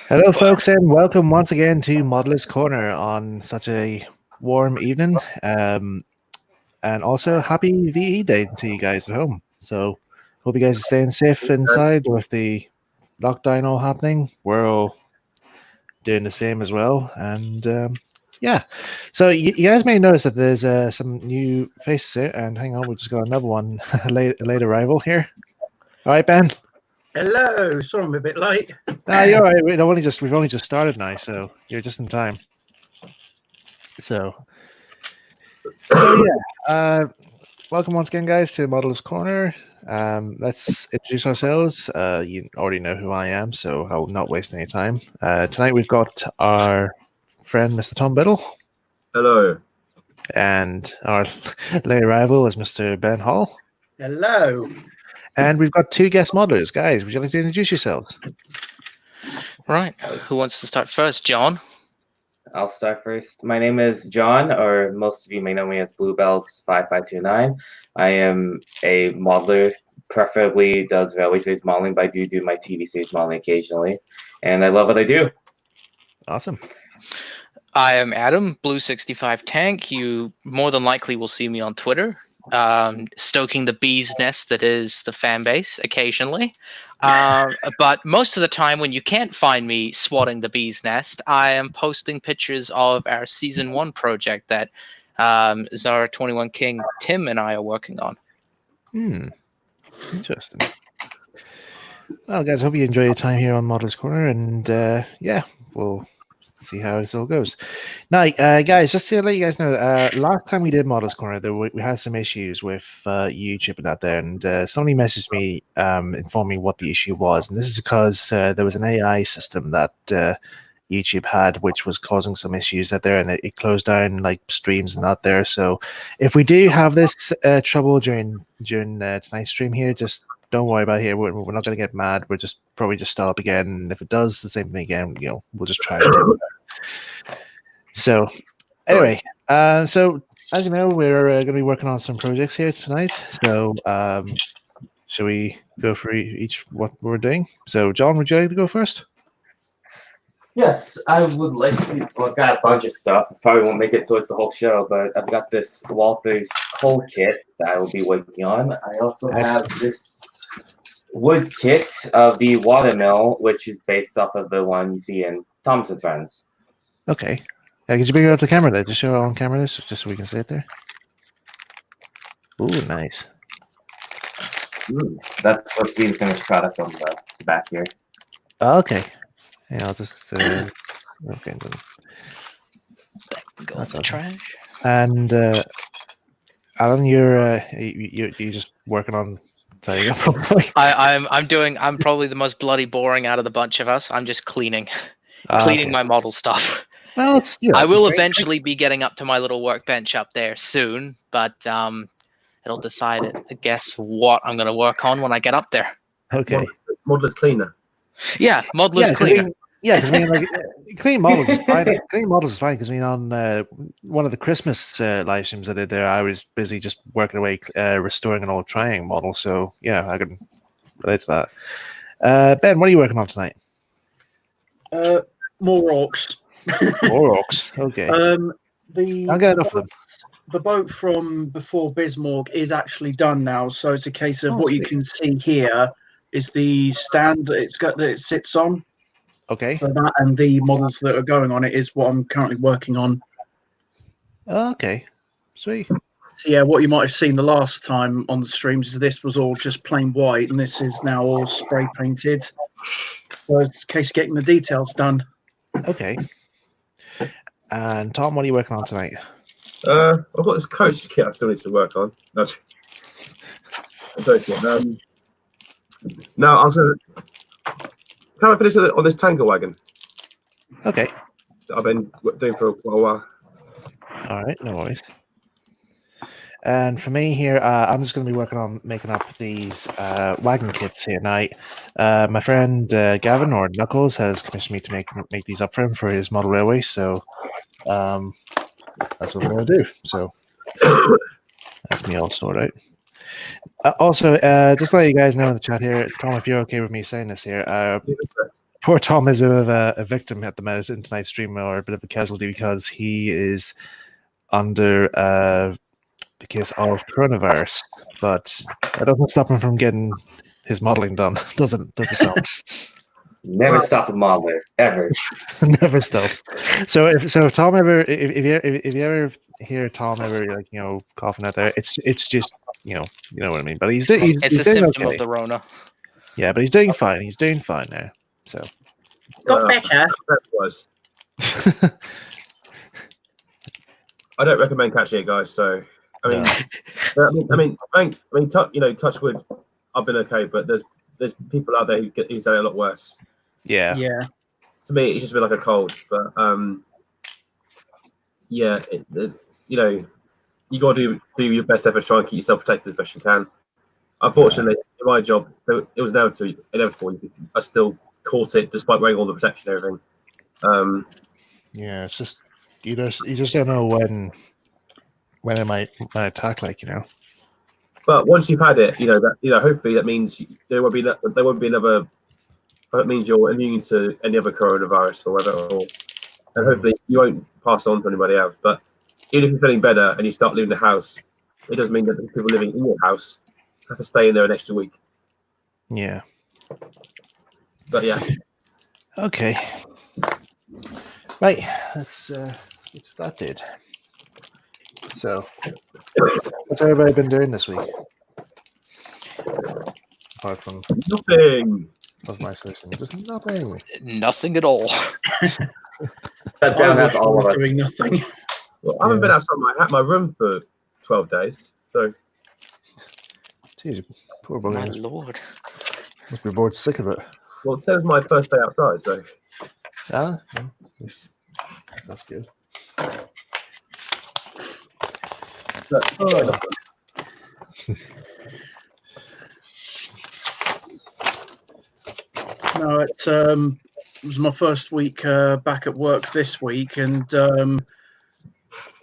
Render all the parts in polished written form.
Hello, folks, and welcome once again to Modeller's Corner on such a warm evening. And also, happy VE Day to you guys at home. So, hope you guys are staying safe inside with the lockdown all happening. We're all doing the same as well. And yeah, so you guys may notice that there's some new faces here. And hang on, we just got another one, a late arrival here. All right, Ben. Hello. Sorry, I'm a bit late. You're all right. We've only just started now, so you're just in time. So yeah. Welcome once again, guys, to Modeller's Corner. Let's introduce ourselves. You already know who I am, so I'll not waste any time. Tonight we've got our friend, Mr. Tom Biddle. Hello. And our late arrival is Mr. Ben Hall. Hello. And we've got two guest modelers. Guys, would you like to introduce yourselves? Right. Who wants to start first? John? I'll start first. My name is John, or most of you may know me as Bluebells5529. I am a modeler, preferably does railway series modeling, but I do my TV series modeling occasionally. And I love what I do. Awesome. I am Adam, Blue65 Tank. You more than likely will see me on Twitter, stoking the bee's nest that is the fan base occasionally. But most of the time when you can't find me swatting the bee's nest, I am posting pictures of our season 1 project that Zara 21 King, Tim, and I are working on. Interesting. Well, guys, I hope you enjoy your time here on Modeller's Corner, and yeah, we'll see how this all goes. Now, guys, just to let you guys know, last time we did Modeller's Corner, we had some issues with YouTube and that there, and somebody messaged me informing me what the issue was, and this is because there was an AI system that YouTube had, which was causing some issues out there, and it closed down like streams and that there. So if we do have this trouble during tonight's stream here, just don't worry about it here. We're not going to get mad. We'll just probably just start up again. And if it does the same thing again, we'll just try to do it. So anyway, so as you know, we're going to be working on some projects here tonight. So shall we go through each what we're doing? So John, would you like to go first? Yes, I would like to. Well, I've got a bunch of stuff. I probably won't make it towards the whole show, but I've got this Walther's coal kit that I will be working on. I also have this wood kit of the watermill, which is based off of the one you see in Thomas and Friends. Okay. Could you bring it up the camera there? Just show it on camera, just so we can see it there. Ooh, nice. That's supposed to be the finished product on the back here. Okay. Yeah, I'll just okay. Then. Go in the trash. And Alan, you're just working on tidying up. I'm probably the most bloody boring out of the bunch of us. I'm just cleaning my model stuff. Well, it's I will eventually be getting up to my little workbench up there soon, but it'll decide I guess what I'm going to work on when I get up there. Okay. Modeler's cleaner. Yeah, Modeler's cleaner. Yeah, because I mean, like, clean models is fine. Clean models is fine because I mean, on one of the Christmas live streams I did there, I was busy just working away, restoring an old triangle model. So yeah, I can relate to that. Ben, what are you working on tonight? More orcs. More orcs. Okay. I'll get enough of them. The boat from before Bismarck is actually done now, so it's a case of what you can see here is the stand that it sits on. Okay. So that and the models that are going on it is what I'm currently working on. Okay. Sweet. So yeah, what you might have seen the last time on the streams is this was all just plain white, and this is now all spray painted. So it's a case of getting the details done. Okay. And Tom, what are you working on tonight? I've got this coach kit I still need to work on. No, now I'm going to. Can I finish on this tanker wagon? Okay. I've been doing for a while. All right, no worries. And for me here, I'm just going to be working on making up these wagon kits here tonight. My friend Gavin, or Knuckles, has commissioned me to make these up for him for his model railway. So that's what we're going to do. So that's me all sorted out. Also, just to let you guys know in the chat here, Tom, if you're okay with me saying this here, poor Tom is a bit of a victim at the minute in tonight's stream, or a bit of a casualty, because he is under the case of coronavirus. But that doesn't stop him from getting his modeling done, does it, Tom? Never stop a modeler ever. Never stops. So if Tom ever, if you ever hear Tom ever, like, you know, coughing out there, it's just, you know what I mean. But he's It's a doing symptom okay. of the Rona. Yeah, but he's doing fine. He's doing fine now. So Got better. That was. I don't recommend catching it, guys. So I mean, touch wood. I've been okay, but there's people out there who's had it a lot worse. yeah. To me, it's just been like a cold, but yeah, you got to do your best effort to try and keep yourself protected as best you can. Unfortunately, in my job, it was inevitable. I still caught it despite wearing all the protection and everything. Yeah, it's just you just don't know when it might attack, like, you know. But once you've had it, hopefully that means there won't be another. That means you're immune to any other coronavirus or whatever, and hopefully you won't pass on to anybody else. But even if you're feeling better and you start leaving the house, it doesn't mean that the people living in your house have to stay in there an extra week. Yeah. But yeah. Okay. Right. Let's get started. So, what's everybody been doing this week? Apart from Nothing. of my solution, just nothing. Nothing at all. That's all of us. Doing nothing. Well, I haven't been outside my room for 12 days, so. Jeez, poor My bugger. lord. Must be bored sick of it. Well, today was my first day outside, so. Ah, yes. That's good. But, No, it was my first week back at work this week, and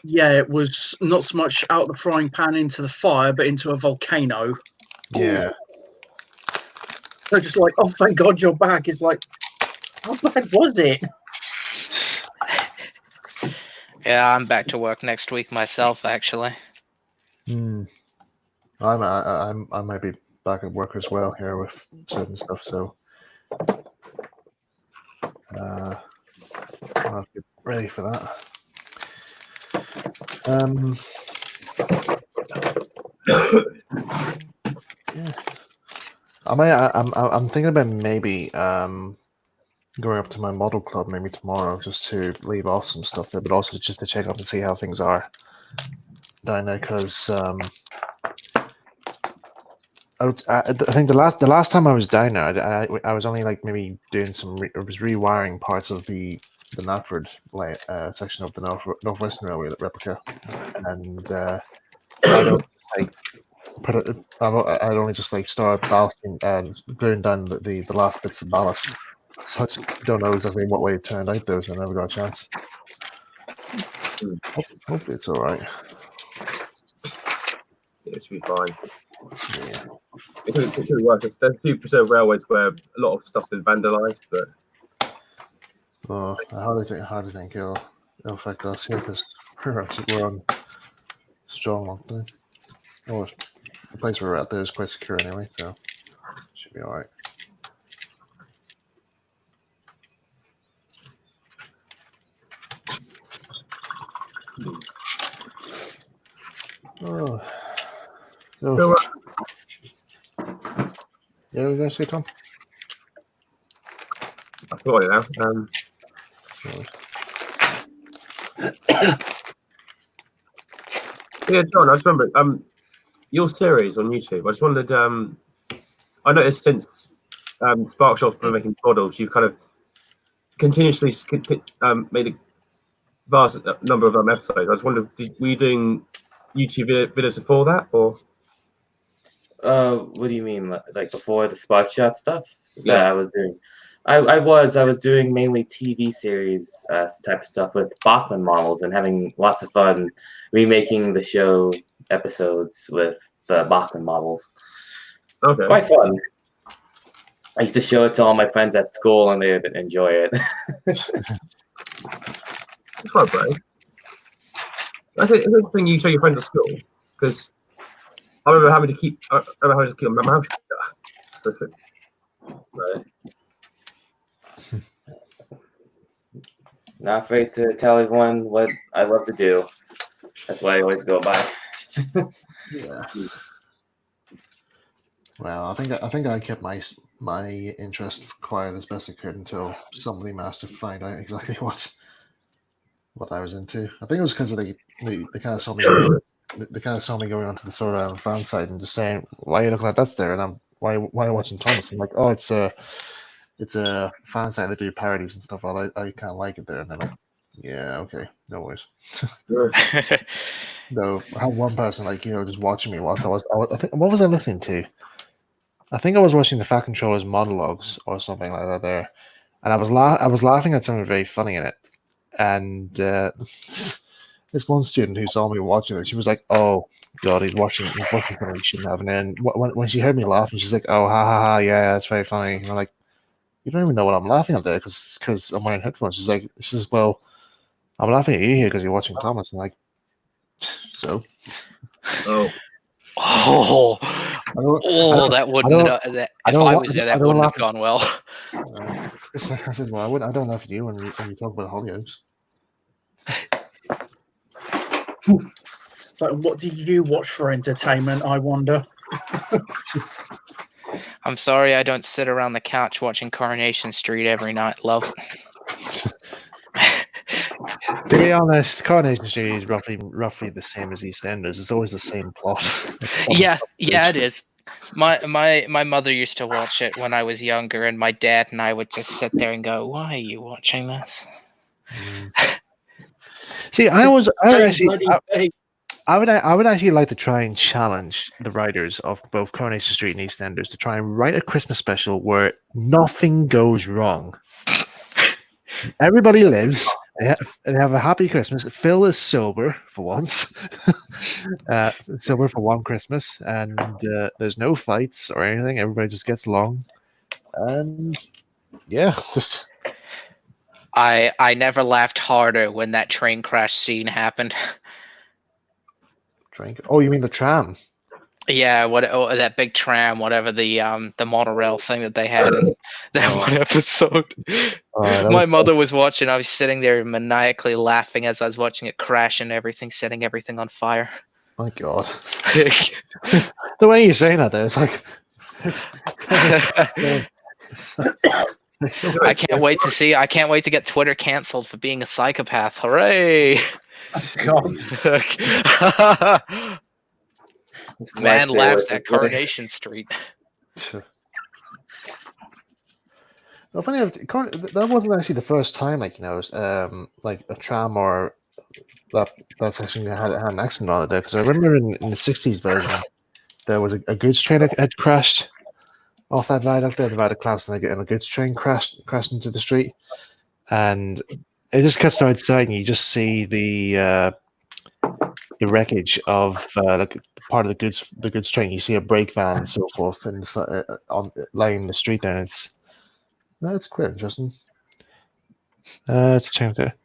yeah, it was not so much out the frying pan into the fire, but into a volcano. Yeah. They're just like, oh, thank God you're back. It's like, how bad was it? Yeah, I'm back to work next week myself, actually. I might be back at work as well here with certain stuff, so I'll have to get ready for that. Yeah. I'm thinking about maybe going up to my model club maybe tomorrow, just to leave off some stuff there, but also just to check up and see how things are down there, because I think the last time I was down there, I was only like maybe doing I was rewiring parts of the Knapford section of the Northwestern Railway replica, and I'd only just like start ballasting and gluing down the last bits of ballast. So I just don't know exactly what way it turned out though, so I never got a chance. Hopefully it's all right. it should be fine. Yeah. It could work. There's a few preserved railways where a lot of stuff's been vandalised, but I hardly think it'll affect us here, because we're on strong lockdown. Oh, the place we're at there is quite secure anyway, so should be all right. Oh, so yeah, what were you going to say, Tom? I forgot it now. Yeah, John, I just remember your series on YouTube. I just wondered. I noticed since Sparkshot's been making models, you've kind of continuously made a vast number of episodes. I just wondered, were you doing YouTube videos before that, or? What do you mean, like before the Spark Shot stuff? Yeah. Yeah, I was doing. I was doing mainly TV series type of stuff with Bachman models and having lots of fun remaking the show episodes with the Bachman models. Okay. Quite fun. I used to show it to all my friends at school, and they'd enjoy it. It's quite brave. I think it's interesting you show your friends at school because I remember having to keep. I remember having to keep my mouth shut. Right. Not afraid to tell everyone what I love to do. That's what I always go by. Yeah. Well, I think I kept my interest quiet as best I could until somebody managed to find out exactly what I was into. I think it was because they kind of saw me going onto the Sword Island fan site and just saying, "Why are you looking at that there?" And I'm why are you watching Thomas? I'm like, "Oh, it's a fan site that do parodies and stuff. I kind of like it there." And they're like, "Yeah, okay, no worries." No, I had one person just watching me whilst I think, what was I listening to? I think I was watching the Fat Controller's monologues or something like that there, and I was laughing at something very funny in it, and this one student who saw me watching it, she was like, "Oh God, he's watching something he shouldn't have." And then when she heard me laughing, she's like, "Oh, ha ha ha, yeah, that's very funny." And I'm like, "You don't even know what I'm laughing at there because I'm wearing headphones." She says, "Well, I'm laughing at you here because you're watching Thomas." And I'm like, so. Oh. Oh, that wouldn't. If I was there, that wouldn't have gone well. I said, "Well, I don't laugh at you when you talk about Hollyoaks." So, what do you watch for entertainment? I wonder. I'm sorry, I don't sit around the couch watching Coronation Street every night, love. To be honest, Coronation Street is roughly the same as EastEnders. It's always the same plot. Yeah, it is. My mother used to watch it when I was younger, and my dad and I would just sit there and go, "Why are you watching this?" See, I would actually like to try and challenge the writers of both Coronation Street and EastEnders to try and write a Christmas special where nothing goes wrong. Everybody lives. They have a happy Christmas. Phil is sober for once. Sober for one Christmas, and there's no fights or anything. Everybody just gets along, and yeah, just. I never laughed harder when that train crash scene happened. Oh, you mean the tram? Yeah, that big tram, whatever the monorail thing that they had in that one episode. My mother was watching. I was sitting there maniacally laughing as I was watching it crash and everything, setting everything on fire. My God, the way you're saying that, there, it's like. I can't wait to get Twitter cancelled for being a psychopath. Hooray! Man laughs at Coronation Street. Well, funny enough, that wasn't actually the first time, like a tram or that's actually had an accident on it there. Because I remember in the '60s version, there was a goods train that had crashed off that viaduct there, the viaduct collapsed, and a goods train crashed into the street, and it just cuts to outside, and you just see the wreckage of part of the goods train. You see a brake van and so forth, and lying in the street there. That's quite interesting. Let's check there.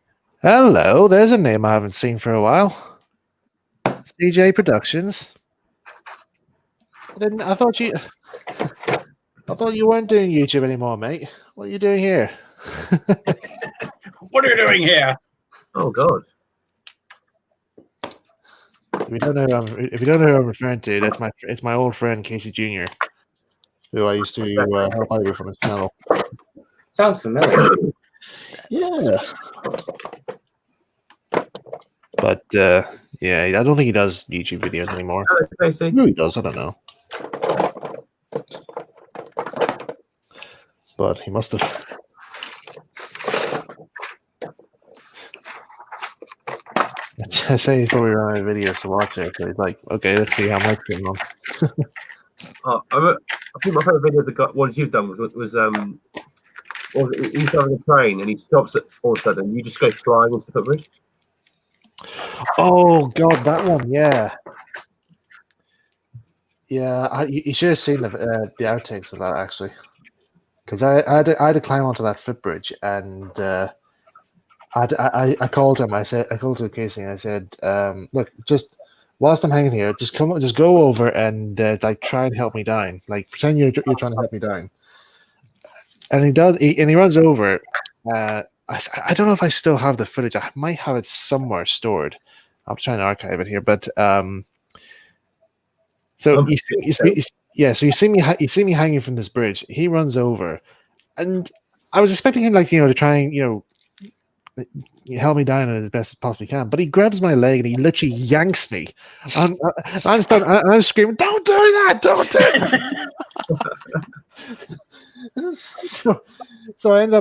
Hello, there's a name I haven't seen for a while. CJ Productions. I thought you weren't doing YouTube anymore, mate. What are you doing here? What are you doing here? Oh God. If you don't know who I'm referring to, it's my old friend Casey Jr., who I used to help out from his channel. Sounds familiar. Yeah. But yeah, I don't think he does YouTube videos anymore. Maybe he does, I don't know. But he must have. I say he's probably running videos to watch it. So he's like, okay, let's see how Mike's getting on. I think my favorite video of the ones you've done was he's driving a train and he stops at all of a sudden. You just go flying into the footbridge. Oh God, that one, yeah. Yeah, you should have seen the outtakes of that actually, because I had to climb onto that footbridge, and I called him. I called to Casey, and I said, "Look, just whilst I'm hanging here, just go over and like try and help me down. Like pretend you're trying to help me down." And he does, and he runs over. I don't know if I still have the footage. I might have it somewhere stored. I'll try and archive it here, but so so you see me hanging from this bridge. He runs over, and I was expecting him to try and help me down as best as possibly can. But he grabs my leg and he literally yanks me. And I'm screaming, "Don't do that! Don't do that!" so I ended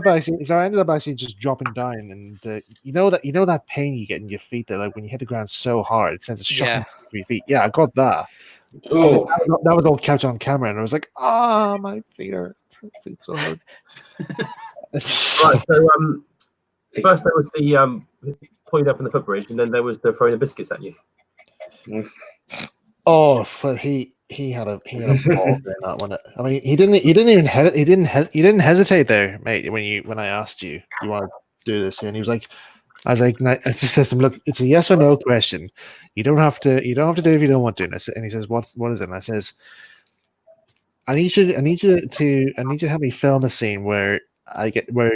up actually just dropping down, and you know that pain you get in your feet that like when you hit the ground so hard it sends a shock Yeah. through your feet. Yeah, I got that. Ooh. That was all captured on camera, and I was like, my feet are so hard. Right. So first there was the pulling up in the footbridge, and then there was the throwing the biscuits at you. Oh, he had a ball doing that one. I mean, he didn't hesitate there, mate. When I asked you want to do this, and he was like, I just said to him, "Look, it's a yes or no question. You don't have to do it if you don't want to." And he says, "What is it?" And I says, I need you to help me film a scene where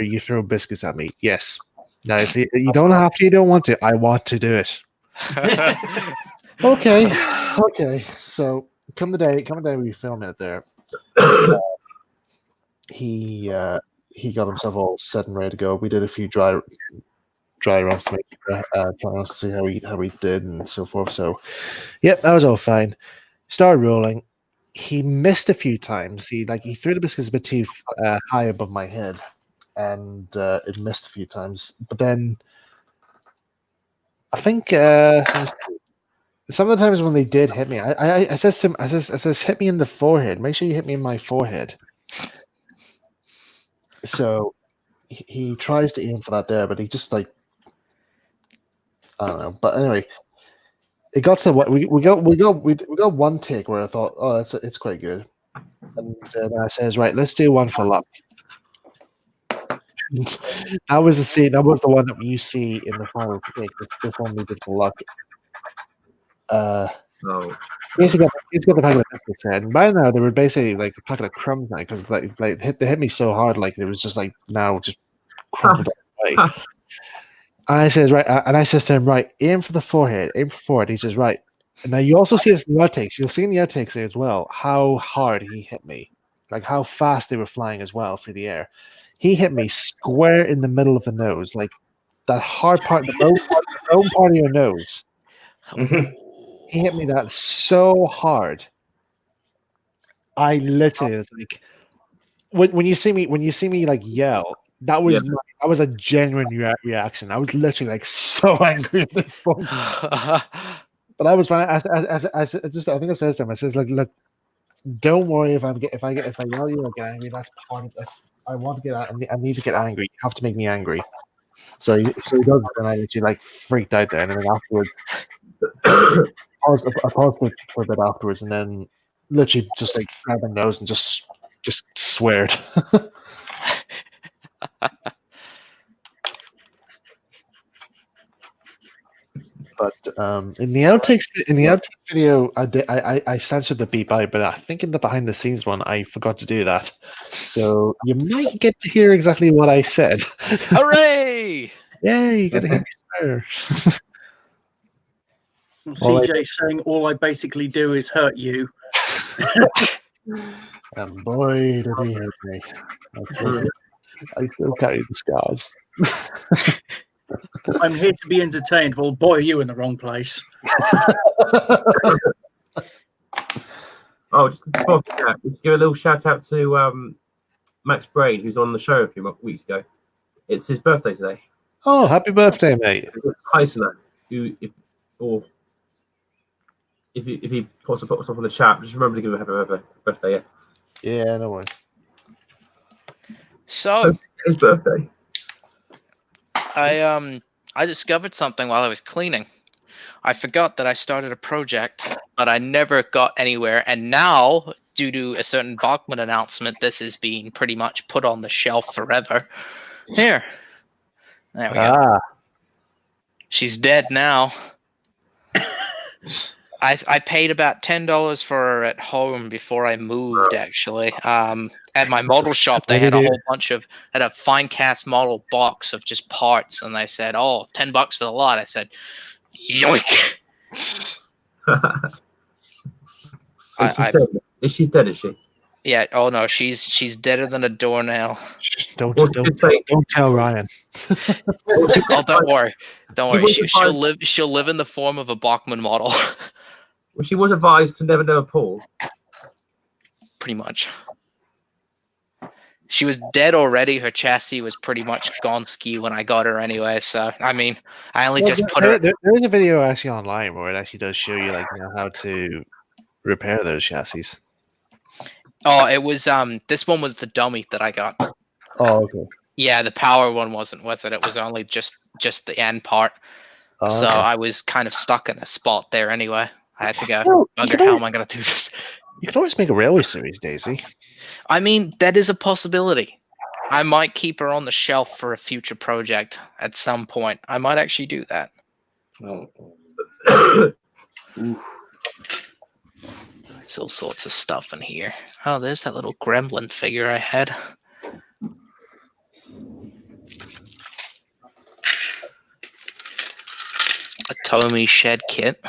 you throw biscuits at me. Yes. Now, if you don't have to, you don't want to. I want to do it. Okay. So come the day we film it there. He got himself all set and ready to go. We did a few dry runs to trying to see how we did and so forth. So, yep, that was all fine. Started rolling. He missed a few times. He threw the biscuits a bit too high above my head, and it missed a few times. But then I think some of the times when they did hit me, I says to him, I says, hit me in the forehead. Make sure you hit me in my forehead. So he tries to aim for that there, but he just I don't know. But anyway, it got to what we got one take where I thought, oh, it's quite good, and then I says, right, let's do one for luck. That was the scene. That was the one that you see in the final take. This one we did for luck. He's got the packet of biscuits, and by now they were basically like a packet of crumbs now because they hit me so hard, like it was just like now just crumbled away. And I says, right, and I says to him, right, aim for the forehead, He says, right. And now you also see this in the outtakes. You'll see in the outtakes there as well how hard he hit me, like how fast they were flying as well through the air. He hit me square in the middle of the nose, like that hard part, the bone part of your nose. He hit me that so hard. I literally was like, when you see me like yell, that was a genuine reaction. I was literally like so angry at this point. But I was fine. I think I said to him, I says, look, don't worry if I yell you or get angry. That's part of this. I want to get I need to get angry. You have to make me angry. So he does, and I literally like freaked out there. And then afterwards, I paused for a bit afterwards, and then literally just like grabbed my nose and just sweared. But in the outtakes video, I censored the beep out, but I think in the behind the scenes one, I forgot to do that. So you might get to hear exactly what I said. Hooray! Yeah, you got to hear me swear. CJ saying all I basically do is hurt you. And boy, did he hurt me. I still carry the scars. I'm here to be entertained. Well, boy, are you in the wrong place. Just give a little shout out to Max Brain, who's on the show a few weeks ago. It's his birthday today. Oh, happy birthday, mate! It's Heisler, who, if he puts stuff on the chat, just remember to give him a happy birthday. Yeah, no worries. So his birthday. I discovered something while I was cleaning. I forgot that I started a project, but I never got anywhere. And now, due to a certain Bachman announcement, this is being pretty much put on the shelf forever. Here. There we go. Ah, She's dead now. I paid about $10 for her at home before I moved. Actually, at my model shop, they had a whole bunch of a fine cast model box of just parts, and they said, "Oh, $10 for the lot." I said, "Yoink!" Is she dead? Is she? Yeah. Oh no, she's deader than a doornail. don't Well, tell Ryan. Oh, don't worry. Don't worry. wasn't She'll live in the form of a Bachman model. Well, she was advised to never know Paul. Pretty much. She was dead already. Her chassis was pretty much gone ski when I got her anyway. So I mean, I only just put her. There is a video actually online where it actually does show you how to repair those chassis. Oh, it was this one was the dummy that I got. Oh, okay. Yeah, the power one wasn't with it. It was only just the end part. Oh, So okay. I was kind of stuck in a spot there anyway. I had to go, Well, bugger, how am I going to do this? You can always make a railway series, Daisy. I mean, that is a possibility. I might keep her on the shelf for a future project at some point. I might actually do that. Oh. There's all sorts of stuff in here. Oh, there's that little gremlin figure I had. A Tomy shed kit.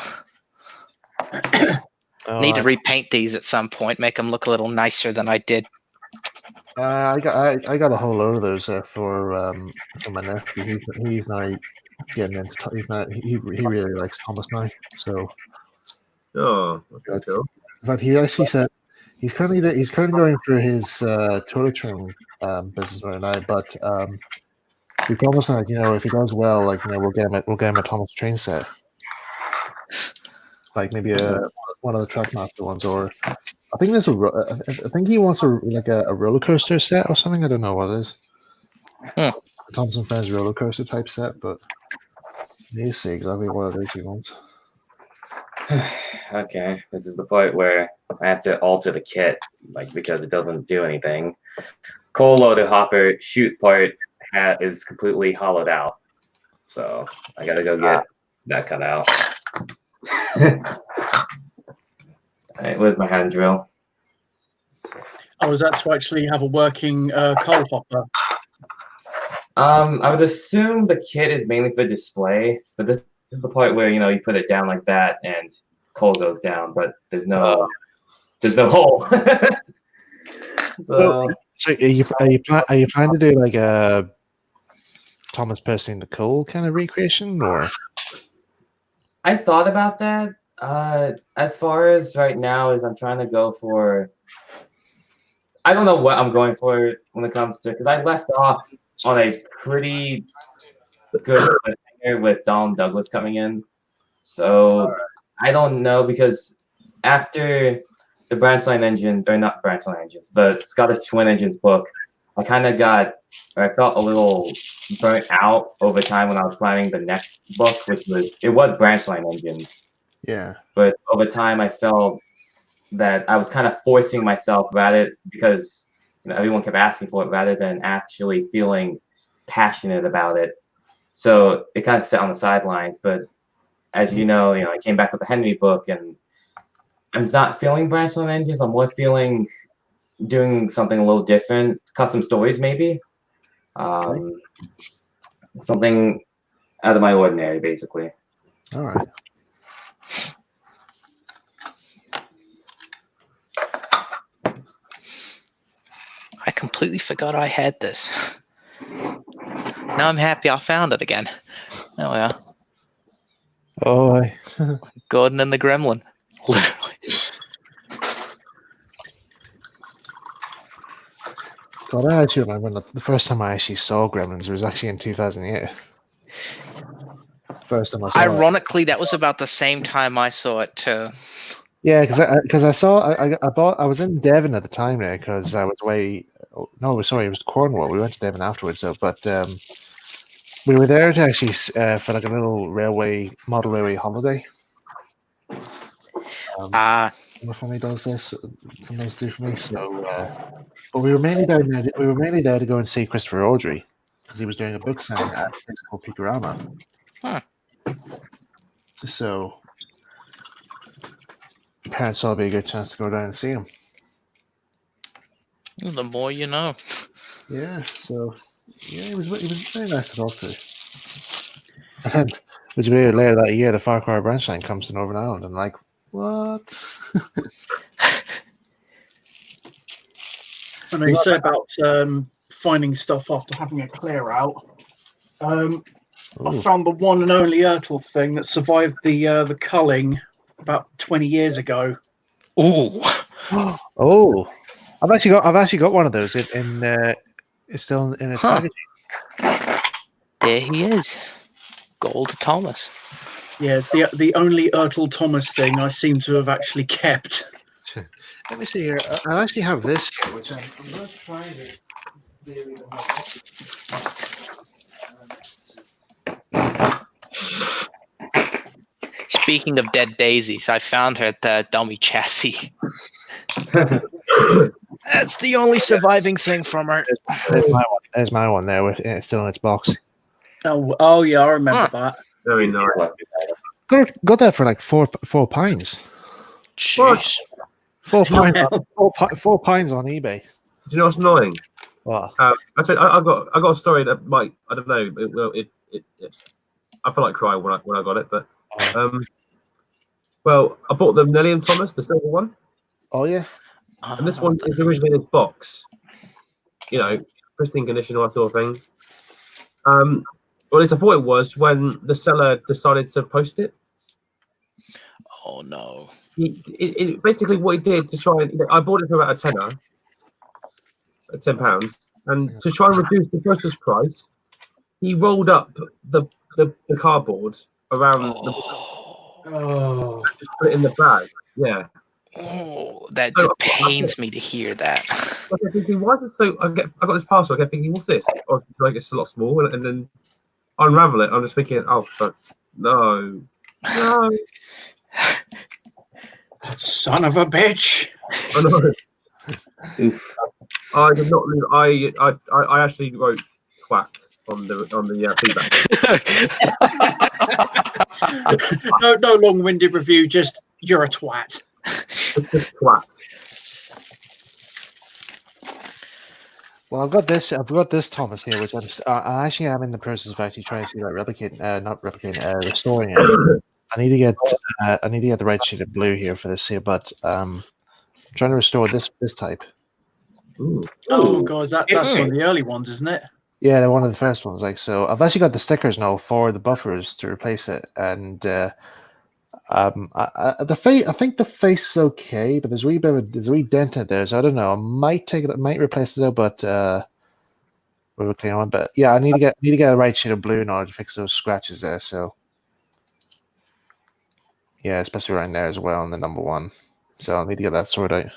Need to repaint these at some point, make them look a little nicer than I did. I got a whole load of those for my nephew. He's not getting into. He really likes Thomas now. So Oh, okay, cool. in fact, he actually said he's currently going for his toilet train business right now. But we promised him, if he does well, we'll get him a Thomas train set. Like maybe one of the Trackmaster ones, or I think there's I think he wants a roller coaster set or something. I don't know what it is. A Thompson Friends roller coaster type set, but you see exactly what it is he wants. Okay, this is the part where I have to alter the kit, because it doesn't do anything. Coal loader hopper chute part is completely hollowed out, so I gotta go get that cut out. Alright, where's my hand drill? Oh, is that to actually have a working coal hopper? I would assume the kit is mainly for display, but this is the part where you put it down like that and coal goes down, but there's no hole. So are you planning to do like a Thomas Percy the Coal kind of recreation, or? I thought about that. As far as right now, is I'm trying to go for. I don't know what I'm going for when it comes to, because I left off on a pretty good cliffhanger with Donald Douglas coming in. So I don't know, because after the Branchline Engine, or not Branchline Engines, the Scottish Twin Engines book, I felt a little burnt out over time when I was planning the next book, which was Branchline Engines. Yeah. But over time, I felt that I was kind of forcing myself because everyone kept asking for it rather than actually feeling passionate about it. So it kind of sat on the sidelines. But as you know, I came back with the Henry book, and I'm not feeling Branchline Engines. I'm more feeling doing something a little different, custom stories maybe. Something out of my ordinary, basically. All right. I completely forgot I had this. Now I'm happy I found it again. Oh yeah. Oh, Gordon and the Gremlin. Literally. God, I actually remember the first time I actually saw Gremlins was actually in 2008. First time I saw Ironically, that was about the same time I saw it too. Yeah, because I was in Devon at the time there, because I was away. No, sorry, it was Cornwall. We went to Devon afterwards, though. But we were there to actually for like a little model railway holiday. My family does this sometimes do for me. So, but we were mainly down there. We were mainly there to go and see Christopher Audrey because he was doing a book signing at a place called Picorama. Huh. So, parents thought it'd be a good chance to go down and see him. The more you know. Yeah. So, yeah, he was very nice to talk to. And then, it was weird later that year, the Farquhar branch line comes to Northern Ireland, and like, what? And they say about finding stuff after having a clear out. I found the one and only Ertl thing that survived the culling about 20 years ago. Ooh. Oh, I've actually got one of those. It's still in its packaging. There he is, Gold Thomas. Yeah, it's the only Ertl Thomas thing I seem to have actually kept. Let me see here. I actually have this here, which I'm going to try to. Speaking of dead daisies, I found her at the dummy chassis. That's the only surviving thing from her. There's my one there. It's still in its box. Oh yeah, I remember that. Very nice. Got that for like four pines. Jeez. Four pines on eBay. Do you know what's annoying? What? I got a story that might, I don't know. It's I feel like crying when I got it, but well, I bought the Nelly and Thomas, the silver one. Oh yeah. And this one is originally in its box. You know, pristine condition, all that sort of thing. Or at least I thought it was when the seller decided to post it. Oh no. It basically what he did to try and I bought it for about a tenner, at £10, and to try and reduce the poster's price, he rolled up the cardboard around just put it in the bag. Yeah. Oh, that just pains me to hear that. I kept thinking, why is it so? I got this parcel. I kept thinking, what's this? Oh, like it's a lot small, and then I unravel it. I'm just thinking, oh fuck, no. Son of a bitch! I know. I did not leave. I actually wrote "quack" on the feedback. No long-winded review. Just you're a twat. Twat. Well, I've got this Thomas here, which I actually am in the process of actually trying to see like restoring it. I need to get the right shade of blue here for this here, but I'm trying to restore this type. Ooh. Oh, guys, that's one of the early ones, isn't it? Yeah, they're one of the first ones. Like, so I've actually got the stickers now for the buffers to replace it, and I think the face is okay, but there's a wee dent in there, so I don't know. I might replace it though, but with a clean one. But yeah, I need to get the right shade of blue in order to fix those scratches there. So yeah, especially right there as well in the number one. So I need to get that sorted out.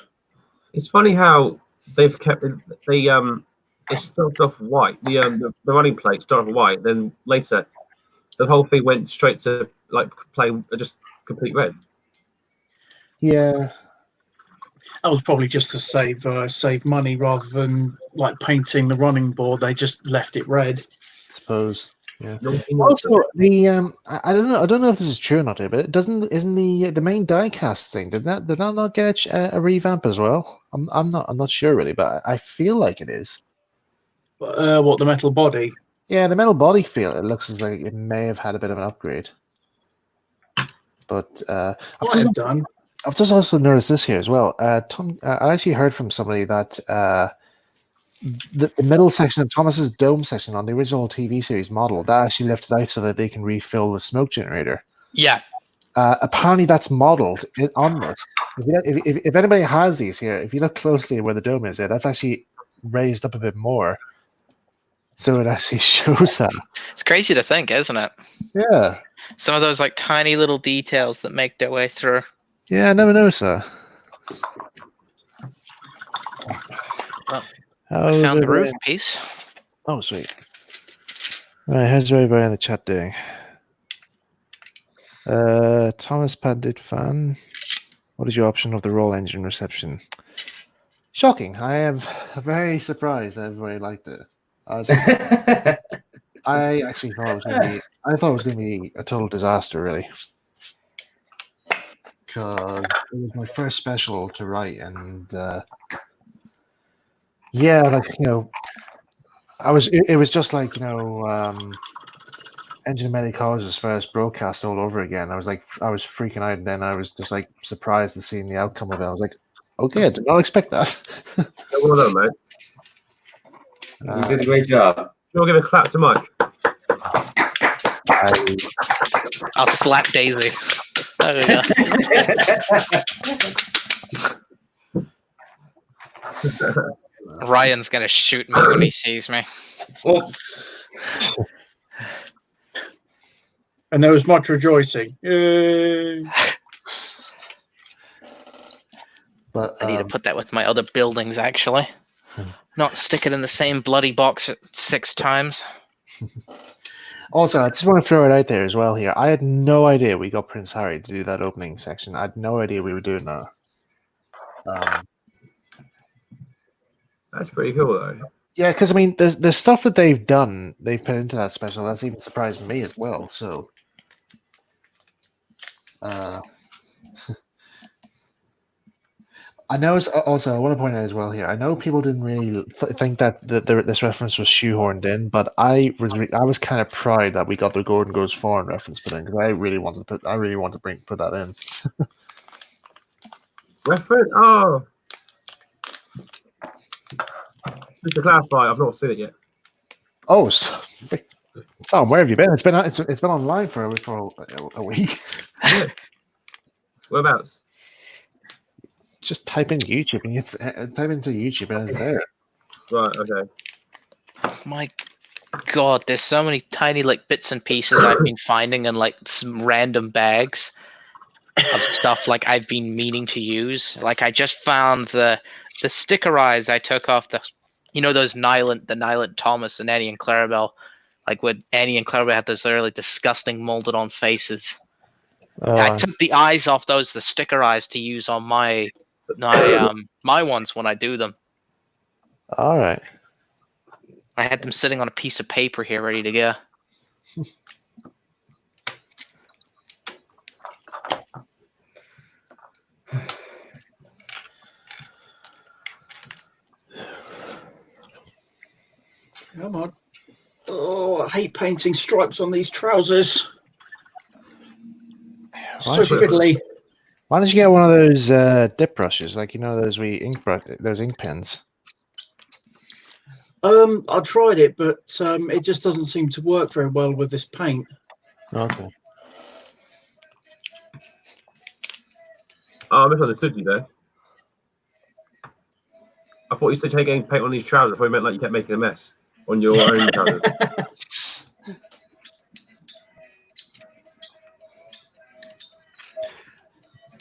It's funny how they've kept it. It started off white. The running plate started off white. Then later, the whole thing went straight to like plain, just complete red. Yeah, That was probably just to save money rather than like painting the running board. They just left it red. I suppose. Yeah. Also, the I don't know if this is true or not, but isn't the main diecast thing did that not get a revamp as well? I'm not sure really, but I feel like it is. What, the metal body? Yeah, the metal body feel it looks as like it may have had a bit of an upgrade. But I've just also noticed this here as well. Tom, I actually heard from somebody that the middle section of Thomas's dome section on the original TV series model that actually lifted out so that they can refill the smoke generator. Yeah. Apparently, that's modeled on this. If anybody has these here, if you look closely where the dome is, that's actually raised up a bit more, so it actually shows that. It's crazy to think, isn't it? Yeah. Some of those like tiny little details that make their way through. Yeah, I never noticed that. Well, I found the roof piece. Oh, sweet. Right, how's everybody in the chat doing? Thomas Pandit fan. What is your option of the roll engine reception? Shocking. I am very surprised that everybody liked it. I actually thought it was going to be. I thought it was going to be a total disaster, really, because it was my first special to write, and yeah, like I was. It was just like Engine Many College's first broadcast all over again. I was freaking out, and then I was just like surprised to seeing the outcome of it. I was like, okay, I did not expect that. Well done, mate. You did a great job. You'll give a clap to Mike. I'll slap Daisy. There we go. Ryan's gonna shoot me when he sees me. Well, And there was much rejoicing. Yay. But I need to put that with my other buildings, actually. Not stick it in the same bloody box 6 times. Also, I just want to throw it out there as well here. I had no idea we got Prince Harry to do that opening section. I had no idea we were doing that. That's pretty cool, though. Yeah, because I mean, the stuff that they've done, they've put into that special. That's even surprised me as well. So, I know. Also, I want to point out as well here. I know people didn't really think that this reference was shoehorned in, but I was kind of proud that we got the Gordon Goes Foreign reference put in because I really wanted to put that in. Reference? Oh. Just to clarify, I've not seen it yet. Oh, Tom, where have you been? It's been online for a week. Whereabouts? Just type in YouTube and type into YouTube and it's there. Right. Okay. My God, there's so many tiny like bits and pieces I've been finding in like some random bags of stuff like I've been meaning to use. Like I just found the sticker eyes I took off the those Nyland Thomas and Annie and Clarabelle, like when Annie and Clarabelle had those really disgusting molded on faces. I took the eyes off those, the sticker eyes, to use on my ones when I do them. All right. I had them sitting on a piece of paper here ready to go. Come on. Oh, I hate painting stripes on these trousers. So fiddly. Why don't you get one of those dip brushes, like those those ink pens? I tried it, but it just doesn't seem to work very well with this paint. Okay. Oh, I misunderstood you there. I thought you said taking paint on these trousers. I thought you meant like you kept making a mess on your own trousers.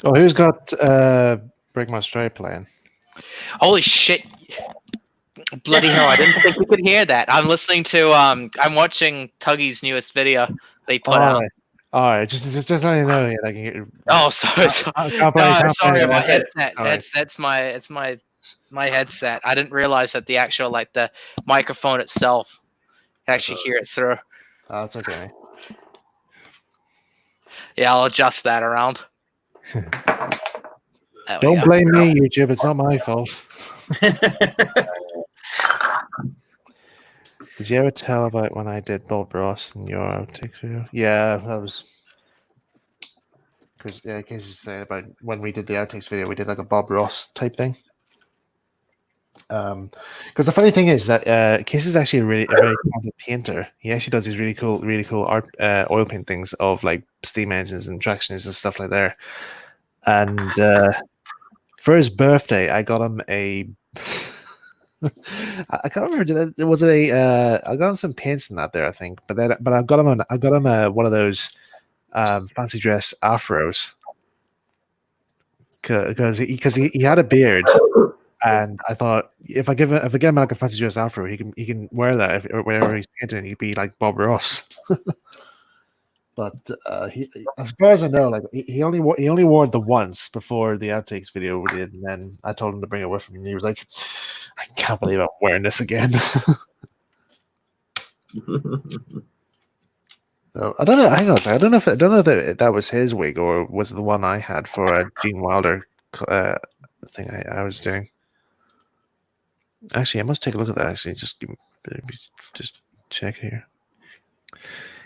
Oh, who's got Break My Stride playing? Holy shit! Bloody hell! I didn't think we could hear that. I'm listening to I'm watching Tuggy's newest video they put out. All right, just let me know. Yeah, I can get. Oh, sorry. Sorry, my headset. Sorry. It's my headset. I didn't realize that the actual the microphone itself can actually hear it through. Oh, that's okay. Yeah, I'll adjust that around. Don't blame me, YouTube. It's not my fault. Did you ever tell about when I did Bob Ross in your outtakes video? Yeah, that was because Casey said about when we did the outtakes video, we did like a Bob Ross type thing. Because the funny thing is that Casey's actually a very talented painter. He actually does these really cool art oil paintings of like steam engines and traction engines and stuff like that. And for his birthday, I got him a. I can't remember. There was I got him some paints in that there, I think. But I got him one of those fancy dress afros because he had a beard And I thought if I give him like a fancy dress afro, he can wear that or wherever he's painting. He'd be like Bob Ross. But he, as far as I know, like he only wore it the once before the outtakes video we did, and then I told him to bring it with me, and he was like, "I can't believe I'm wearing this again." So I don't know. Hang on a second. I don't know if that was his wig or was it the one I had for a Gene Wilder thing I was doing. Actually, I must take a look at that. Actually, just check here,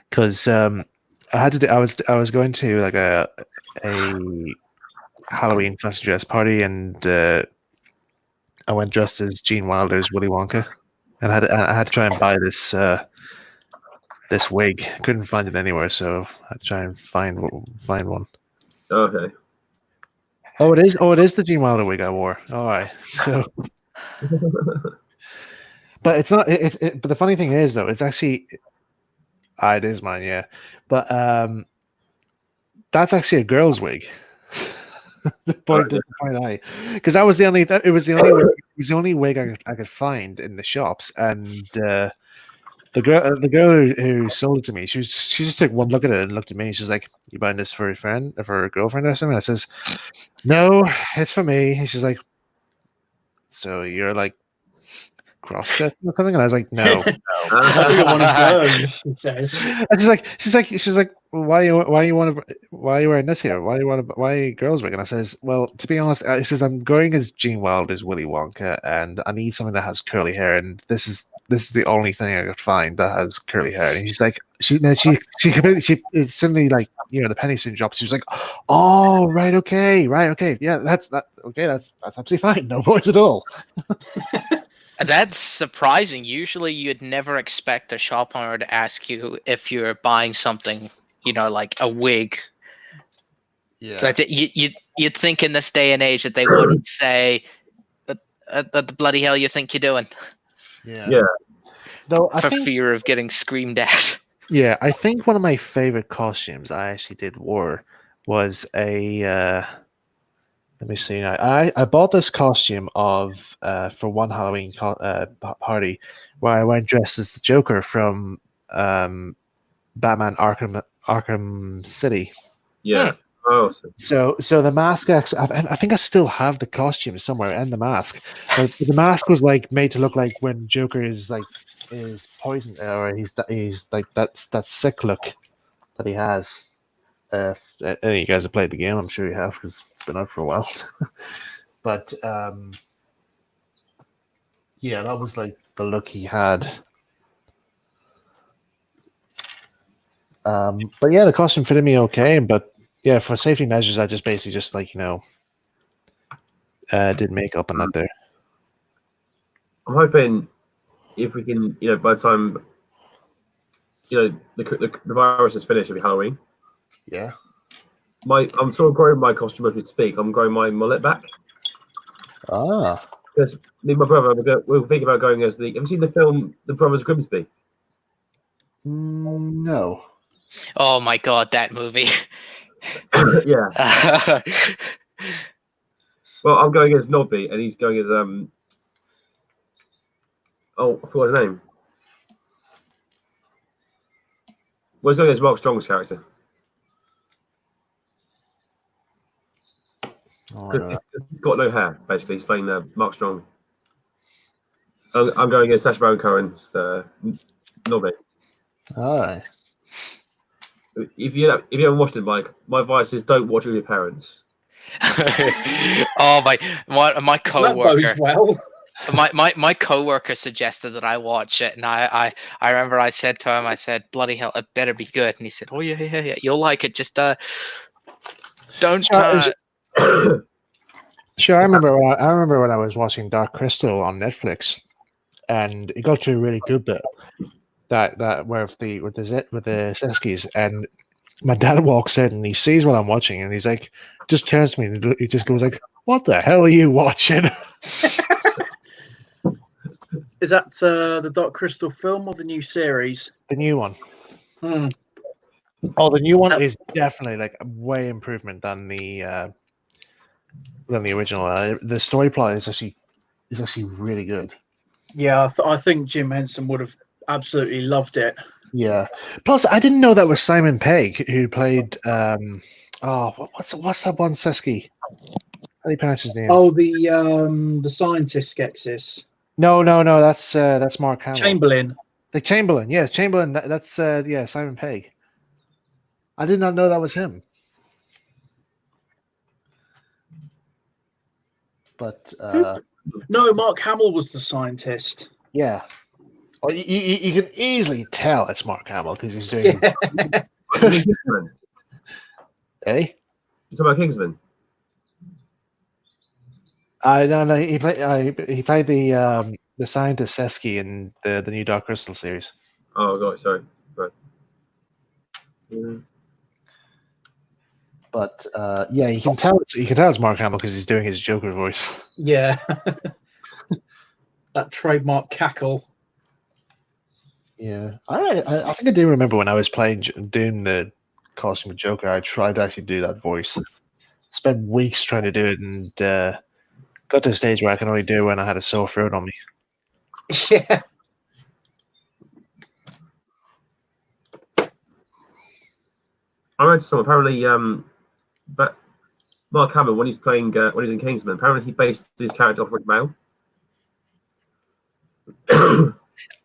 because I had to do. I was going to like a Halloween fancy dress party, and I went dressed as Gene Wilder's Willy Wonka, and I had to try and buy this this wig. Couldn't find it anywhere, so I had to try and find one. Okay. Oh, it is. Oh, it is the Gene Wilder wig I wore. All right, so. But it's not. But the funny thing is, though, it's actually. It is mine, yeah. But that's actually a girl's wig. The point because that was the only. It was the only. It was the only wig I could find in the shops, and the girl who sold it to me, she just took one look at it and looked at me. She's like, "You buying this for your friend, or for a girlfriend, or something?" I says, "No, it's for me." And she's like, "So you're like." Cross-dressing or something, and I was like, "No." One of those, she says. And she's like, why are you wearing this here? Why are you girls wig? And I says, well, to be honest, I says I'm going as Gene Wilder's Willy Wonka, and I need something that has curly hair, and this is the only thing I could find that has curly hair. And she's like, she it's suddenly like the penny soon drops. She was like, oh right, okay, yeah, that's absolutely fine, no worries at all. That's surprising. Usually, you'd never expect a shop owner to ask you if you're buying something, like a wig. Yeah. Like you'd think in this day and age that they wouldn't say, "What the bloody hell you think you're doing?" Yeah. Though for fear of getting screamed at. Yeah, I think one of my favorite costumes I actually did wear was a. Let me see. I bought this costume for one Halloween party where I went dressed as the Joker from Batman Arkham City. Yeah. Oh. So the mask actually, I think I still have the costume somewhere and the mask. But the mask was like made to look like when Joker is poisoned, or he's like that sick look that he has. Any of you guys have played the game, I'm sure you have because it's been out for a while. But yeah, that was like the look he had. But yeah, the costume fitted me okay. But yeah, for safety measures, I just basically just did makeup and that there. I'm hoping if we can, by the time the virus is finished, it'll be Halloween. Yeah. I'm sort of growing my costume as we speak. I'm growing my mullet back. Ah. Because me and my brother, we're thinking about going as the. Have you seen the film The Brothers Grimsby? No. Oh my god, that movie. Yeah. Well, I'm going as Nobby, and he's going as I forgot his name. Well, he's going as Mark Strong's character. He's got no hair, basically. He's playing Mark Strong. I'm going as Sacha Baron Cohen's Nobby. All right. If you haven't watched it, Mike, my advice is don't watch it with your parents. Oh my coworker. Well. My coworker suggested that I watch it, and I remember I said to him, I said, "Bloody hell, it better be good." And he said, "Oh yeah, you'll like it. Just don't." Sure, I remember when I was watching Dark Crystal on Netflix, and it got to a really good bit that where with the Zeskies, and my dad walks in and he sees what I'm watching, and he's like, just turns to me and he just goes like, "What the hell are you watching?" Is that the Dark Crystal film or the new series? The new one. Hmm. Oh, the new one is definitely like a way improvement than the original. The story plot is actually is actually really good. Yeah, I think Jim Henson would have absolutely loved it. Yeah. Plus, I didn't know that was Simon Pegg who played. What's that one Sesky? How do you pronounce his name? Oh, the scientist Skeksis. No. That's Mark Hamill. Chamberlain. Like Chamberlain, yes, Chamberlain. That's Simon Pegg. I did not know that was him. But No, Mark Hamill was the scientist. yeah, well, you can easily tell it's Mark Hamill because he's doing. Yeah. Kingsman. Eh? You talking about Kingsman? No. He played the scientist Sesky in the new Dark Crystal series. Oh god, sorry. Right. But yeah, you can tell it's Mark Hamill because he's doing his Joker voice. Yeah. That trademark cackle. Yeah, I think I do remember when I was doing the costume of Joker. I tried to actually do that voice. Spent weeks trying to do it, and got to a stage where I can only do it when I had a sore throat on me. Yeah. I read some apparently. But Mark Hamill, when he's playing, when he's in Kingsman, apparently he based his character off Rick Mail.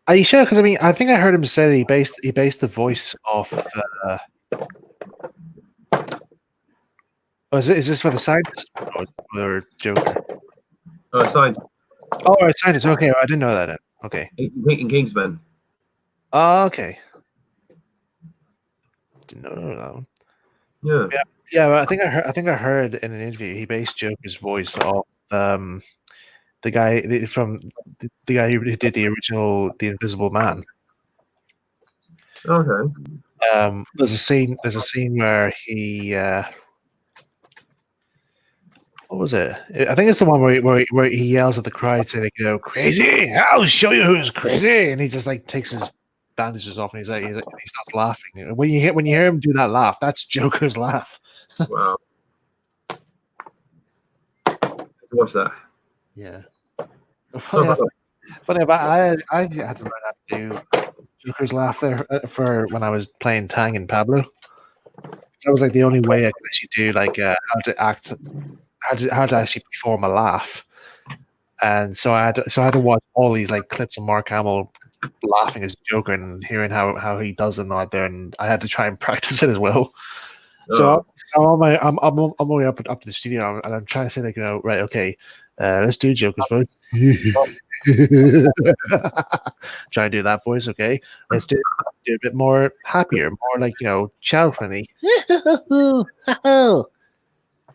Are you sure? Because I mean, I think I heard him say that he based the voice off. Is this for the scientist or Joker? Science Oh, right, scientist. Okay, I didn't know that. Okay. in Kingsman. Oh, okay. Didn't know that one. Yeah. Yeah, well, I think I heard in an interview he based Joker's voice off the guy from the guy who did the original The Invisible Man. Okay. There's a scene where he what was it? I think it's the one where he yells at the crowd saying, crazy, I'll show you who's crazy, and he just like takes his bandages off and he's like he starts laughing. When you hear him do that laugh, that's Joker's laugh. Wow. What's that? Yeah. Funny about I had to learn how to do Joker's laugh there for when I was playing Tang and Pablo. That was like the only way I could actually do like how to actually perform a laugh. And so I had to watch all these like clips of Mark Hamill laughing as Joker and hearing how he does it out there, and I had to try and practice it as well. So I'm on my way up to the studio and I'm trying to say like right, okay, let's do Joker's voice. Try and do that voice, okay? Let's do a bit more happier, more like childrenny.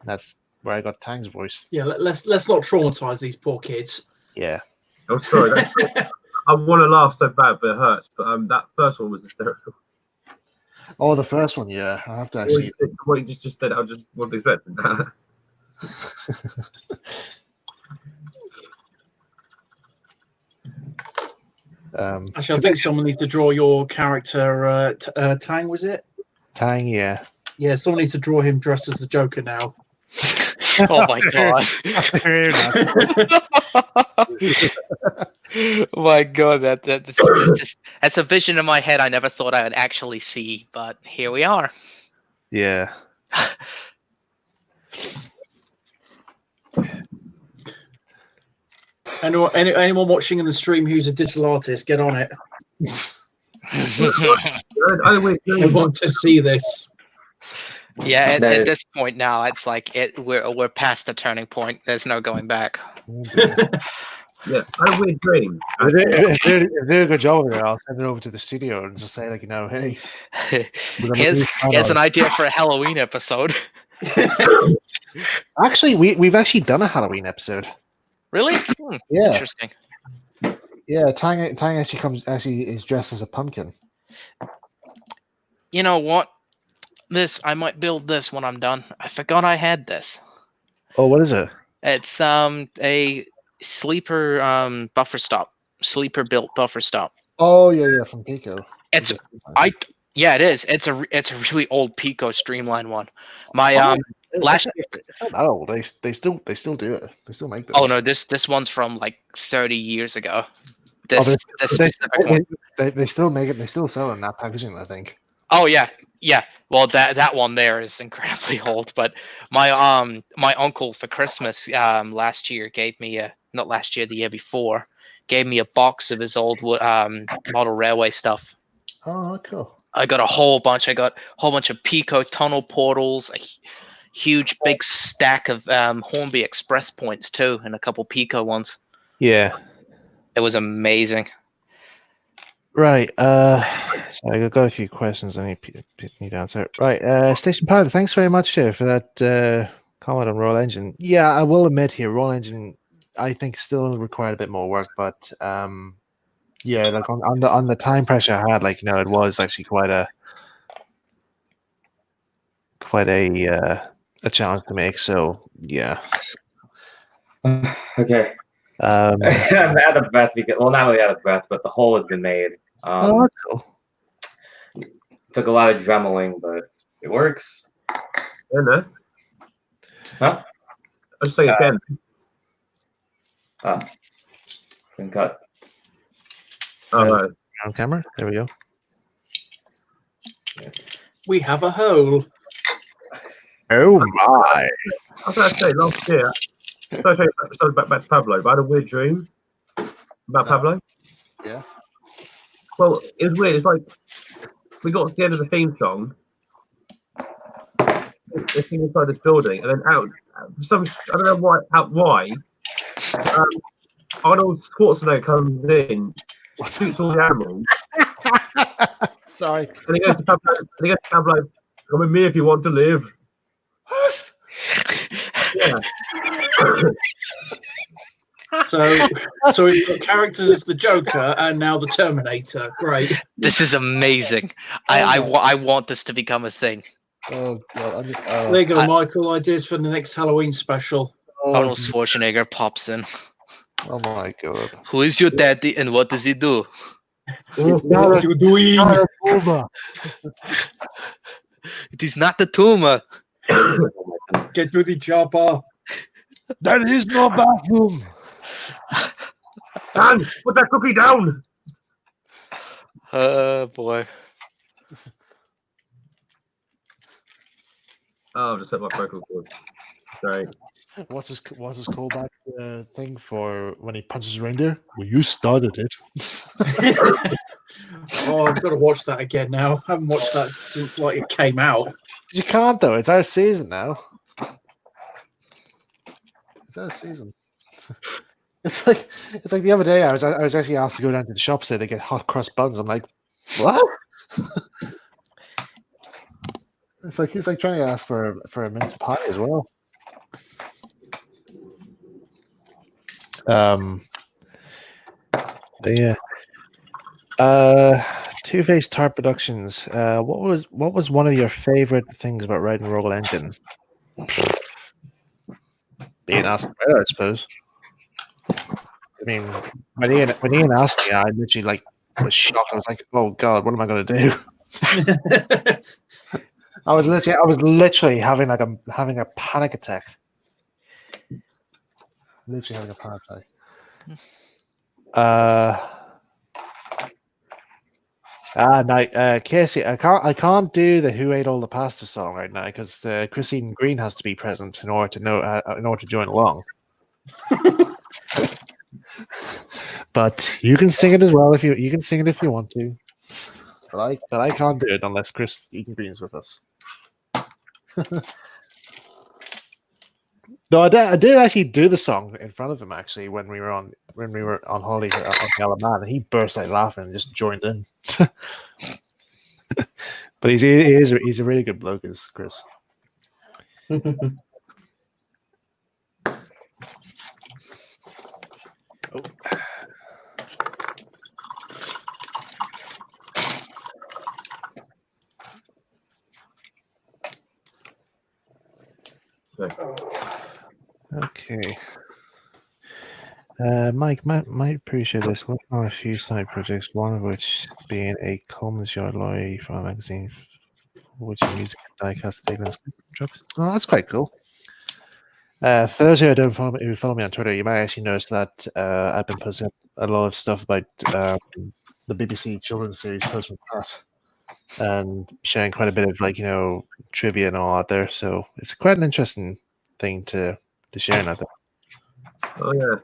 That's where I got Tang's voice. Yeah, let's not traumatize these poor kids. Yeah. I'm sorry. I want to laugh so bad, but it hurts. But that first one was hysterical. Oh, the first one, yeah. I have to actually. What you just said, I just wasn't expecting that. Actually, I think someone needs to draw your character. Tang, was it? Tang, yeah. Yeah, someone needs to draw him dressed as the Joker now. Oh my god! Oh my god, that's a vision in my head I never thought I would actually see, but here we are. Yeah. Anyone watching in the stream who's a digital artist, get on it. I want to see this. Yeah, at this point now, it's like we're past the turning point. There's no going back. Yeah, I had a weird dream. If they do a good job of it, I'll send it over to the studio and just say like, hey, here's an idea for a Halloween episode. Actually, we've actually done a Halloween episode. Really? Yeah. Interesting. Yeah, Tang actually is dressed as a pumpkin. You know what? I might build this when I'm done. I forgot I had this. Oh, what is it? It's a sleeper buffer stop. Sleeper built buffer stop. Oh yeah, from Pico. It is. It's a really old Pico Streamline one. My Last year. It's not that old. They still do it. They still make those. Oh no, this one's from like 30 years ago. Oh, This specific one. They still make it. They still sell it in that packaging, I think. Oh yeah. Well, that one there is incredibly old. But my uncle for Christmas last year gave me not last year, the year before, gave me a box of his old model railway stuff. Oh, cool. I got a whole bunch. I got a whole bunch of Pico tunnel portals, a huge big stack of Hornby Express points too, and a couple Pico ones. Yeah. It was amazing. Right. So I got a few questions I need to answer. Right. Station Pilot, thanks very much for that comment on Royal Engine. Yeah, I will admit here, Royal Engine, I think still required a bit more work, but yeah, like on the time pressure I had, like, it was actually quite a challenge to make. So yeah. Okay. I'm out of breath because, well, not really out of breath, but the hole has been made. Oh, that's cool. Took a lot of dremeling, but it works. Yeah, no. Huh? I just say it's again. Been cut. Oh, no. On camera. There we go. We have a hole. Oh my! I was going to say last year. Sorry, back to Pablo. But I had a weird dream about Pablo. Yeah. Well, it was weird. It's like we got to the end of the theme song. This thing inside this building, and then out. I don't know why. Arnold Schwarzenegger comes in, shoots all the animals. Sorry. And he goes to Pablo. Come with me if you want to live. Yeah. So we've got characters as the Joker and now the Terminator. Great. This is amazing. I want this to become a thing. Oh god! There you go, Michael. Ideas for the next Halloween special. Arnold Schwarzenegger pops in. Oh my god! Who is your daddy and what does he do? What are you doing? It is not the tumor. Get to the chopper. There is no bathroom. Dan, put that cookie down. Oh boy. Oh, I've just hit my vocal cords. Sorry. What's his callback thing for when he punches a reindeer? Well, you started it. Oh, I've got to watch that again now. I haven't watched that since it came out. You can't though. It's out of season now. It's out of season. It's like the other day I was actually asked to go down to the shops there to get hot crust buns. I'm like, what? It's like trying to ask for a mince pie as well. But yeah. Two-Faced Tart Productions. What was one of your favorite things about riding Royal Engine? Being asked better, I suppose. I mean, when Ian asked me, I literally was shocked. I was like, "Oh God, what am I going to do?" I was literally having a panic attack. Literally having a panic attack. Casey, I can't do the "Who Ate All the Pasta" song right now because Christine Green has to be present in order to join along. But you can sing it as well if you can sing it if you want to. But I can't do it unless Christine Green's with us. No, I did actually do the song in front of him actually when we were on holiday on the Isle of Man, and he burst out laughing and just joined in. But he's a really good bloke, is Chris. Oh. Okay. Mike might appreciate this. Working on a few side projects, one of which being a Coleman's Yard lorry from a magazine, which music and diecast taken. trucks. Oh, that's quite cool. For those who who follow me on Twitter, you might actually notice that I've been posting a lot of stuff about the BBC children's series Postman Pat, and sharing quite a bit of trivia and all out there. So it's quite an interesting thing to share out there. Oh yeah.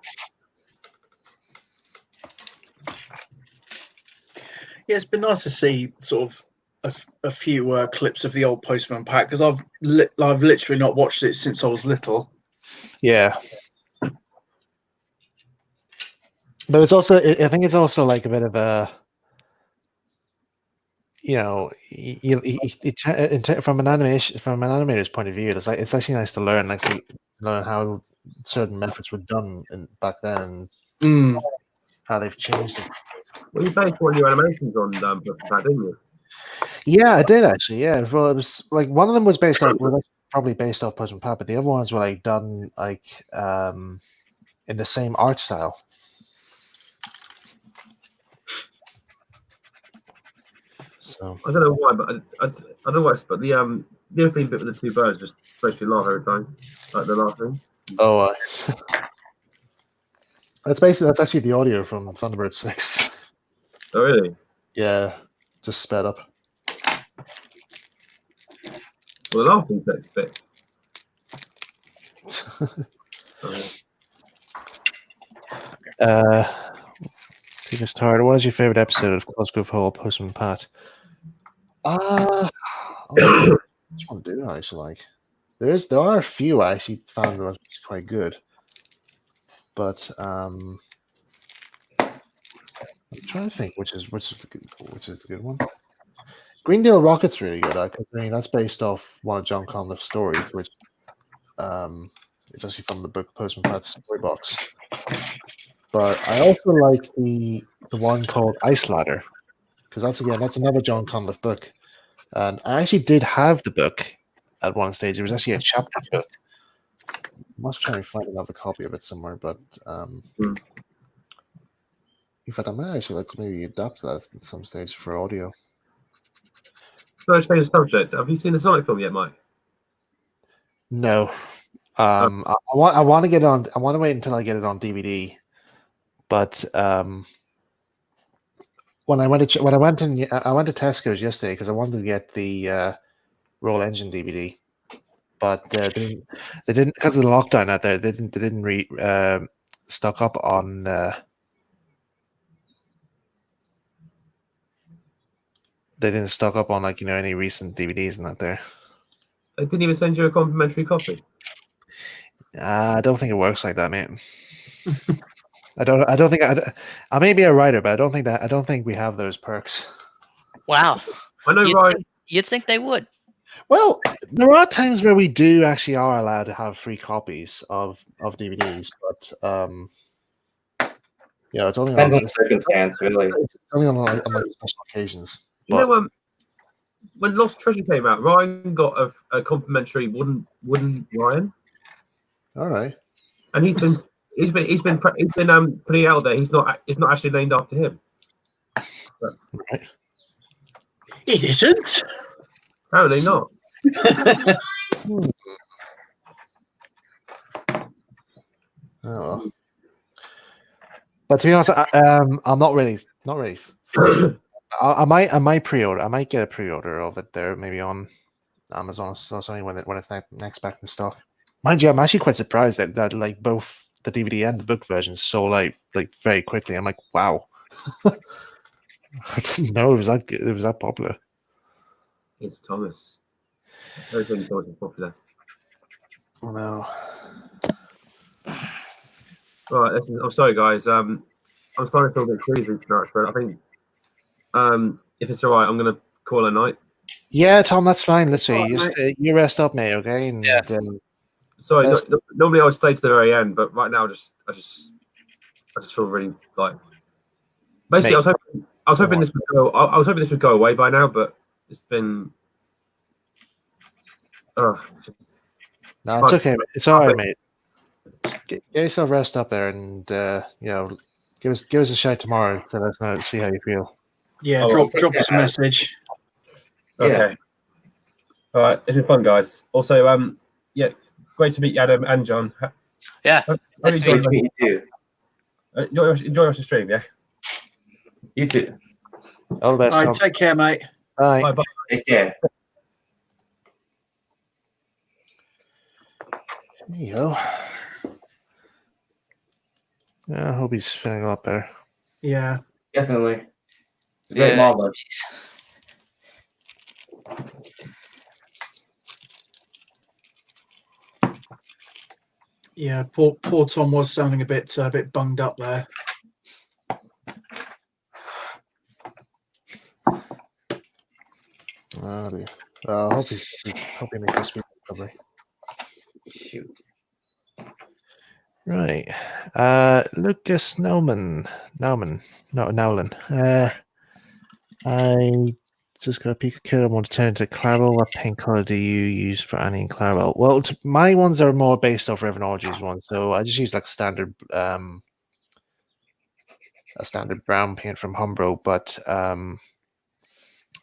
Yeah, it's been nice to see sort of a few clips of the old Postman Pat, because I've literally not watched it since I was little. Yeah, but it's also I think it's also like a bit of a from an animator's point of view, it's actually nice to learn how certain methods were done back then and how they've changed it. Well, you based one of your animations on Postman Pat, didn't you? Yeah, I did actually. Yeah, well, it was like one of them was probably based off Postman Pat, but the other ones were like done like in the same art style. So I don't know why, but I don't know why, but the opening bit with the two birds just makes me laugh every time, like the laughing. oh, that's actually the audio from Thunderbird 6. Oh really? Yeah, just sped up. Well, the laughing bit. Take us tired. What is your favorite episode of Cosgrove Hall Postman Pat? Which one do I actually like? There are a few I actually found was quite good, but I'm trying to think which is the good one. Greendale Rocket's really good. I mean, that's based off one of John Conliffe's stories, which it's actually from the book Postman Pat's Storybox. But I also like the one called Ice Ladder, because that's another John Conliffe book, and I actually did have the book at one stage. It was actually a chapter book. I must try and find another copy of it somewhere, but in fact, I might actually like to maybe adapt that at some stage for audio. So change the subject. Have you seen the Sonic film yet, Mike? No, I want to get on. I want to wait until I get it on DVD. But when I went to Tesco's yesterday because I wanted to get the Roll Engine DVD, but they didn't because of the lockdown out there. They didn't stock up on. They didn't stock up on any recent DVDs and that there. They didn't even send you a complimentary copy. I don't think it works like that, mate. I don't think I may be a writer, but I don't think we have those perks. Wow. I know, Ryan. You'd think they would. Well, there are times where we actually are allowed to have free copies of DVDs, but it's only Depends on the circumstance, really. It's only on special occasions. You know, when Lost Treasure came out, Ryan got a complimentary wooden Ryan. All right. And he's been putting it out there. It's not actually named after him. But right. It isn't. Apparently not. Oh well. But to be honest, I'm not really. I might pre-order. I might get a pre-order of it there, maybe on Amazon or something when it's next back in stock. Mind you, I'm actually quite surprised that like both the DVD and the book versions sold out like very quickly. I'm like, wow. I didn't know it was that popular. It's Thomas. Everything Thomas is popular. Oh no. Right, listen, I'm sorry, guys. I'm starting to feel a bit queasy tonight, but I think if it's all right, I'm going to call a night. Yeah, Tom, that's fine. Let's see. You rest up, mate. Okay. And, yeah. Sorry, normally I would stay to the very end, but right now I just feel really like. Basically, mate, I was hoping this would go. I was hoping this would go away by now, but it's been. No, it's okay, mate. It's all right, mate. Get yourself rest up there, and give us a shout tomorrow to let us know, see how you feel. Yeah, drop us a message. Okay. All right, it's been fun, guys. Also, yeah, great to meet you, Adam and John. Yeah. Hope Nice you to Great to meet you too. enjoy your stream. Yeah. You too. All the best, All Tom. right, take care, mate. Bye. Bye. Bye. Take care. There you go. Yeah, I hope he's feeling a lot better. Yeah. Definitely. It's a great Yeah. model. Yeah, poor Tom was sounding a bit bunged up there. Oh dear. Well, I hope he makes a speedy recovery. Shoot. Right. Lucas Nauman. I just got a peek kid. I want to turn into Clarabelle. What paint color do you use for Annie and Clarabelle? Well, my ones are more based off Revenology's one, so I just use like a standard brown paint from Humbro. But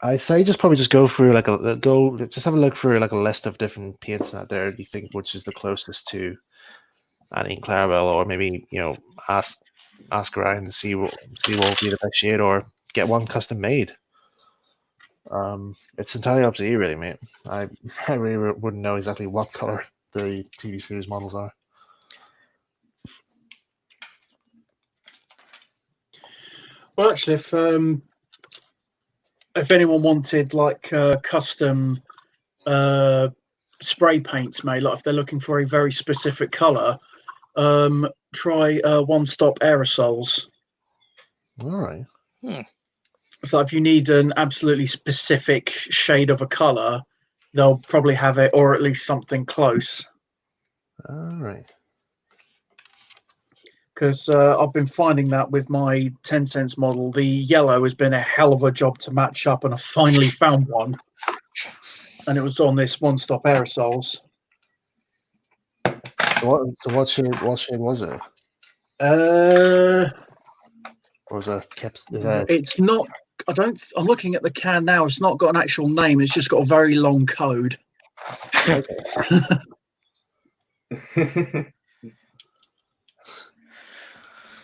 I say just go through have a look through like a list of different paints out there. You think which is the closest to Annie and Clarabelle, or maybe ask around and see what would be the best shade, or get one custom made. It's entirely up to you, really, mate. I really wouldn't know exactly what color the TV series models are. Well, actually, if anyone wanted like custom spray paints made, like if they're looking for a very specific color, try One Stop aerosols. All right. So if you need an absolutely specific shade of a color, they'll probably have it, or at least something close. All right. Because I've been finding that with my 10 cents model, the yellow has been a hell of a job to match up, and I finally found one. And it was on this One Stop aerosols. So what shade was it? Or was it kept? It's not. I'm looking at the can now. It's not got an actual name. It's just got a very long code.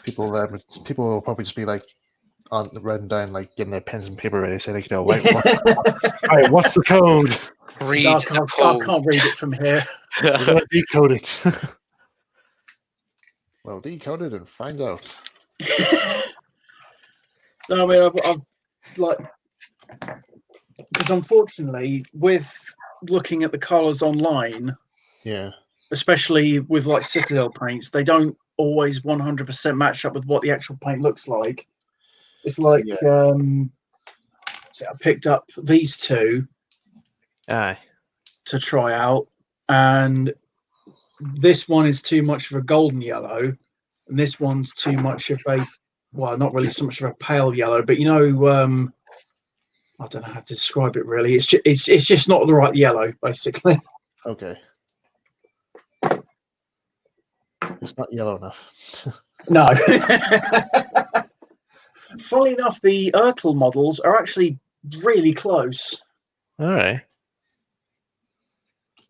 People will probably just be like on writing down, like getting their pens and paper ready, saying, like, wait, all right, what's the code? Read I the code. can't read it from here. We're gonna decode it. Well, decode it and find out. No, I mean, I've like, because unfortunately, with looking at the colours online, Yeah, especially with like Citadel paints, they don't always 100% match up with what the actual paint looks like. It's like, so I picked up these two aye, to try out, and this one is too much of a golden yellow, and this one's too much of a, well, not really so much of a pale yellow, but I don't know how to describe it really. It's just not the right yellow, basically. okay. It's not yellow enough. No. Funnily enough, the Ertl models are actually really close. All right.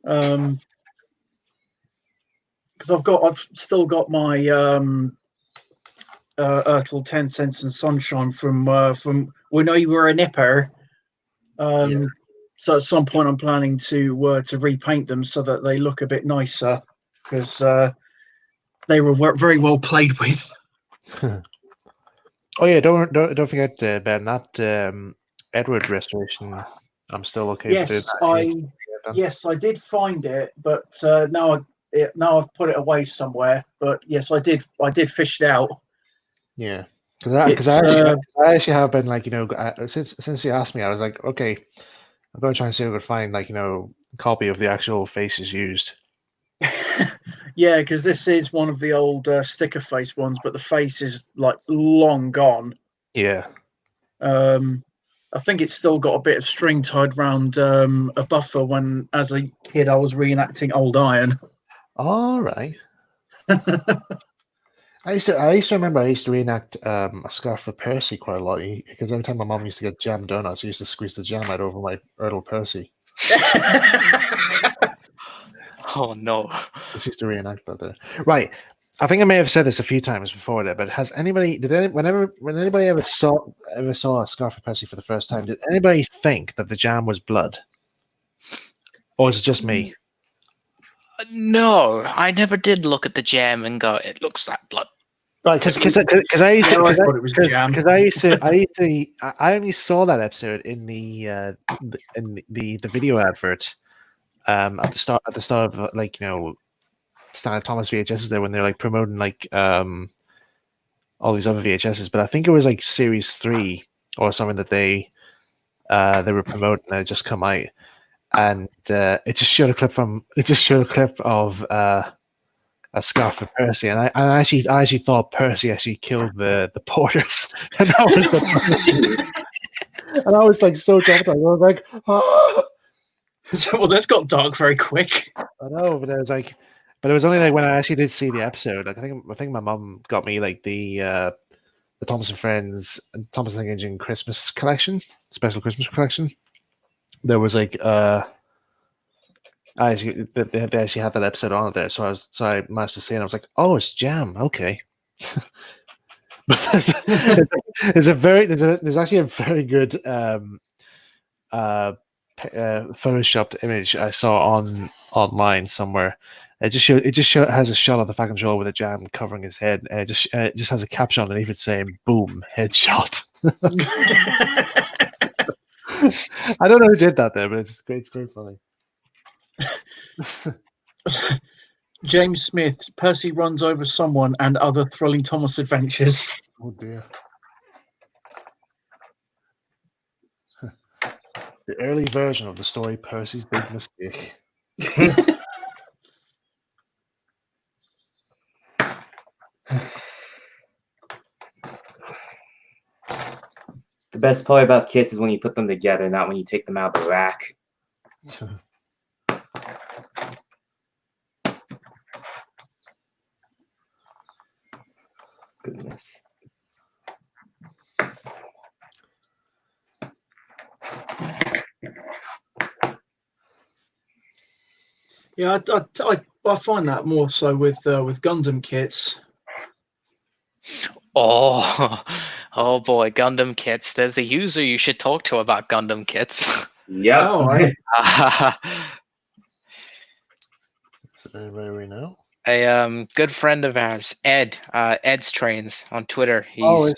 Because I've still got my Ertl 10 Cents and Sunshine from when I were a nipper. So at some point I'm planning to repaint them so that they look a bit nicer, because they were very well played with. Oh yeah, don't forget, Ben, that Edward restoration. I'm still okay. Yes, I did find it, but now I've put it away somewhere. But yes, I did fish it out. Yeah, because I actually have been like, since you asked me, I was like, okay, I'm going to try and see if I could find like a copy of the actual faces used. Yeah, because this is one of the old sticker face ones, but the face is like long gone. Yeah. I think it's still got a bit of string tied round a buffer when, as a kid, I was reenacting Old Iron. All right. I used to remember I used to reenact a scarf for Percy quite a lot, because every time my mom used to get jam donuts, I used to squeeze the jam out over my Ertl Percy. Oh no. This used to reenact that there. Right. I think I may have said this a few times before there, but has anybody when anybody ever saw a Scarf of Percy for the first time, did anybody think that the jam was blood? Or is it just me? No, I never did look at the jam and go, it looks like blood. Right, because I used to I thought it was jam. because I only saw that episode in the video advert at the start of like Standard Thomas VHS there when they're like promoting like all these other VHSs, but I think it was like series 3 or something that they were promoting and it just come out, and it just showed a clip of a Scarf for Percy, and I actually thought Percy actually killed the porters, and I was like so traumatized. I was like, oh. Well, that's got dark very quick. I know, but it was only like when I actually did see the episode. Like I think my mum got me like the Thomas and Friends and Thomas and Engine Christmas collection, special Christmas collection. There was like they actually had that episode on it there, so I managed to see it. And I was like, "Oh, it's jam, okay." But there's actually a very good photoshopped image I saw online somewhere. It just has a shot of the Falcon Shoal with a jam covering his head, and it just has a caption underneath it saying "Boom, headshot." I don't know who did that there, but it's great funny. James Smith, Percy runs over someone and other thrilling Thomas adventures. Oh dear. The early version of the story Percy's Big Mistake. The best part about kits is when you put them together, not when you take them out of the rack. Goodness. Yeah, I find that more so with Gundam kits. Oh, oh boy, Gundam kits. There's a user you should talk to about Gundam kits. Yeah. Oh, right. Is it anybody we know? A good friend of ours, Ed, Ed's Trains on Twitter. He's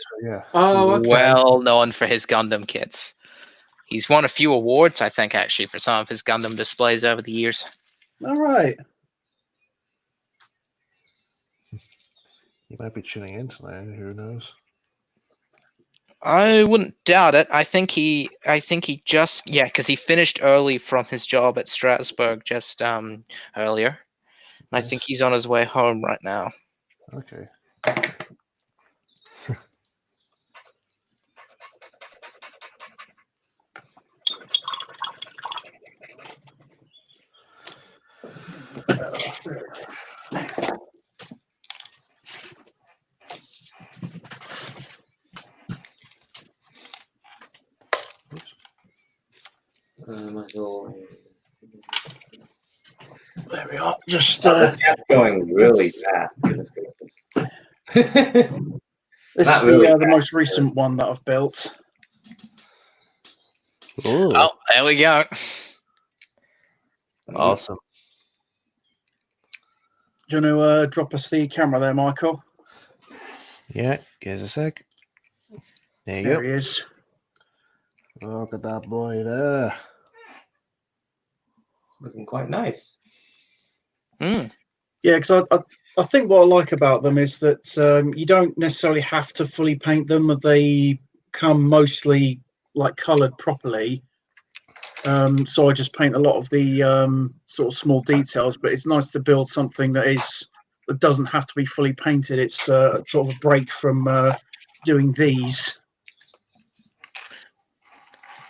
Oh, okay. well known for his Gundam kits. He's won a few awards, I think, actually, for some of his Gundam displays over the years. All right. He might be tuning in tonight. Who knows? I wouldn't doubt it. I think he just because he finished early from his job at Strasbourg just earlier. I think he's on his way home right now. Okay. There we are. Just That's going really fast. Goodness gracious. this Not is really the fast. most recent one that I've built. Ooh, Oh, there we go. awesome. Do you want to drop us the camera there, Michael? Yeah, give us a sec. There you There go. he is. Look at that boy there. Looking quite nice. Mm. Yeah, because I think what I like about them is that you don't necessarily have to fully paint them. They come mostly like coloured properly. So I just paint a lot of the sort of small details, but it's nice to build something that doesn't have to be fully painted. It's sort of a break from doing these.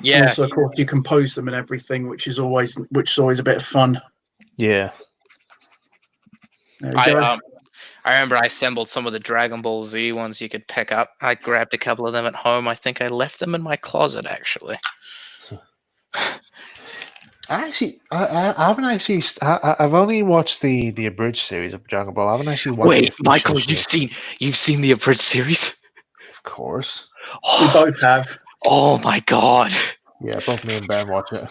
Yeah. And also, of course, you compose them and everything, which is always a bit of fun. Yeah. There you go. I remember I assembled some of the Dragon Ball Z ones you could pick up. I grabbed a couple of them at home. I think I left them in my closet, actually. I haven't actually. I've only watched the abridged series of Dragon Ball. I haven't actually watched. Wait, the Michael, official you've seen the abridged series? Of course. We both have. Oh my god. Yeah, both me and Ben watch it.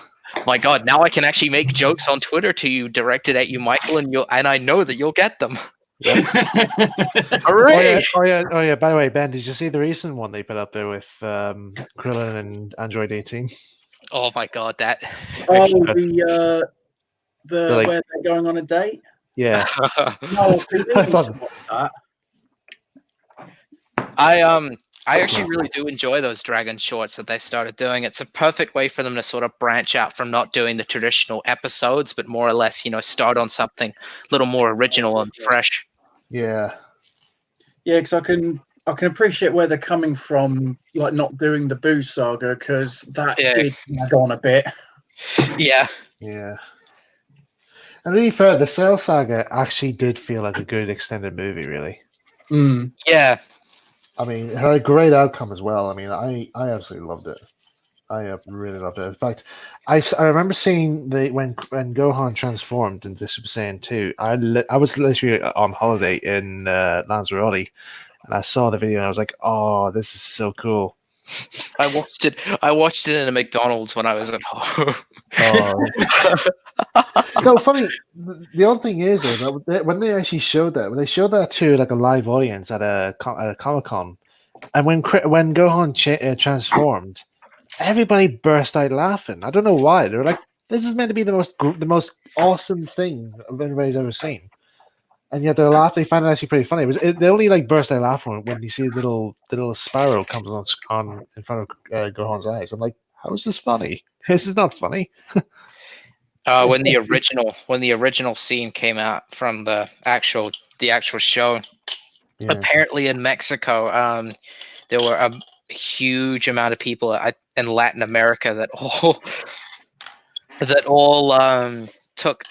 My god, now I can actually make jokes on Twitter to you directed at you, Michael, and I know that you'll get them. Yep. Hooray! Oh yeah. By the way, Ben, did you see the recent one they put up there with Krillin and Android 18? Oh my god, that. Oh, But- the like- where they're going on a date. Yeah. No, we do I need thought- to watch that. I actually really do enjoy those Dragon shorts that they started doing. It's a perfect way for them to sort of branch out from not doing the traditional episodes, but more or less, start on something a little more original and fresh. Yeah. Yeah, because I can appreciate where they're coming from, like not doing the Boo saga, because that did drag on a bit. Yeah. Yeah. And really fair, the Cell Saga actually did feel like a good extended movie, really. Mm. Yeah. I mean, it had a great outcome as well. I mean, I absolutely loved it. I really loved it. In fact, I remember seeing when Gohan transformed into Super Saiyan 2, I was literally on holiday in Lanzarote, and I saw the video and I was like, oh, this is so cool. I watched it in a McDonald's when I was at home. Oh. No, funny. The odd thing is though, that when they actually showed that, when they showed that to like a live audience at a Comic-Con, and when Gohan transformed, everybody burst out laughing. I don't know why. They were like, "This is meant to be the most awesome thing anybody's ever seen," and yet they're laughing. They find it actually pretty funny. They only like burst out laughing when you see the little sparrow comes on in front of Gohan's eyes. I'm like, how is this funny? This is not funny. When the original scene came out from the actual show, Yeah. apparently in Mexico, there were a huge amount of people in Latin America that all took.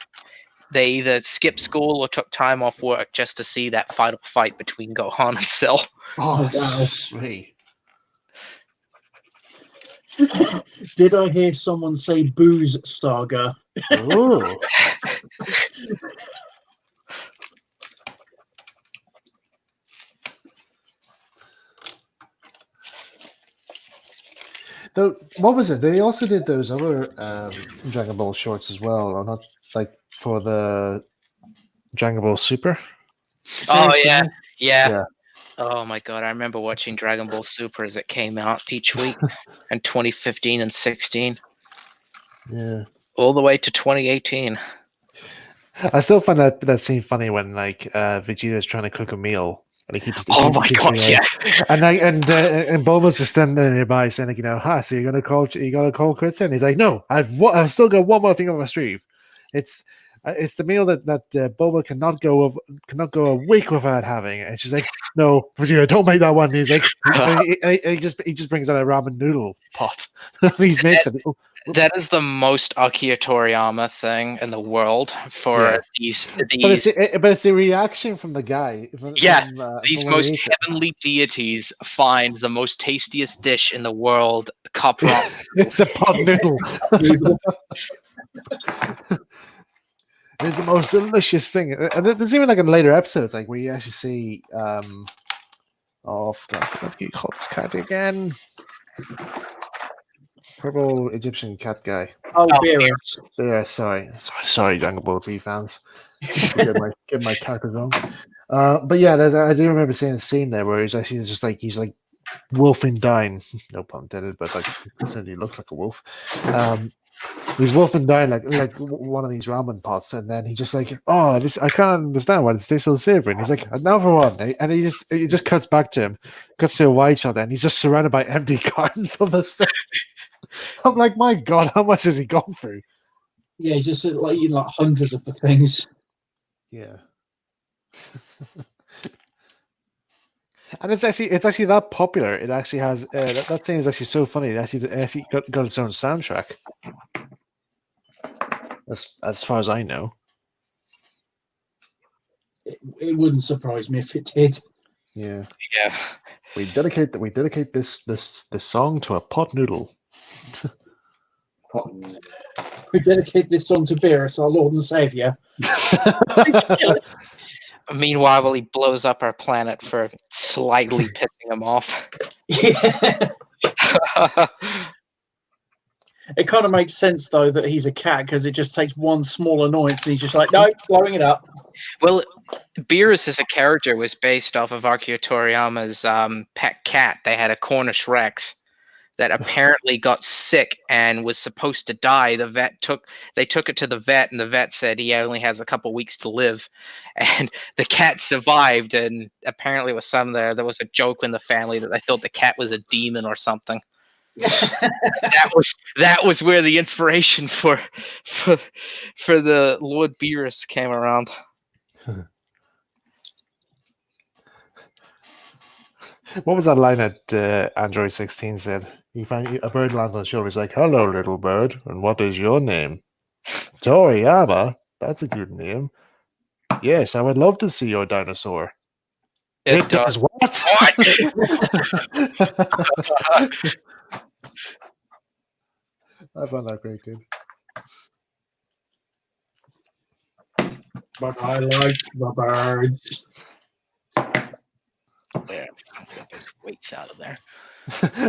They either skipped school or took time off work just to see that final fight between Gohan and Cell. Oh, that's wow. sweet. Did I hear someone say Boo's saga? Ooh. Though, what was it? They also did those other Dragon Ball shorts as well, or not like for the Dragon Ball Super? Oh series, yeah, didn't yeah. Yeah. Oh my god, I remember watching Dragon Ball Super as it came out each week in 2015 and 16, they? Yeah. all the way to 2018. I still find that scene funny when like Vegeta's trying to cook a meal and he keeps. Oh my god, saying, yeah. And Bulma's just standing there nearby saying, like, so you're gonna call quits? And he's like, no, I've still got one more thing on my sleeve. It's the meal that Bulma cannot go a week without having. And she's like, no, Vegeta, don't make that one. And he's like, he just brings out a ramen noodle pot. He's made something. That is the most Akira Toriyama thing in the world for these. But it's the reaction from the guy. These most heavenly deities find the most tastiest dish in the world. Cup ramen. It's a pot noodle. It's the most delicious thing. And there's even like in later episodes, like where you actually see, I forgot what you call this cat again. Purple Egyptian cat guy. Oh, Beerus. Yeah, sorry, Dragon Ball Z fans. Get my characters wrong. But yeah, I do remember seeing a scene there where he's like wolfing down. No pun intended, but like he looks like a wolf. He's wolfing down like one of these ramen pots, and then he's just like, I can't understand why it tastes so savory. And he's like, now for one, and he just cuts back to him, cuts to a wide shot, and he's just surrounded by empty cartons of the stuff. I'm like, my God, how much has he gone through? Yeah, just like eating like hundreds of the things. Yeah. And it's actually that popular. It actually has that scene is actually so funny. It actually got its own soundtrack. As far as I know. It wouldn't surprise me if it did. Yeah. Yeah. We dedicate this song to a pot noodle. We dedicate this song to Beerus, our Lord and Savior. Meanwhile, while he blows up our planet for slightly pissing him off. Yeah. It kind of makes sense though that he's a cat because it just takes one small annoyance and he's just like, no, blowing it up. Well, Beerus as a character was based off of Akira Toriyama's pet cat. They had a Cornish Rex that apparently got sick and was supposed to die. They took it to the vet, and the vet said he only has a couple weeks to live, and the cat survived. And apparently, there was a joke in the family that they thought the cat was a demon or something. that was where the inspiration for the Lord Beerus came around. What was that line that Android 16 said? He found a bird lands on his shoulder. He's like, "Hello, little bird, and what is your name?" Toriyama. That's a good name. Yes, I would love to see your dinosaur. It does what? I found that great, good. But I like the birds. There, get those weights out of there.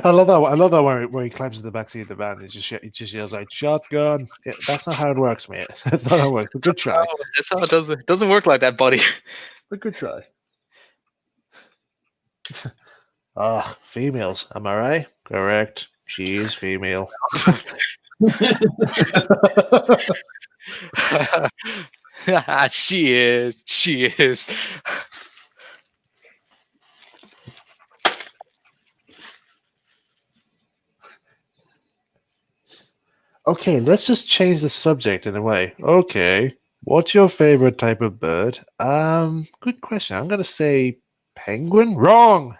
I love that where he climbs in the backseat of the van. He just yells like "shotgun." Yeah, that's not how it works, mate. That's not how it works. But good try. That's how it does. It doesn't work like that, buddy. But good try. Females. Am I right? Correct. She is female. She is. She is. Okay, let's just change the subject in a way. Okay, what's your favorite type of bird? Good question. I'm gonna say penguin. Wrong.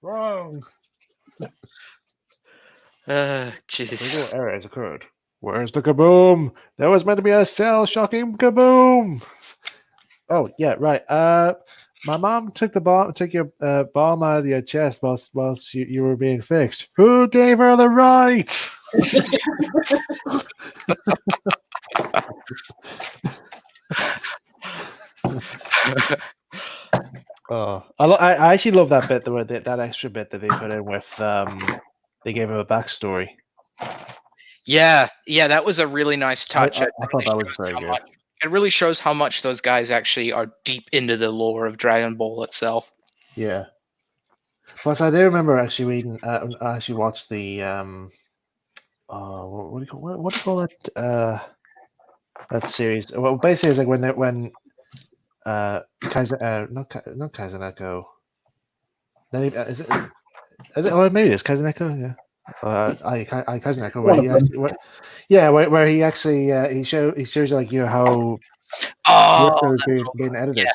Wrong. Jeez. Legal error has occurred. Where's the kaboom? There was meant to be a shocking kaboom. Oh yeah, right. My mom took your bomb out of your chest whilst you were being fixed. Who gave her the right? I actually love that bit, that extra bit that they put in with they gave him a backstory. Yeah, that was a really nice touch. I thought that was very good. It really shows how much those guys actually are deep into the lore of Dragon Ball itself. Yeah. Plus, I do remember actually reading. I actually watched the what do you call that? That series. Well, basically, it's like when Kaizen, not Kaizeneko. Is it? Oh, maybe it's Kaizeneko. Yeah. Kaizeneko. Where he actually he shows you like how being edited. Yeah.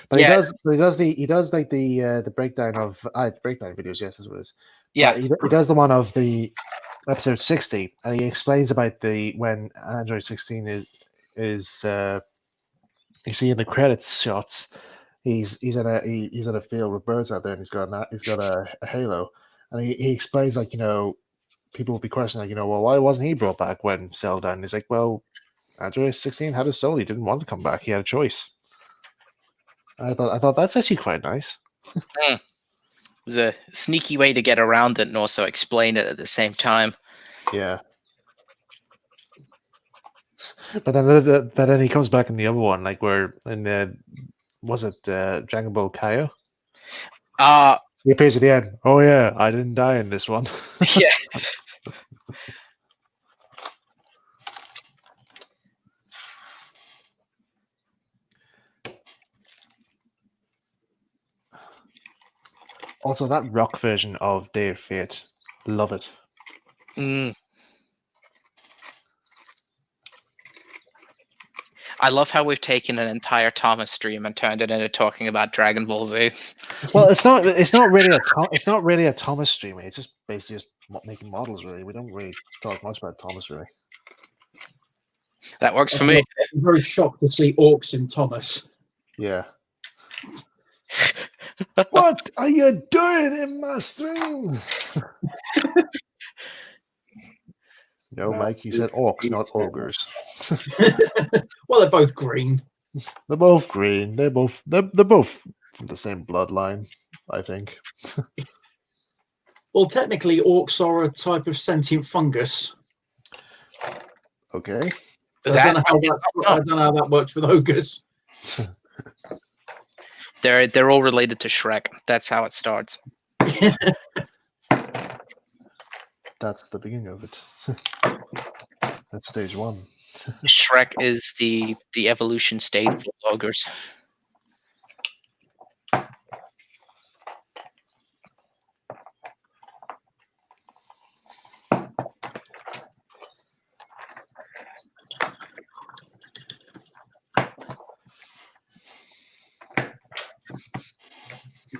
But he does like the breakdown of breakdown videos. Yes, that's what it is. Yeah, he does the one of the episode 60, and he explains about when Android 16 is you see in the credits shots, he's in a field with birds out there, and he's got a halo, and he explains like people will be questioning like well, why wasn't he brought back when Cell died? And he's like, well, Android 16 had a soul. He didn't want to come back. He had a choice. I thought that's actually quite nice. It was a sneaky way to get around it and also explain it at the same time. Yeah. But then he comes back in the other one, like where in the was it Dragon Ball Kaio? He appears at the end. Oh yeah, I didn't die in this one. Yeah. Also, that rock version of Day of Fate, love it. I love how we've taken an entire Thomas stream and turned it into talking about Dragon Ball Z. Well, it's not really a Thomas stream. It's just basically just making models. Really, we don't really talk much about Thomas. Really, that works for me. I'm very shocked to see orcs in Thomas. Yeah. What are you doing in my stream? No, Mike, you said orcs, not ogres. Well, they're both green. They're both green. They're both from the same bloodline, I think. Well, technically, orcs are a type of sentient fungus. Okay. So I don't know how that works with ogres. They're all related to Shrek. That's how it starts. That's the beginning of it. That's stage 1. Shrek is the evolution stage of ogres.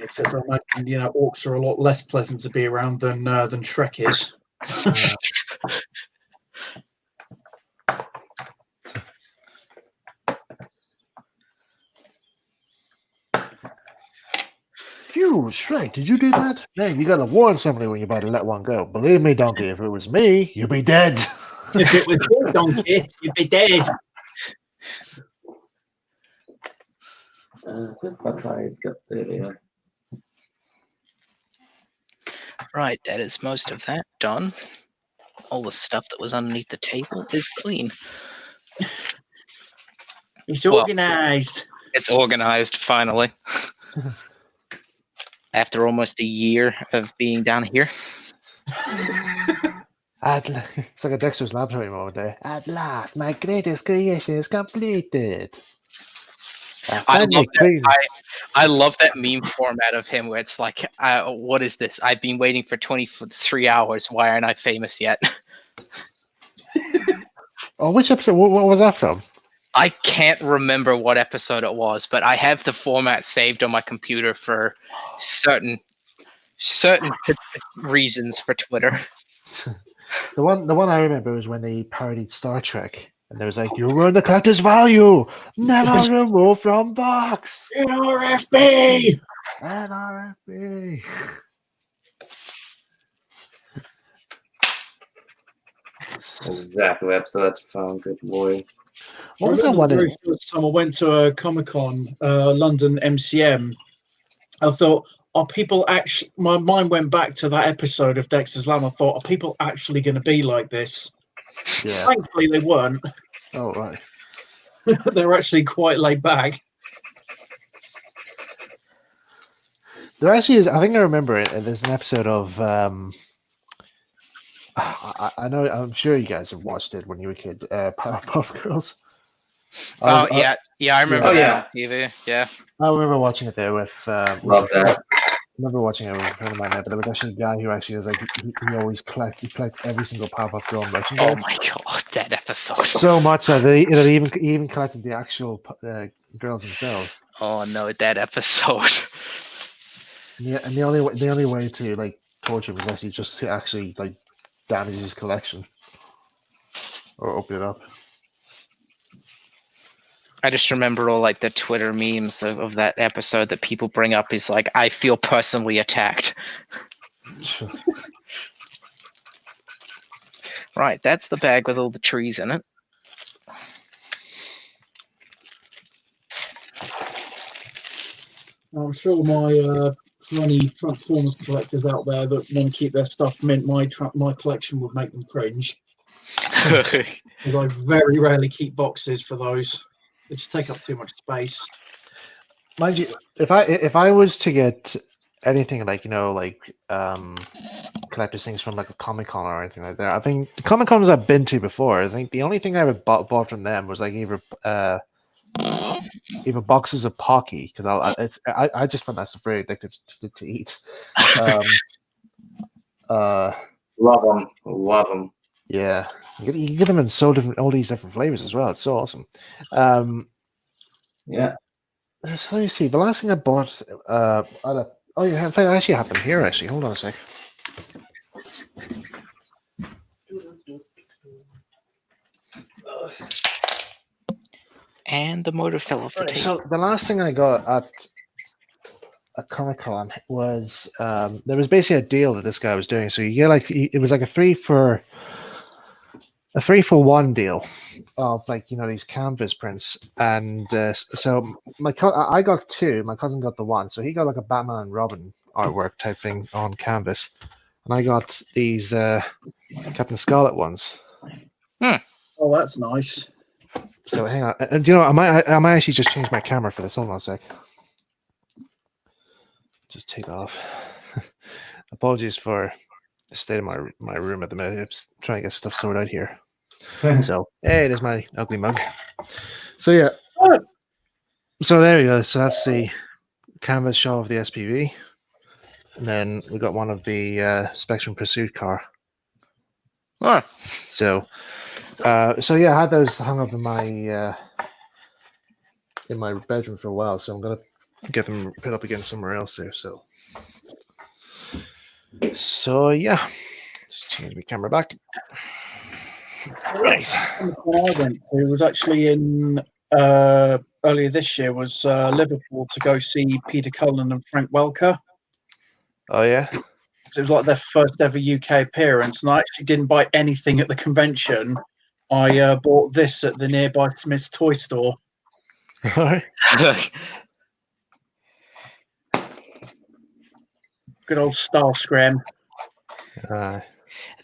Except I imagine, orcs are a lot less pleasant to be around than Shrek is. Phew, Shrek, did you do that? Man, you gotta warn somebody when you're about to let one go. Believe me, Donkey, if it was me, you'd be dead. If it was your donkey, you'd be dead. Right, that is most of that done. All the stuff that was underneath the table is clean. It's organized. It's organized finally. After almost a year of being down here. It's like a Dexter's Laboratory moment there. At last, my greatest creation is completed. I love that meme format of him where it's like, what is this? I've been waiting for 23 hours. Why aren't I famous yet? Oh, which episode? What was that from? I can't remember what episode it was, but I have the format saved on my computer for certain reasons for Twitter. The one I remember was when they parodied Star Trek, and there was like, "You ruin the collector's value. Never remove from box." NRFB. NRFB. Exactly what episode that's from. Good boy. What was that one? The very first time I went to a Comic-Con, London MCM, I thought, are people actually... My mind went back to that episode of Dexter's Lab. I thought, are people actually going to be like this? Yeah. Thankfully, they weren't. Oh, right. They were actually quite laid back. There actually is... I think I remember it. There's an episode of... I know... I'm sure you guys have watched it when you were a kid. Powerpuff Girls. I remember that on TV. Yeah. I remember watching it there with... Love that. I remember watching it with a friend of mine there, but there was actually a guy who actually was like, he always collect every single Powerpuff Girl merchandise. Oh my god, that episode. So much so that he even collected the actual girls themselves. Oh no, that episode. And the only way to like torture him was actually just to actually like damage his collection or open it up. I just remember all like the Twitter memes of that episode that people bring up is like, I feel personally attacked. Right, that's the bag with all the trees in it. I'm sure my for any Transformers collectors out there that want to keep their stuff mint, my collection would make them cringe. Because I very rarely keep boxes for those. They just take up too much space. Mind you, if I was to get anything like collector's things from like a Comic-Con or anything like that, I think the Comic-Cons I've been to before, I think the only thing I ever bought from them was like either boxes of Pocky, because I just find that very addictive to eat. Love them. Yeah, you get them in all these different flavors as well. It's so awesome. Yeah. So let me see. The last thing I bought, I actually have them here. Actually, hold on a sec. And the motor fell off the table. So the last thing I got at a Comic-Con was there was basically a deal that this guy was doing. So you get it was like a 3 for a 3-for-1 deal of like these canvas prints, and so I got two. My cousin got the one, so he got like a Batman and Robin artwork type thing on canvas, and I got these Captain Scarlet ones. Oh, that's nice. So hang on, and you know, I might actually just change my camera for this. Hold on a sec. Just take it off. Apologies for the state of my room at the minute. I'm just trying to get stuff sorted out here. So hey, there's my ugly mug. So yeah. So there you go. So that's the canvas shell of the SPV, and then we got one of the Spectrum Pursuit car. Huh. So yeah, I had those hung up in my bedroom for a while. So I'm gonna get them put up again somewhere else there. So yeah, just change my camera back. Right. The one I went to was actually in earlier this year. Was Liverpool to go see Peter Cullen and Frank Welker. Oh yeah. It was like their first ever UK appearance, and I actually didn't buy anything at the convention. I bought this at the nearby Smith's toy store. All right. Good old Starscream.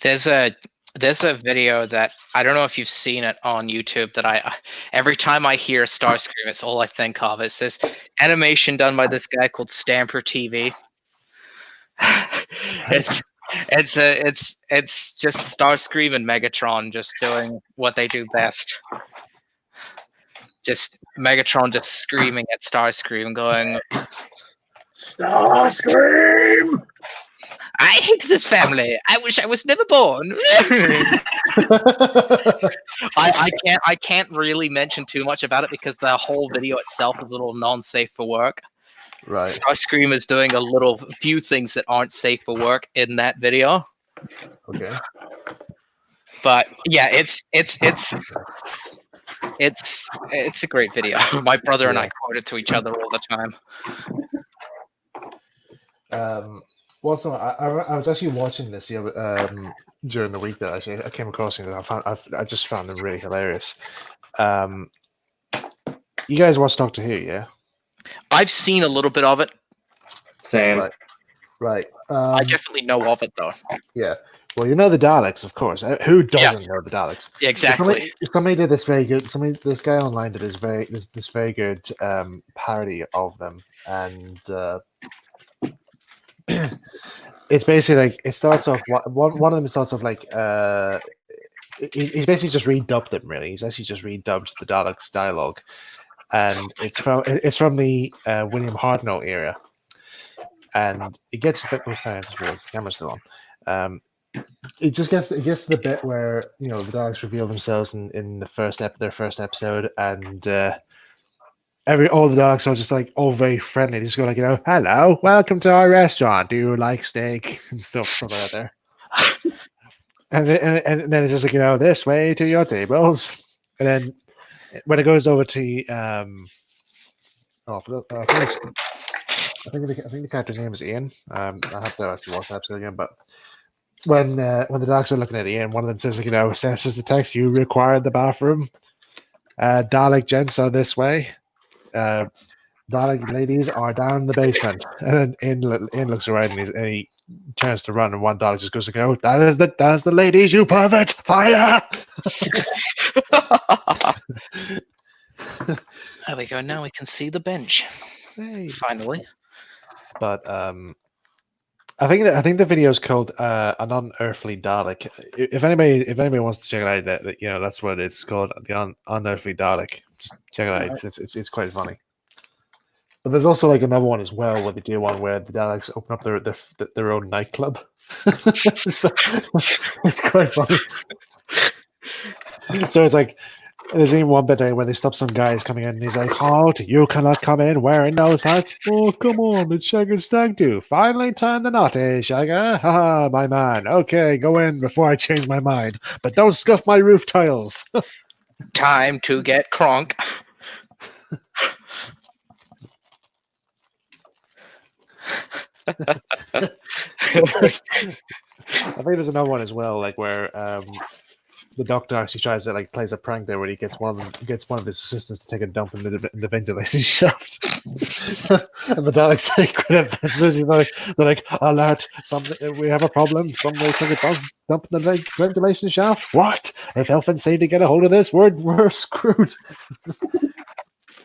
There's a video that I don't know if you've seen it on YouTube that I every time I hear Starscream, it's all I think of. It's this animation done by this guy called Stamper TV. it's just Starscream and Megatron just doing what they do best. Just Megatron just screaming at Starscream, going, Starscream! I hate this family. I wish I was never born. I can't really mention too much about it because the whole video itself is a little non-safe for work. Right. Starscream is doing a few things that aren't safe for work in that video. Okay. But yeah, it's a great video. My brother and I quote it to each other all the time. Well, so I was actually watching this during the week that I came across it. I just found them really hilarious. You guys watch Doctor Who, yeah? I've seen a little bit of it. Same. Right. I definitely know of it, though. Yeah. Well, you know the Daleks, of course. Who doesn't know the Daleks? Exactly. Somebody did this very good. This guy online did this very good parody of them, and it's basically like it starts off. One of them starts off like he's basically just redubbed them. Really, he's actually just redubbed the Daleks dialogue, and it's from the William Hartnell era, and it gets the camera's still on. It gets to the bit where the Daleks reveal themselves in their first episode, and all the Daleks are just like all very friendly. They just go like, hello, welcome to our restaurant. Do you like steak and stuff like that there? and then it's just like this way to your tables, and then when it goes over to I think the character's name is Ian. I have to actually watch that episode again, but. When the Daleks are looking at Ian, one of them says, says the text, you required the bathroom. Dalek gents are this way. Dalek ladies are down the basement. And then Ian looks around and he turns to run, and one Dalek just goes, that's the ladies, you pervert! Fire! There we go. Now we can see the bench. Hey. Finally. But I think the video is called "An Unearthly Dalek." If anybody wants to check it out, that's what it's called, the Unearthly Dalek. Just check it out. It's quite funny. But there's also like another one as well where they do one where the Daleks open up their own nightclub. So, it's quite funny. So it's like. There's even one bit where they stop some guys coming in, and he's like, "Halt! You cannot come in wearing those hats." "Oh, come on, it's Shagger's stag do. Finally turn the knot, eh, Shagger? Haha, my man. Okay, go in before I change my mind, but don't scuff my roof tiles." Time to get crunk. I think there's another one as well, like where the doctor actually tries to like plays a prank there where he gets one of his assistants to take a dump in the ventilation shaft. And the Daleks they're like, alert! We have a problem. Somebody took a dump in the ventilation shaft. What? If Health and Safety get a hold of this, we're screwed.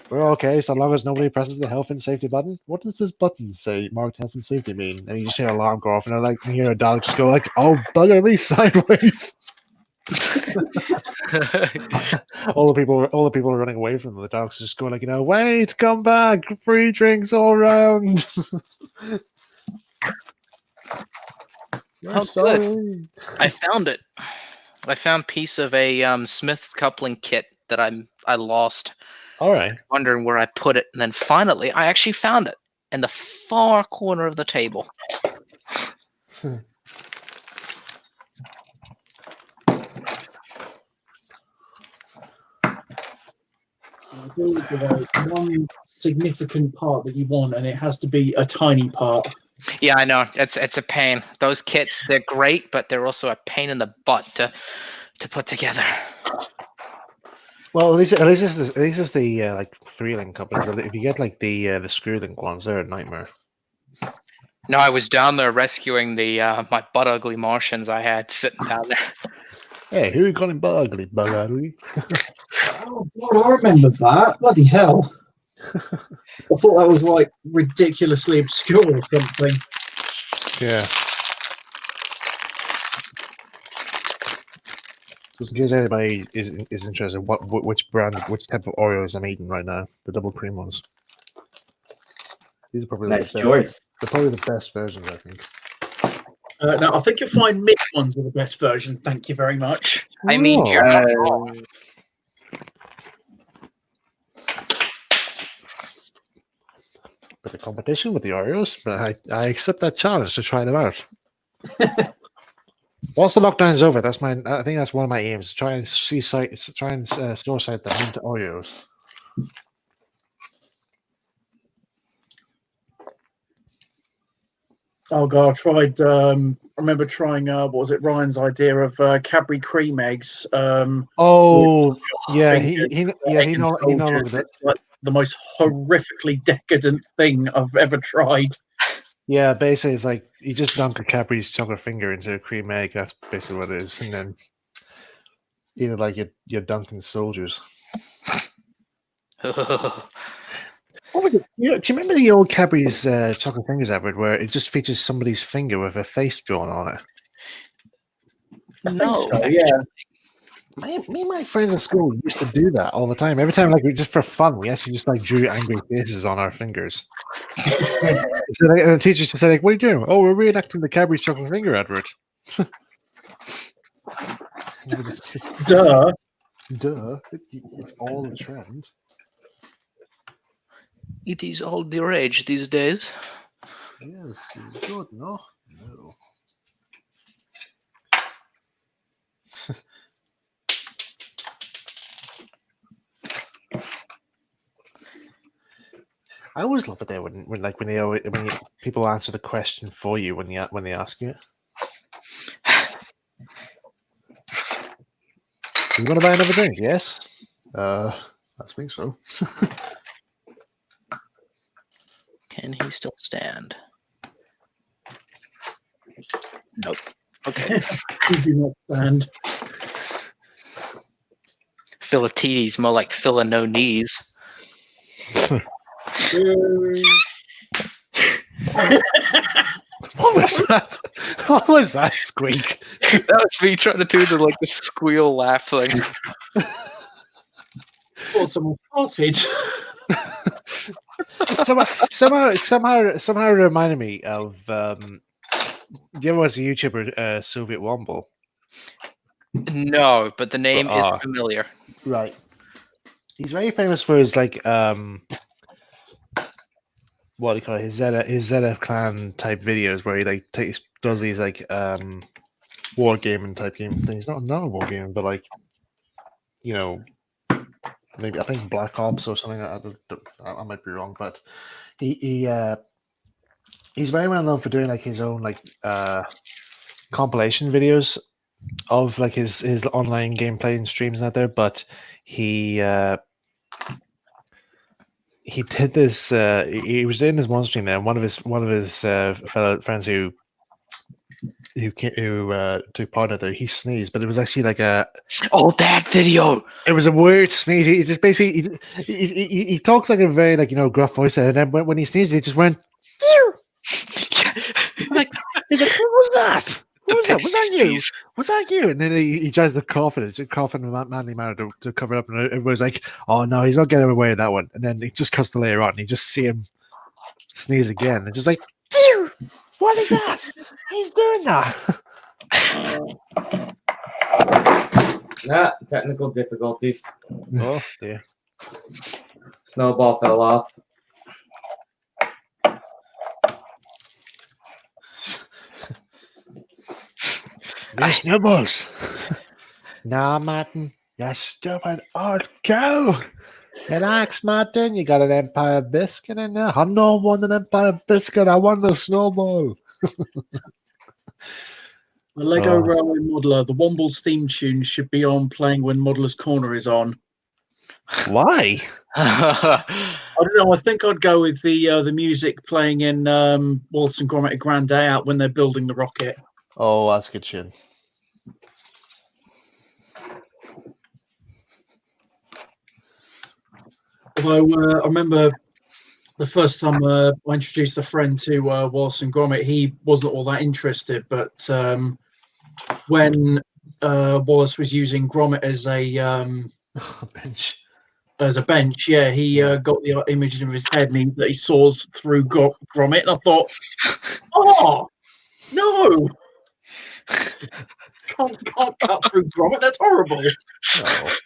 We're okay so long as nobody presses the Health and Safety button. What does this button say? Marked Health and Safety mean? And you just hear an alarm go off, and you hear a Dalek just go like, "Oh, bugger me sideways." all the people are running away from them. The Daleks just going like, wait, come back, free drinks all around. Oh, good. I found it. I found piece of a Smith's coupling kit that I lost. All right. Wondering where I put it, and then finally I actually found it in the far corner of the table. There's one significant part that you want, and it has to be a tiny part. Yeah, I know. It's a pain. Those kits, they're great, but they're also a pain in the butt to put together. Well, at least it's the like 3-link couplings. If you get like the screw-link ones, they're a nightmare. No, I was down there rescuing the my butt ugly Martians I had sitting down there. Hey, who are you calling bug ugly? Bug ugly? Oh God, I remember that. Bloody hell! I thought that was like ridiculously obscure or something. Yeah. Just in case anybody is interested, which type of Oreos I'm eating right now, the double cream ones. These are probably Nice choice. They're probably the best versions, I think. Now, I think you'll find mid ones are the best version. Thank you very much. I mean, you're not wrong. Bit of competition with the Oreos, but I accept that challenge to try them out. Once the lockdown is over, I think that's one of my aims: to try and store site the mint Oreos. Oh God, I remember trying. What was it? Ryan's idea of Cadbury cream eggs. Oh, yeah, he no longer does. Like the most horrifically decadent thing I've ever tried. Yeah, basically, it's like you just dunk a Cadbury's chocolate finger into a cream egg. That's basically what it is, and then like you're dunking soldiers. What was it? Do you remember the old Cadbury's chocolate fingers, Edward, where it just features somebody's finger with a face drawn on it? I think so, yeah. Me and my friends at school used to do that all the time. Every time, like just for fun, we actually just like drew angry faces on our fingers. So, like, and the teacher just said, like, "What are you doing?" "Oh, we're reenacting the Cadbury's chocolate finger, Edward." Duh. It's all a trend. It is all the rage these days. Yes, it's good, no? No. I always love it there when people answer the question for you when they ask you. You want to buy another drink? Yes. I think so. Can he still stand? Nope. Okay. You do not stand. Philatides, more like Phila no knees. What was that? What was that squeak? That was me trying to do the squeal laugh thing. Thought someone farted. somehow it reminded me of do you ever watch the YouTuber Soviet Womble? No, but the name is familiar. Right. He's very famous for his what do you call it? His Zeta clan type videos where he does these war gaming type game things. Not a war game, but maybe I think Black Ops or something. I might be wrong, but he's very well known for doing his own compilation videos of like his online gameplay and streams out there, but he did this. He was doing this one stream there, and one of his fellow friends who took part in it there, he sneezed, but it was actually like Oh, that video! it was a weird sneeze. He just basically he talks like a very like gruff voice, and then when he sneezed, he just went. Like, he's like, what was that? What was that? Was that you? Pixies. Was that you? And then he tries to cough in a manly manner to cover it up, and everybody's like, oh no, he's not getting away with that one. And then he just cuts the later on, and you just see him sneeze again. And just like, dear, what is that? He's doing that. Technical difficulties. Oh dear. Snowball fell off. No snowballs. Nah, Martin, you're stupid old cow. Relax, Martin. You got an Empire biscuit in there. I don't want an Empire biscuit. I want a snowball. The Lego Railway Modeler, the Wombles theme tune should be on playing when Modeler's Corner is on. Why? I don't know. I think I'd go with the music playing in Wallace and Gromit: A Grand Day Out when they're building the rocket. Oh, that's good shit. Although I remember the first time I introduced a friend to Wallace and Gromit, he wasn't all that interested. But when Wallace was using Gromit as a bench, yeah, he got the image in his head and that he saws through Gromit. And I thought, oh no, can't cut through Gromit. That's horrible. Oh.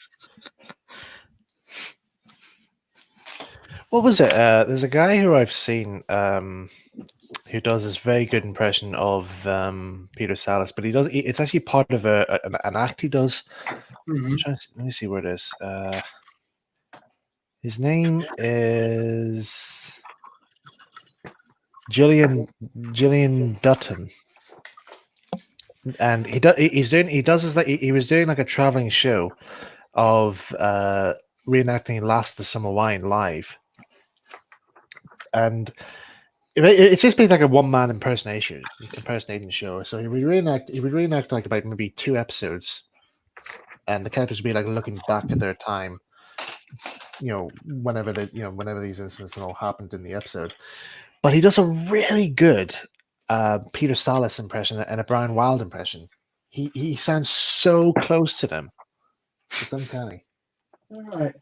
What was it? There's a guy who I've seen who does this very good impression of Peter Sallis, but it's actually part of an act he does. Mm-hmm. Let me see where it is. His name is Gillian Dutton, and he was doing like a traveling show of reenacting Last of the Summer Wine live. And it's just been like a one-man impersonating show. So he would reenact like about maybe 2 episodes, and the characters would be like looking back at their time, whenever these incidents all happened in the episode. But he does a really good Peter Sallis impression and a Brian Wilde impression. He sounds so close to them. It's uncanny. All right.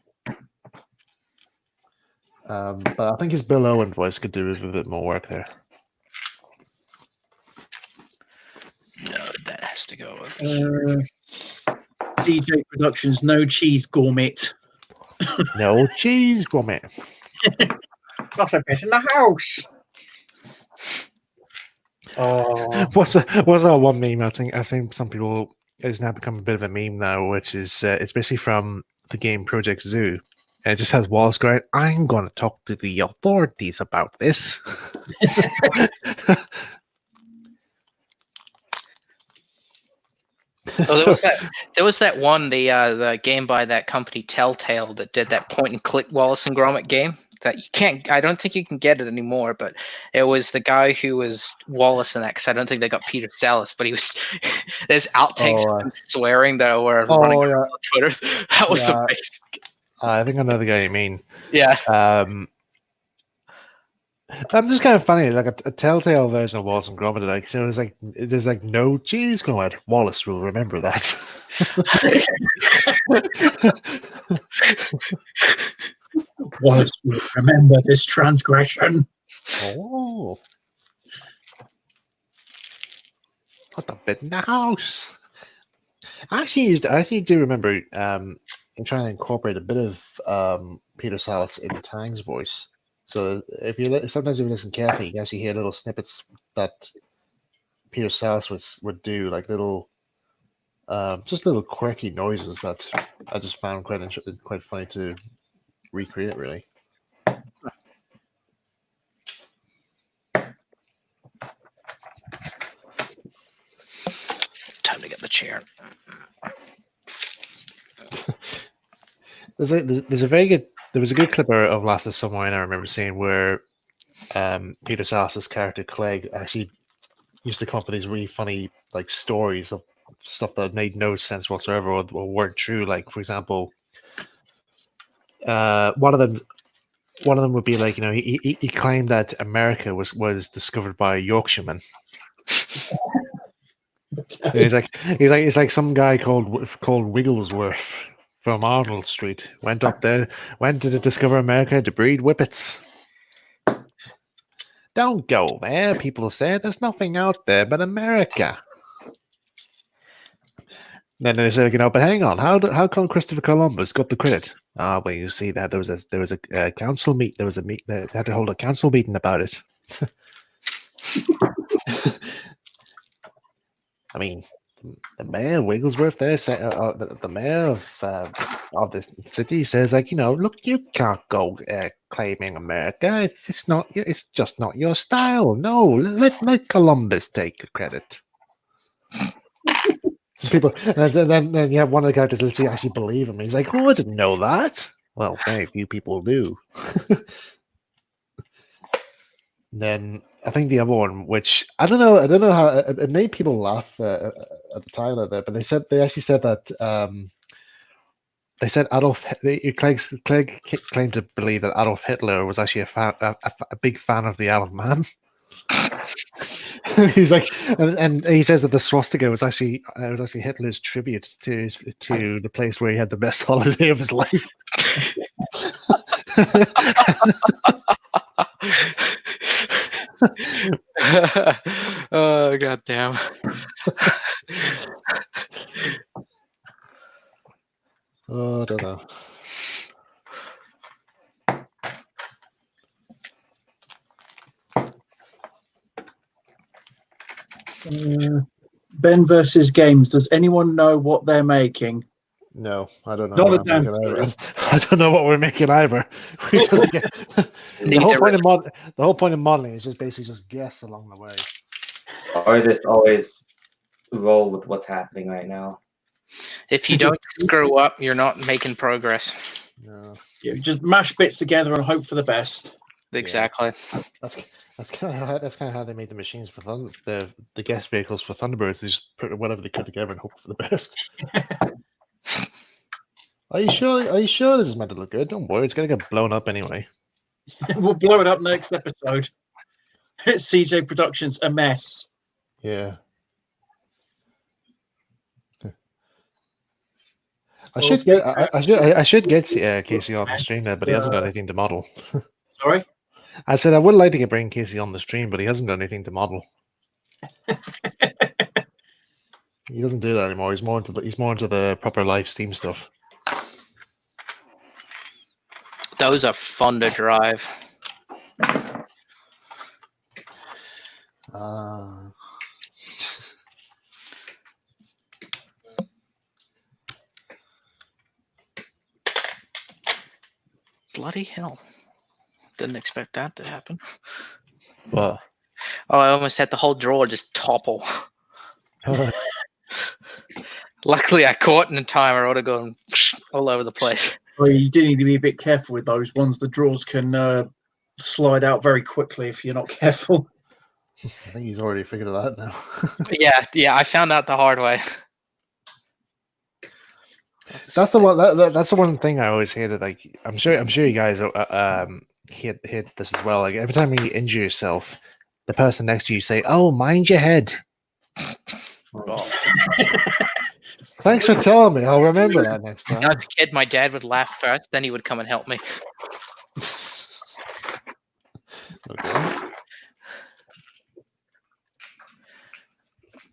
But I think his Bill Owen voice could do with a bit more work there. No, that has to go. DJ Productions, no cheese gourmet. No cheese, gourmet. Not a bit in the house. Oh, What's that one meme? I think some people it's now become a bit of a meme now, which is it's basically from the game Project Zoo. And it just has Wallace going, I'm going to talk to the authorities about this. Oh, there was that one, the game by that company Telltale that did that point and click Wallace and Gromit game that I don't think you can get it anymore, but it was the guy who was Wallace in that, because I don't think they got Peter Sallis, but there's outtakes of him swearing that were running around on Twitter. That was amazing. I think I know the guy you mean. Yeah. I'm just kind of funny, like a Telltale version of Wallace and Gromit. Like, so there's like no cheese going. Wallace will remember that. Wallace will remember this transgression. Oh, what the bit in the house? I actually do remember in trying to incorporate a bit of Peter Sallis in Tang's voice. So sometimes if you listen carefully, you can actually hear little snippets that Peter Sallis would do, like little quirky noises that I just found quite funny to recreate, really. Time to get the chair. There's a very good. There was a good clip of Last of Summer, and I remember seeing where Peter Sars's character Clegg actually used to come up with these really funny like stories of stuff that made no sense whatsoever or weren't true. Like, for example, one of them would be like, he claimed that America was discovered by Yorkshiremen. And he's like some guy called Wigglesworth from Arnold Street went to discover America to breed whippets. Don't go there, people say. There's nothing out there but America. Then they say, but hang on, how come Christopher Columbus got the credit? Ah, well, you see that there was a council meet. There was a meet. They had to hold a council meeting about it. I mean, the mayor of Wigglesworth there, the mayor of the city says, look, you can't go claiming America. It's just not your style. No, let Columbus take the credit. People, and then you have one of the characters literally actually believe him. He's like, "Oh, I didn't know that." Well, very few people do. Then I think the other one, which I don't know how it made people laugh at the time of it, but they actually said that they said Clegg claimed to believe that Adolf Hitler was actually a big fan of the Isle of Man. He's like, and he says that the swastika was actually Hitler's tribute to the place where he had the best holiday of his life. Oh, goddamn. Oh, I don't know. Ben versus Games. Does anyone know what they're making? No, I don't know. Not what a damn I'm making either. I don't know what we're making either. The whole point of modeling is just basically just guess along the way. Or just always roll with what's happening right now. If you don't screw up, you're not making progress. No. You just mash bits together and hope for the best. Exactly. That's kind of how they made the machines for the guest vehicles for Thunderbirds. They just put whatever they could together and hope for the best. Are you sure this is meant to look good? Don't worry, it's gonna get blown up anyway. We'll blow it up next episode. CJ Productions a mess. Yeah. I should get Casey on the stream there, but he hasn't got anything to model. Sorry? I said I would like to bring Casey on the stream, but he hasn't got anything to model. He doesn't do that anymore. He's more into the proper live Steam stuff. Those are fun to drive. Bloody hell. Didn't expect that to happen. What? Oh, I almost had the whole drawer just topple. Luckily, I caught in time. I would have gone all over the place. Well, you do need to be a bit careful with those ones. The drawers can slide out very quickly if you're not careful. I think he's already figured it out now. Yeah, I found out the hard way. That's the one. That's the one thing I always hated. Like, I'm sure you guys hit this as well. Like, every time you injure yourself, the person next to you say, "Oh, mind your head." Well, Thanks for telling me. I'll remember that next time. as a kid, my dad would laugh first, then he would come and help me. Okay.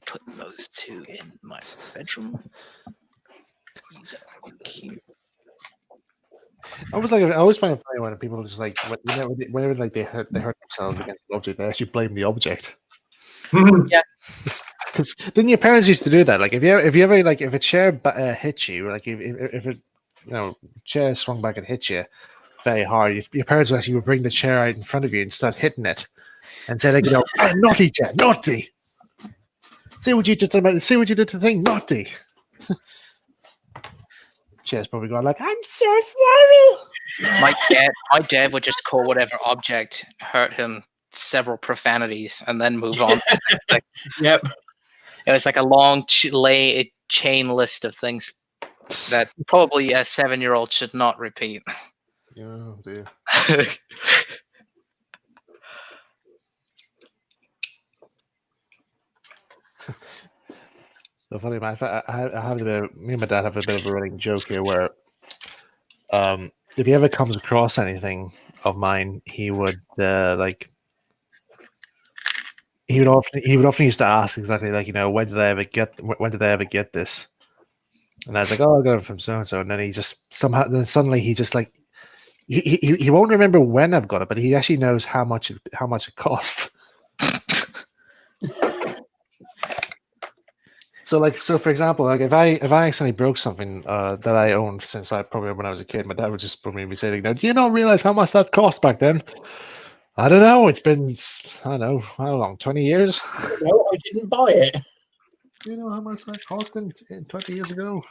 Put those two in my bedroom. These are cute. I always find it funny when people just like whenever like they hurt themselves against the object, they actually blame the object. Yeah. Because didn't your parents used to do that? Like if you ever like if a chair hits you, like if it chair swung back and hit you very hard, your parents actually would bring the chair out in front of you and start hitting it, and say like "Hey, naughty chair, naughty." See what you did to see what you did to the thing, naughty. Chair's probably going like, I'm so sorry. My dad would just call whatever object hurt him several profanities and then move on. Yep. It was like a long chain list of things that probably a 7-year-old should not repeat. Oh dear. So funny, man. I have me and my dad have a bit of a running joke here where, if he ever comes across anything of mine, he would he would often used to ask exactly like, when did I ever get this? And I was like, oh, I got it from so and so, and then he just suddenly he just like he won't remember when I've got it, but he actually knows how much it cost. So for example, like if I accidentally broke something that I owned since when I was a kid, my dad would just probably be saying, "Do you not realize how much that cost back then?" I don't know. It's been, I don't know, how long? 20 years? No, I didn't buy it. Do you know how much that cost in 20 years ago?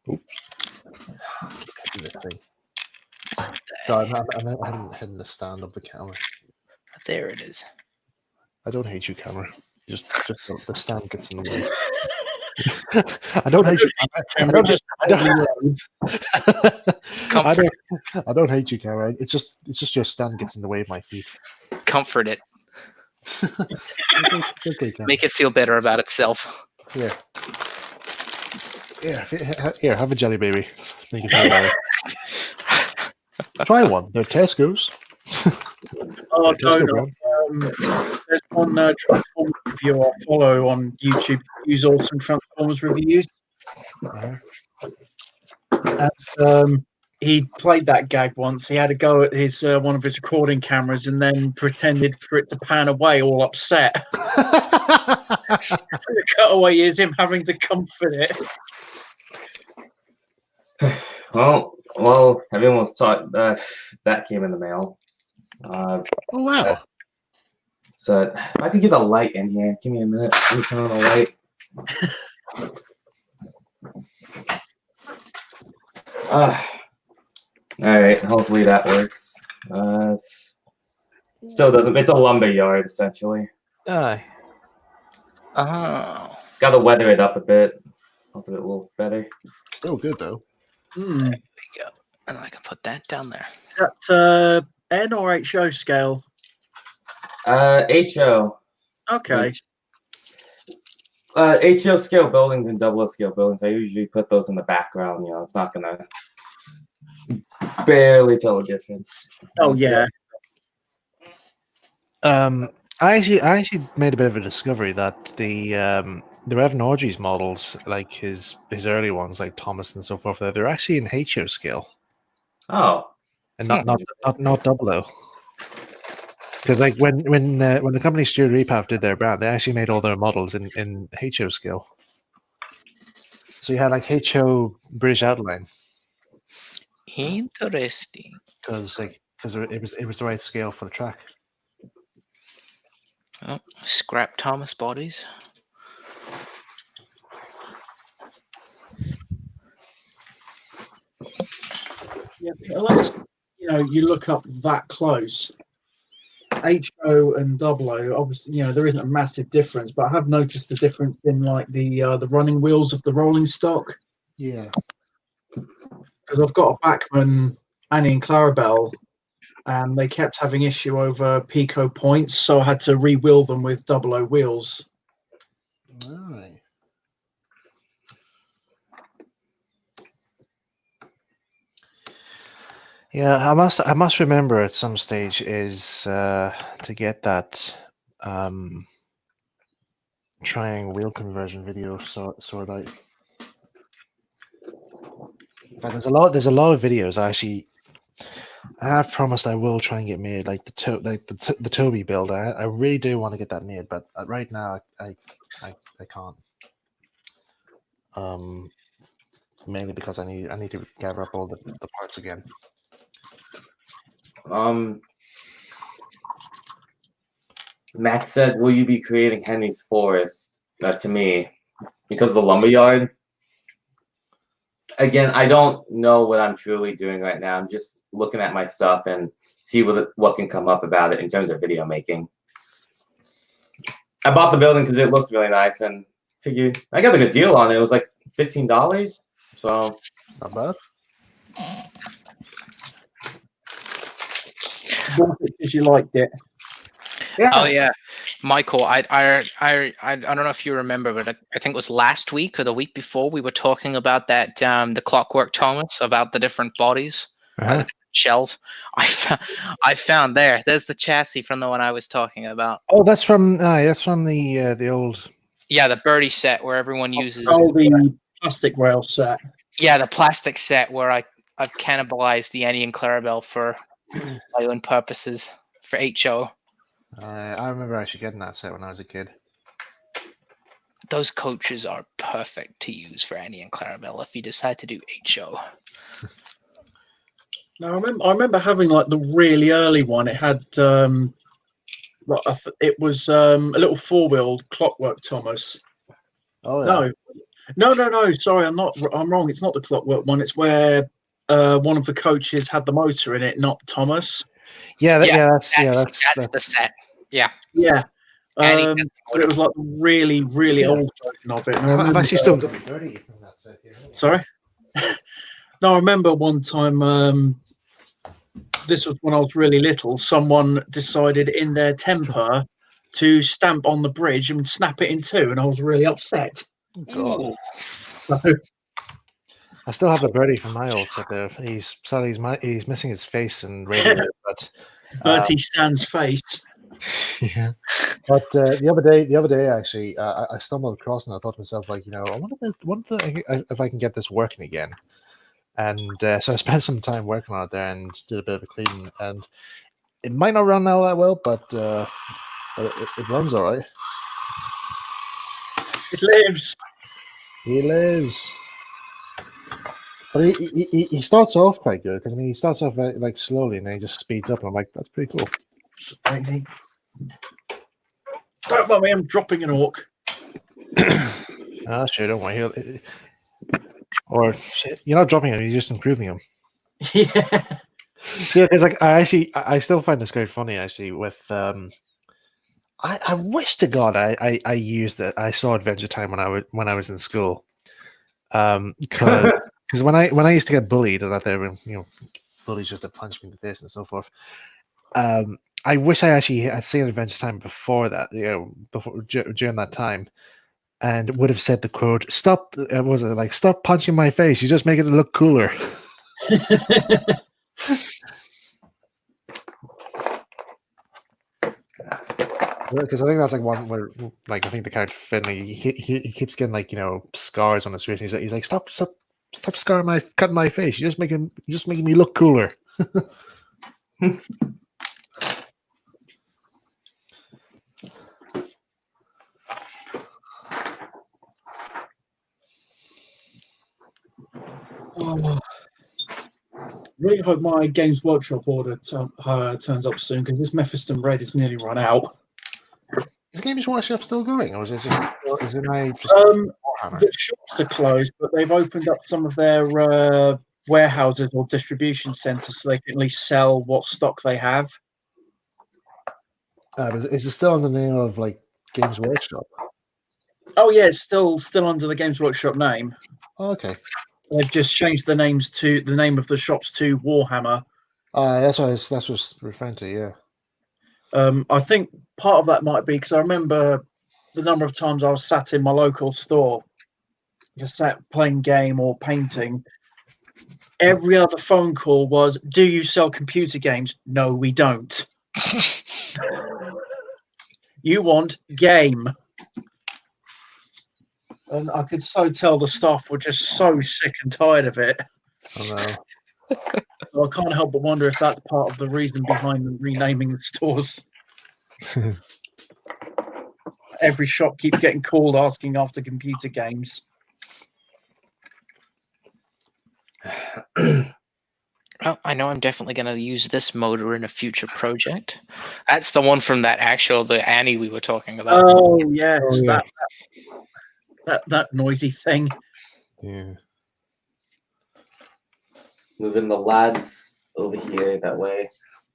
Oops. This thing. Sorry, I'm hitting the stand of the camera. There it is. I don't hate you, camera. Just the stand gets in the way. I don't hate you, camera. I don't hate you, camera. It's just your stand gets in the way of my feet. Comfort it. Okay, Make it feel better about itself. Yeah. Here, have a jelly baby. Make it feel better. Try one. They're Tesco's. Oh, no. There's one Transformers reviewer I follow on YouTube. Use awesome Transformers reviews. And he played that gag once. He had a go at his one of his recording cameras and then pretended for it to pan away, all upset. The cutaway is him having to comfort it. Well, everyone's taught that came in the mail. Oh wow! So if I could get a light in here, give me a minute. Let me turn on the light. All right. Hopefully that works. Still doesn't. It's a lumber yard essentially. Aye. Oh. Got to weather it up a bit. Hopefully it will better. Still good though. There we go. And I can put that down there. Is that N or HO scale? HO. Okay. HO scale buildings and double scale buildings. I usually put those in the background. It's not gonna barely tell the difference. Oh yeah. I actually made a bit of a discovery that the Revan Orgy's models, like his early ones, like Thomas and so forth, they're actually in HO scale. Oh. And not double O. Because like when the company Stuart Repap did their brand, they actually made all their models in HO scale. So you had like HO British Outline. Interesting. Because it was the right scale for the track. Oh, scrap Thomas bodies. Yeah, unless you look up that close. HO and double O, obviously, there isn't a massive difference, but I have noticed the difference in like the running wheels of the rolling stock. Yeah. Because I've got a Bachmann Annie and Clarabelle, and they kept having issue over pico points, so I had to re-wheel them with double O wheels. All right. Yeah, I must remember at some stage is to get that trying wheel conversion video sort out. In fact, there's a lot of videos I have promised I will try and get made, like the Toby build. I really do want to get that made, but right now I can't. Mainly because I need to gather up all the parts again. Max said, "Will you be creating Henry's Forest?" To me, because of the lumberyard. Again, I don't know what I'm truly doing right now. I'm just looking at my stuff and see what can come up about it in terms of video making. I bought the building because it looked really nice and figured I got a good deal on it. It was like $15, so Not bad. Bought it because you liked it. yeah. Oh yeah, Michael. I don't know if you remember, but I think it was last week or the week before we were talking about that the Clockwork Thomas, about the different bodies, the Uh-huh. different shells. I found there's the chassis from the one I was talking about. Oh, that's from the old. Yeah, the birdie set where everyone uses. Oh, the plastic rail set. Yeah, the plastic set where I've cannibalized the Annie and Clarabelle for my own purposes for HO. I remember actually getting that set when I was a kid. Those coaches are perfect to use for Annie and Clarabelle if you decide to do HO. Now I remember having like the really early one. It had it was a little four-wheeled Clockwork Thomas. Oh yeah. No. Sorry, I'm wrong. It's not the Clockwork one. It's where one of the coaches had the motor in it, not Thomas. That's the set. Yeah. Yeah. Annie But it was like really, really old version of it. And I I've remember, actually still got my birdie from that set here. sorry. No, I remember one time. This was when I was really little. Someone decided, in their temper, to stamp on the bridge and snap it in two, and I was really upset. God. So, I still have the birdie from my old set there. He's missing his face and radio, but Bertie Stan's face. yeah. But the other day actually, I stumbled across and I thought to myself, like, I wonder if I can get this working again. And so I spent some time working on it there and did a bit of a cleaning. And it might not run all that well, but it runs all right. It lives. He lives. But he starts off quite good because he starts off like slowly and then he just speeds up and I'm like, that's pretty cool. Don't mind me, I'm dropping an orc. Sure, don't worry. Or shit, you're not dropping him; you're just improving him. Yeah. See, it's like I still find this quite funny actually. With I wish to God I used it. I saw Adventure Time when I was in school. Because when I used to get bullied and out there, bullies just to punch me in the face and so forth. I wish I actually had seen Adventure Time before that, during that time, and would have said the quote, "Stop!" Was it like, "Stop punching my face? You just make it look cooler." Because I think that's like one where, like, I think the character Finley, he keeps getting like scars on his face. And he's like, "Stop cutting my face. You're just making me look cooler." Really hope my Games Workshop order turns up soon because this Mephiston Red is nearly run out. Is Games Workshop still going, or is it just? The shops are closed, but they've opened up some of their warehouses or distribution centers so they can at least sell what stock they have. Is it still under the name of like Games Workshop? Oh yeah, it's still under the Games Workshop name. Oh, okay. They've just changed the name of the shops to Warhammer. That's what I was referring to. Yeah. I think part of that might be because I remember the number of times I was sat in my local store, just sat playing game or painting. Every other phone call was, "Do you sell computer games?" "No, we don't." "You want game." And I could so tell the staff were just so sick and tired of it. Oh no. So I can't help but wonder if that's part of the reason behind them renaming the stores. Every shop keeps getting called asking after computer games. Well, I know I'm definitely going to use this motor in a future project. That's the one from the Annie we were talking about. Oh yes, Oh, yeah. that noisy thing. Yeah. Moving the lads over here that way.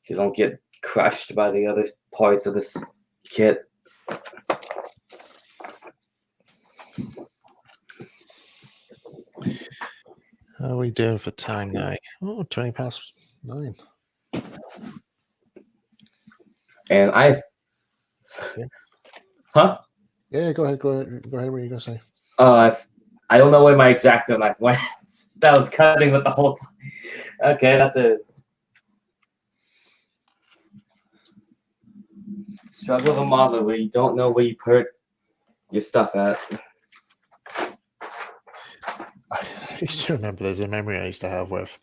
You don't get crushed by the other parts of this kit. How are we doing for time now? Oh, 20 past 9. And I, Yeah. huh? Yeah, go ahead. Go ahead. What are you going to say? I don't know where my exacto knife went. That was cutting with the whole time. Okay, that's a struggle of a modeler where you don't know where you put your stuff at. I used to remember there's a memory I used to have with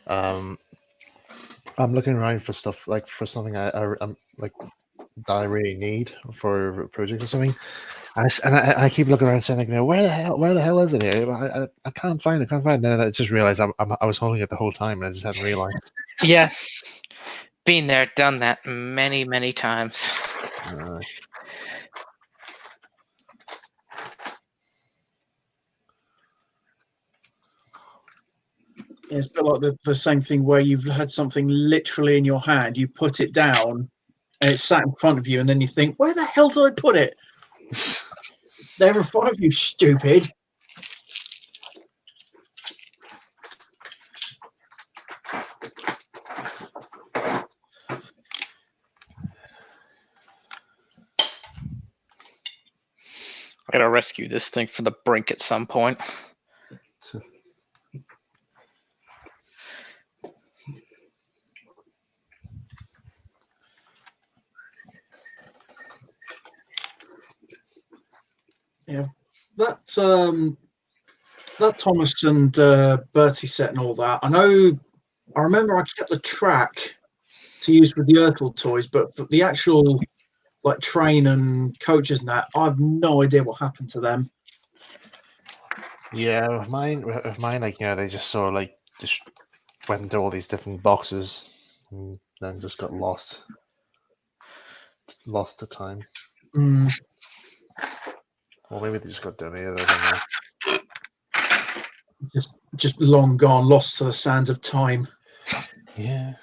I'm looking around for stuff like for something I'm like that I really need for a project or something. I keep looking around saying, like, where the hell is it here? I can't find it, And then I just realized I was holding it the whole time, and I just hadn't realized. Yeah. Been there, done that many, many times. Yeah, it's a bit like the same thing where you've had something literally in your hand, you put it down, and it's sat in front of you, and then you think, where the hell did I put it? They're in front of you, stupid. I gotta rescue this thing from the brink at some point. Yeah, that Thomas and Bertie set and all that. I remember I kept the track to use with the Ertl toys, but for the actual like train and coaches and that, I have no idea what happened to them. Yeah, with mine, like, they just sort of like just went into all these different boxes and then just got lost to time. Mm. Or maybe they just got donated. I don't know. Just long gone, lost to the sands of time. Yeah.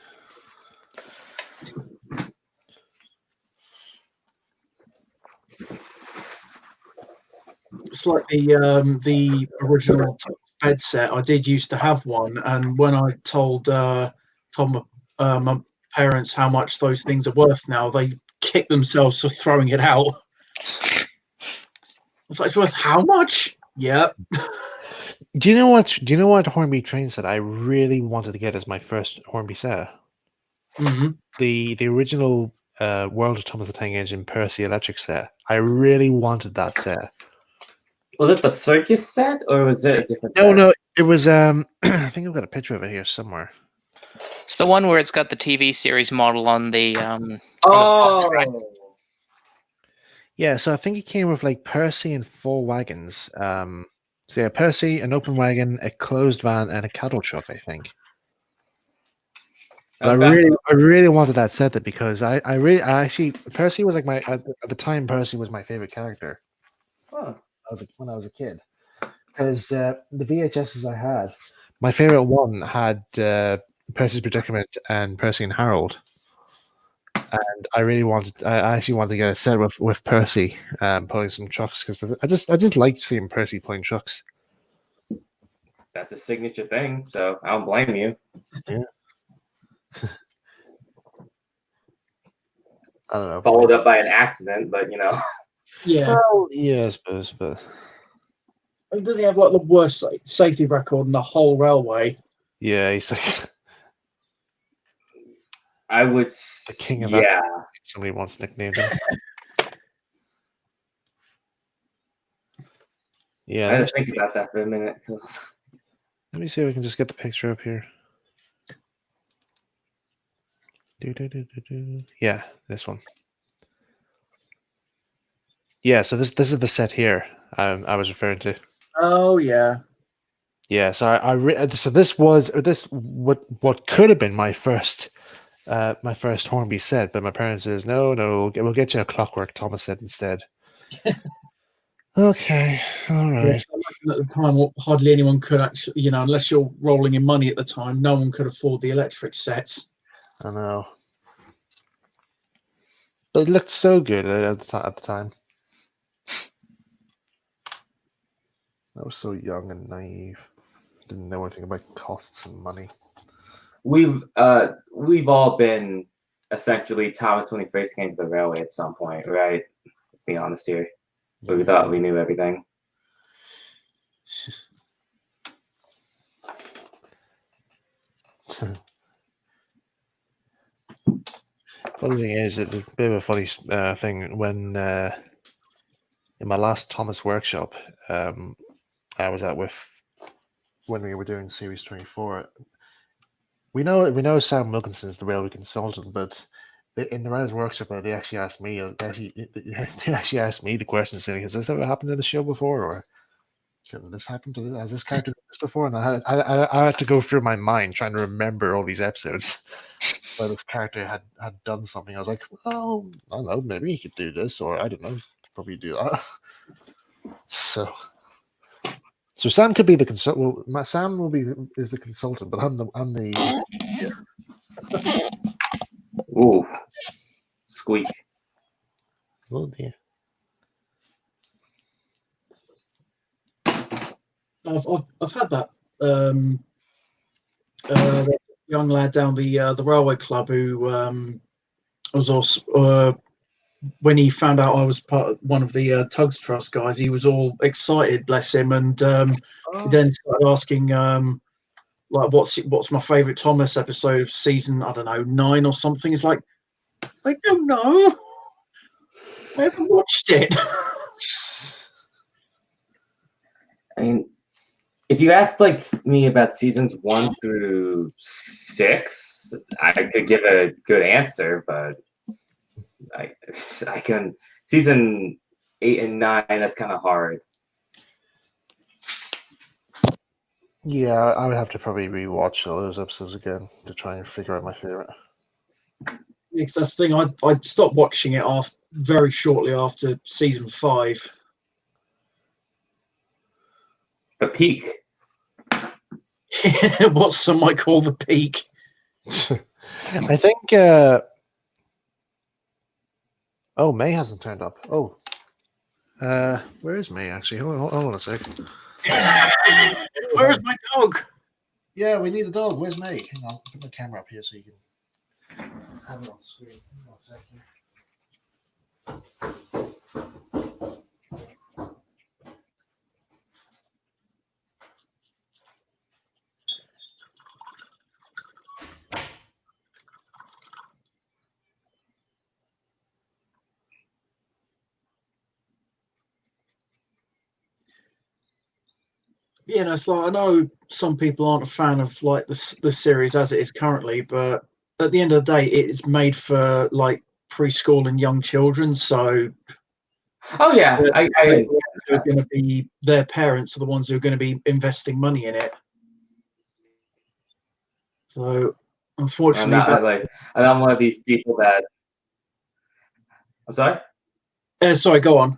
It's like the original bed set. I did used to have one, and when I told my parents how much those things are worth now, they kick themselves for throwing it out. It's like, it's worth how much? Yep. Do you know what Hornby train set I really wanted to get as my first Hornby set? Mm-hmm. The original World of Thomas the Tank Engine Percy electric set. I really wanted that set. Was it the circus set or was it a different No, set? no, it was I think I've got a picture of it here somewhere. It's the one where it's got the TV series model on the Oh, right? Yeah, so I think it came with like Percy and 4 wagons. So yeah, Percy, an open wagon, a closed van, and a cattle truck, I think. But I really wanted that set because I actually Percy was like at the time Percy was my favorite character. Huh. When I was a kid, because the VHSs I had, my favorite one had Percy's Predicament and Percy and Harold, and I actually wanted to get a set with Percy pulling some trucks because I just liked seeing Percy pulling trucks. That's a signature thing, so I don't blame you. Yeah. I don't know. Followed up by an accident, but Yeah. Well, yeah, I suppose, but Doesn't he have like the worst safety record in the whole railway? yeah, he's like I would. the king of Yeah. that. Somebody wants nicknamed him. Yeah, I had to think about that for a minute. Let me see if we can just get the picture up here. Yeah, this one. Yeah, so this is the set here I was referring to. Oh yeah. Yeah, so so this was what could have been my first Hornby set, but my parents says no, we'll get you a Clockwork Thomas set instead. Okay, all Yeah, right. I reckon at the time, hardly anyone could actually, unless you're rolling in money at the time, no one could afford the electric sets. I know, but it looked so good at the time. I was so young and naive. Didn't know anything about costs and money. We've all been essentially Thomas when he first came to the railway at some point, right? Let's be honest here. But we thought we knew everything. Funny thing is, it's a bit of a funny thing when in my last Thomas workshop, I was at with when we were doing Series 24. We know Sam Wilkinson's the railway consultant, but in the writers' workshop, they actually asked me. They actually asked me the question, saying, "Has this ever happened in the show before, or can this happen to this? Has this character done this before?" And I had to go through my mind trying to remember all these episodes where this character had done something. I was like, "Well, I don't know, maybe he could do this, or I don't know, probably do that." So Sam could be the consultant. Well, Sam is the consultant, but I'm the Ooh, squeak. oh dear. I've had that young lad down the railway club who was also when he found out I was one of the Tugs Trust guys, he was all excited, bless him, and he then started asking like what's my favourite Thomas episode of season, I don't know, 9 or something. It's like, I don't know, I haven't watched it. I mean, if you asked like me about seasons 1 through 6, I could give a good answer, but I can season 8 and 9. That's kind of hard. Yeah, I would have to probably rewatch all those episodes again to try and figure out my favorite. Because that's the thing, I stopped watching it very shortly after season 5. The peak. What some might call the peak. I think. Oh, May hasn't turned up. Oh, where is May? Actually, hold on a sec. Where's my dog? Yeah, we need the dog. Where's May? Hang on, put my camera up here so you can have it on screen. Hang on a sec here. Yeah, no, it's like I know some people aren't a fan of like the series as it is currently, but at the end of the day, it is made for like preschool and young children. So, Oh yeah, I are going to be their parents are the ones who are going to be investing money in it. So, unfortunately, I'm one of these people that. I'm sorry. Sorry, go on.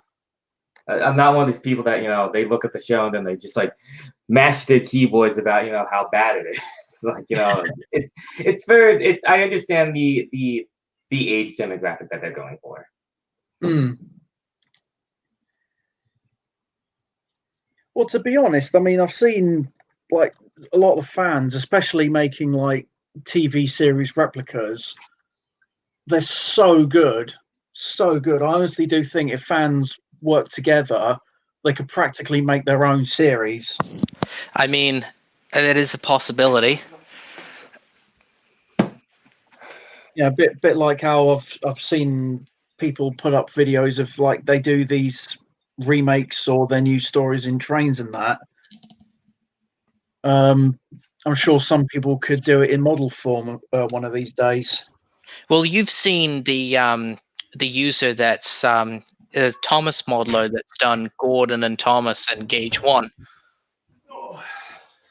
I'm not one of these people that they look at the show and then they just like mash their keyboards about how bad it is. Like it's fair. I understand the age demographic that they're going for. Well, to be honest, I mean, I've seen like a lot of fans, especially making like TV series replicas. They're so good, so good. I honestly do think if fans work together, they could practically make their own series. I mean, that is a possibility. Yeah, a bit like how I've seen people put up videos of like they do these remakes or their new stories in trains and that. I'm sure some people could do it in model form one of these days. Well, you've seen the user that's Thomas modeler that's done Gordon and Thomas and Gauge 1.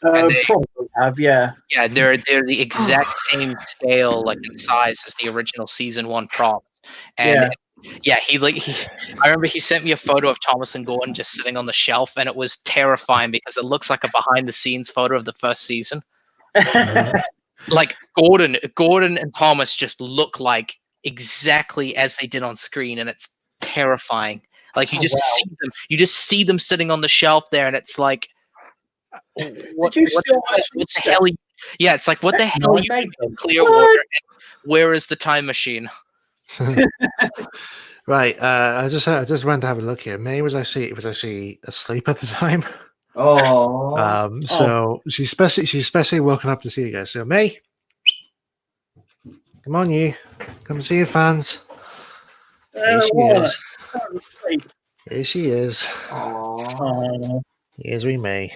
Probably have, yeah. Yeah, they're the exact same scale, like in size as the original season 1 props. And Yeah. I remember he sent me a photo of Thomas and Gordon just sitting on the shelf, and it was terrifying because it looks like a behind the scenes photo of the first season. Like Gordon and Thomas just look like exactly as they did on screen, and it's terrifying. Like you just see them sitting on the shelf there, and it's like, what the hell? Yeah, it's like, what the hell are you doing in Clearwater? Where is the time machine? Right. I just went to have a look here. May was actually asleep at the time. Oh. So she's especially woken up to see you guys. So May, come on, you come see your fans. Here she is. Here she is. Oh. Here's we May.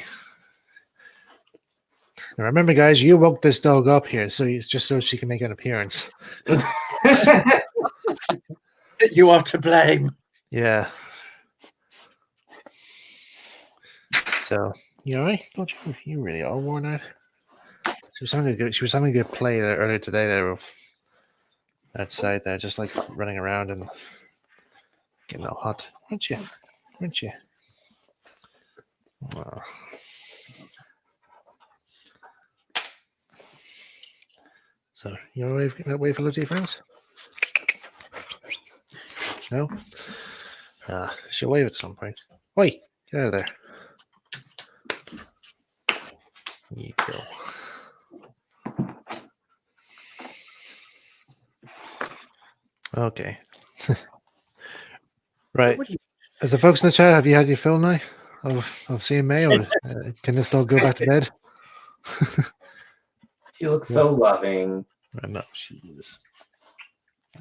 Now remember, guys, you woke this dog up here, so it's just so she can make an appearance. You are to blame. Yeah. So you all right? Don't you? You really are worn out. She was having a good play earlier today. There, outside there, just like running around and getting all hot, weren't you? Oh. So you want to wave hello to your friends? No. She'll wave at some point. Oi, get out of there. You go. Okay. Right. As the folks in the chat, have you had your fill now of seeing May, or can this dog go back to bed? She looks so loving. I know she is.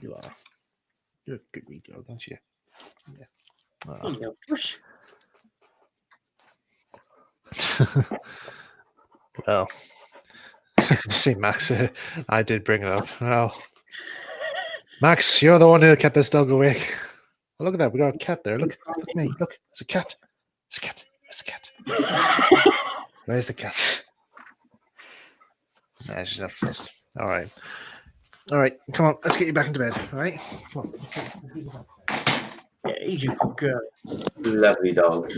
You are. You're a good wee dog, aren't you? Yeah. Well, see, Max, I did bring it up. Well, Max, you're the one who kept this dog awake. Oh, look at that. We got a cat there. Look at me. Look, it's a cat. It's a cat. Where's the cat? Where's the cat? Nah, she's not first. All right. Come on. Let's get you back into bed. All right. Come on. Let's get you back. Yeah, he's a good girl. Lovely dog.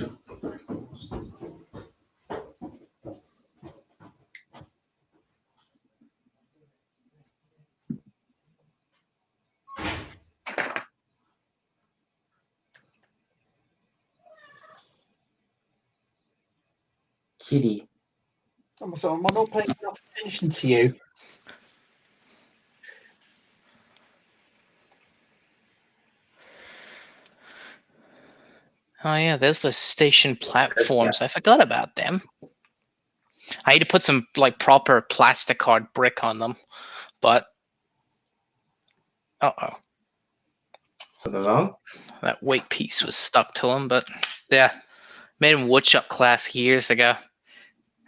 Kitty. So am I not paying enough attention to you? Oh yeah, there's the station platforms. I forgot about them. I need to put some like proper plastic hard brick on them, but Something wrong? that weight piece was stuck to them. But yeah, made in woodshop class years ago.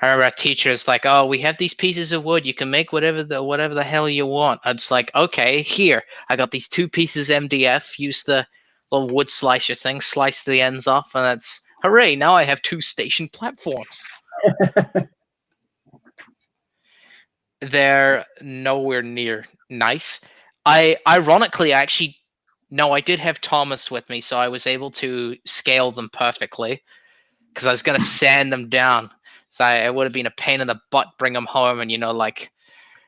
I remember our teachers like, "Oh, we have these pieces of wood. You can make whatever the hell you want." I was like, "Okay, here. I got these 2 pieces MDF. Use the little wood slicer thing, slice the ends off, and that's hooray! Now I have 2 station platforms." They're nowhere near nice. I did have Thomas with me, so I was able to scale them perfectly because I was gonna sand them down. So it would have been a pain in the butt bring them home, and like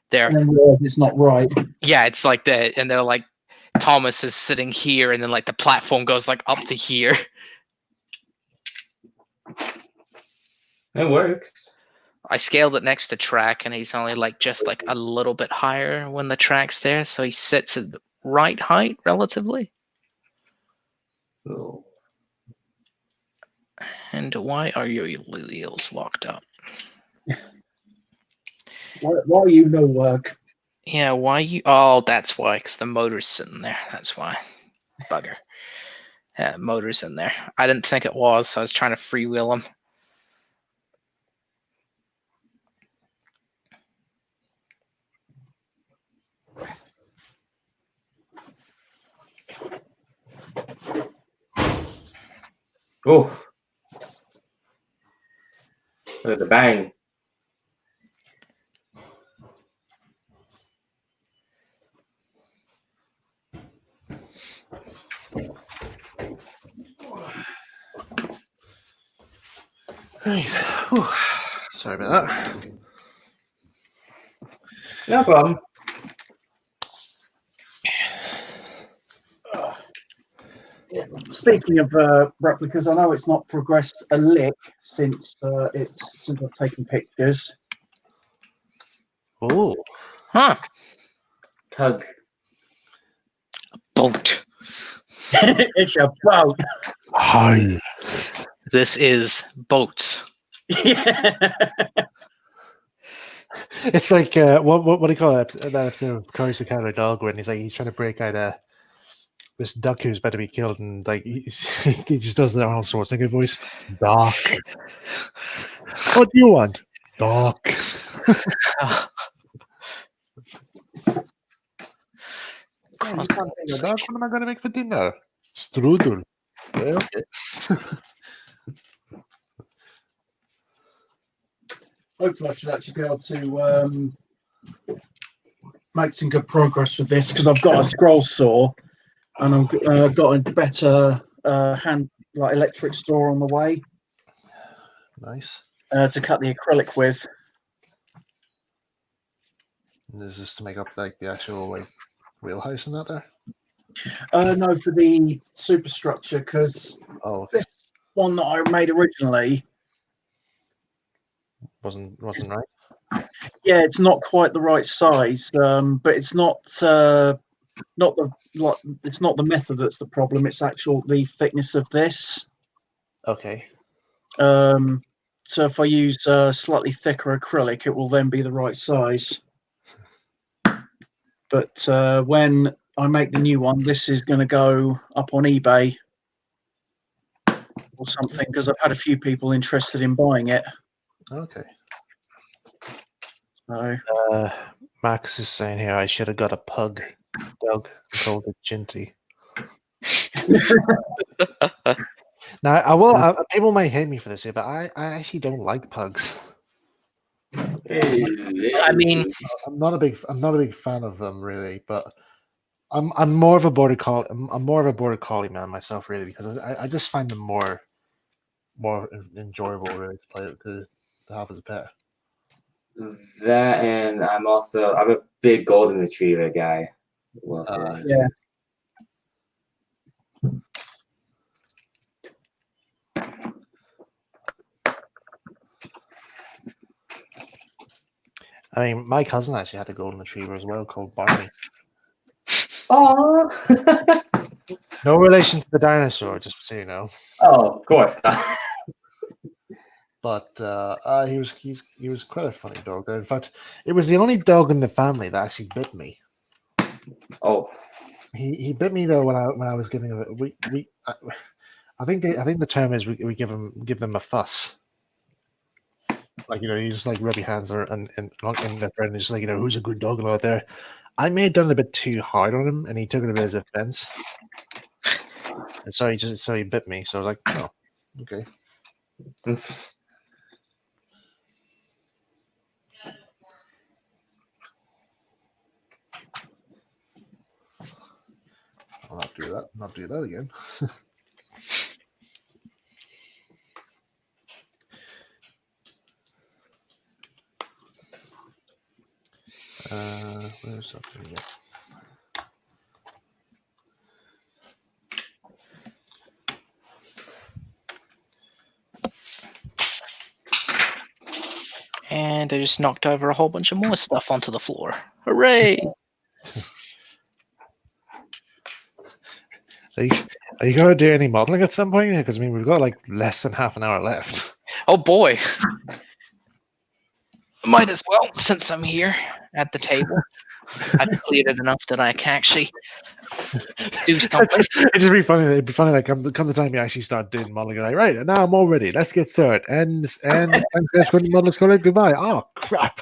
they're. And then realize it's not right. Yeah, it's like that, and they're like Thomas is sitting here, and then like the platform goes like up to here. It works. I scaled it next to track, and he's only like just like a little bit higher when the track's there, so he sits at the right height relatively. Oh. And why are your wheels locked up? Why are you no work? Yeah, why you? Oh, that's why, because the motor's sitting there. That's why. Bugger. Yeah, motor's in there. I didn't think it was, so I was trying to freewheel them. Oh. Look at the bang. Right. Whew. Sorry about that. No problem. Speaking of replicas, I know it's not progressed a lick since since I've taken pictures. Oh, Huh. Tug. Boat. It's a boat. hi. This is boats. It's like what do you call it? That episode of Courage the Cowardly Dog when he's trying to break out this duck who's about to be killed, and like he just does the Arnold Schwarzenegger voice. Doc, what do you want? Doc. Oh, you can't make a duck. What am I going to make for dinner? Strudel. Yeah, okay. Hopefully, I should actually be able to make some good progress with this because I've got a scroll saw and I've got a better electric saw on the way Nice. to cut the acrylic with. And is this to make up like the actual like wheelhouse and that there? No, for the superstructure because Oh, okay. this one that I made originally, Wasn't right. yeah, it's not quite the right size, but it's not it's not the method that's the problem. It's the thickness of this. Okay. So if I use slightly thicker acrylic, it will then be the right size. But when I make the new one, this is going to go up on eBay or something because I've had a few people interested in buying it. Okay. So Max is saying here I should have got a pug dog and called it Ginty. Now I will. People might hate me for this here, but I actually don't like pugs. I mean, I'm not a big fan of them really, but I'm more of a border collie. I'm more of a border collie man myself really because I just find them more enjoyable really to play to have as a pet. That and I'm a big golden retriever guy. Well, yeah. I mean, my cousin actually had a golden retriever as well called Barney. Oh. No relation to the dinosaur, just so you know. Oh, of course not. But he was quite a funny dog. In fact, it was the only dog in the family that actually bit me. Oh. He bit me though when I was giving him I think the term is we give them a fuss. Like you just like rub your hands and their friend is like who's a good dog out there. I may have done it a bit too hard on him, and he took it a bit as a offense. And so he bit me. So I was like, oh, okay. I'll not do that. Not do that again. Where's something yet? and I just knocked over a whole bunch of more stuff onto the floor. Hooray! Are you going to do any modeling at some point? Because I mean, we've got like less than half an hour left. Oh boy. Might as well, since I'm here at the table. I've cleared it enough that I can actually do something. It'd just be funny. It'd be funny. Like come the time you actually start doing modeling, you're like, right now I'm all ready. Let's get started. And thanks guys for the model school. Goodbye. Oh crap!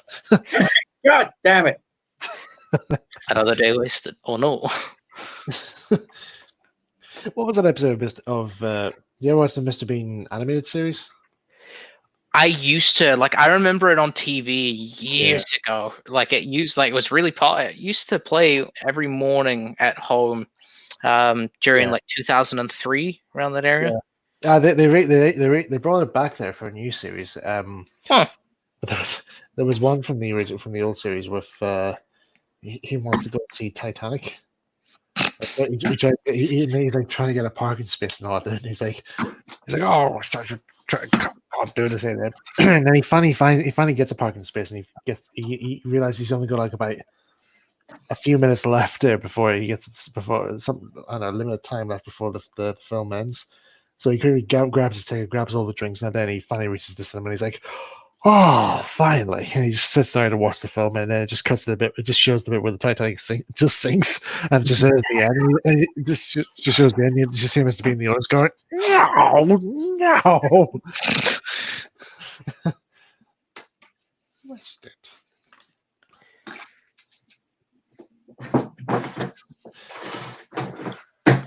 God damn it! Another day wasted. Oh no. What was that episode of you ever watched the Mr. Bean animated series? I used to I remember it on TV years ago. It was really it used to play every morning at home during 2003 around that area. They brought it back there for a new series. Huh. But there was one from the original, from the old series with he wants to go see Titanic. He's like trying to get a parking space and all that, and he's like, oh, can't do this anymore. And then he finally gets a parking space, and he realizes he's only got like about a few minutes left there before some I don't know, limited time left before the film ends. So he quickly grabs his ticket, grabs all the drinks, and then he finally reaches the cinema, and he's like, oh, finally. And he just sits there to watch the film, and then it just cuts to the bit, it just shows the bit where the Titanic just sinks, and it just shows the end, and it just shows the end, you just hear Mr. Bean in the audience going, no. Missed it.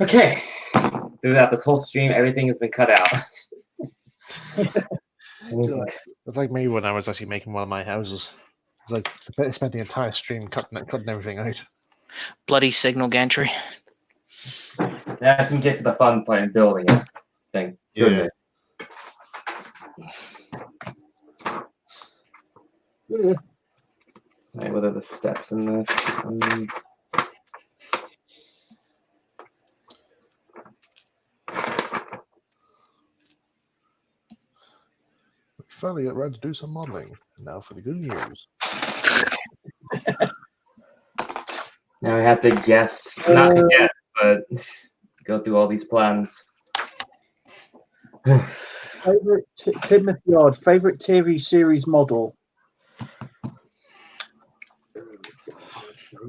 Okay. Throughout this whole stream, everything has been cut out. It's like me when I was actually making one of my houses. It's like I spent the entire stream cutting everything out. Bloody signal gantry. Now I can get to the fun part in building it. Thank goodness. Right, what are the steps in this? Finally got around to do some modeling. Now for the good news. Now I have to guess. Not to guess, but go through all these plans. Favorite Timothy Yard, favorite TV series model?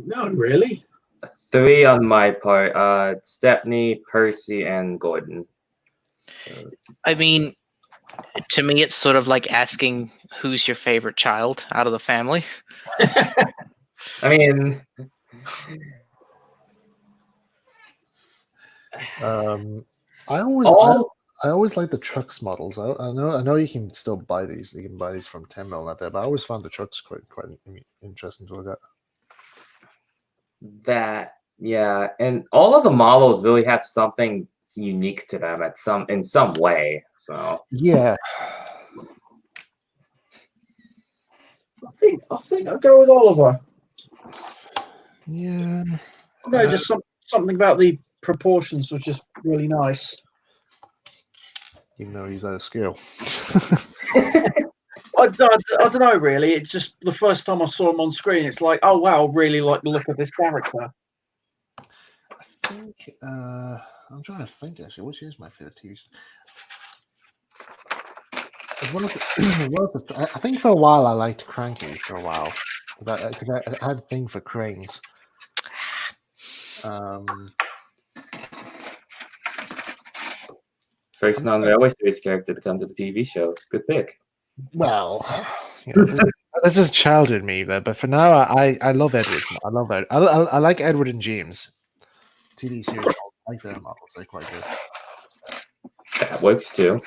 No, really. 3 on my part. Stepney, Percy, and Gordon. I mean, to me, it's sort of like asking who's your favorite child out of the family. I mean, I always like the trucks models. I know you can still buy these. You can buy these from 10 mil out there, but I always found the trucks quite interesting to look at. that, yeah, and all of the models really have something unique to them in some way. So Yeah. I think I'll go with Oliver. Yeah. No, just something about the proportions was just really nice. Even though he's out of scale. I don't know, really. It's just the first time I saw him on screen, it's like, oh wow, I really like the look of this character. I think I'm trying to think actually, which is my favorite TV show? I think for a while I liked Cranky for a while because I had a thing for cranes. first non-railway series character to come to the TV show. Good pick. Well, you know, this is childhood me, but for now I love Edward. I love Edward. I like Edward and James. TV series, I like their models. They're quite good. That works too.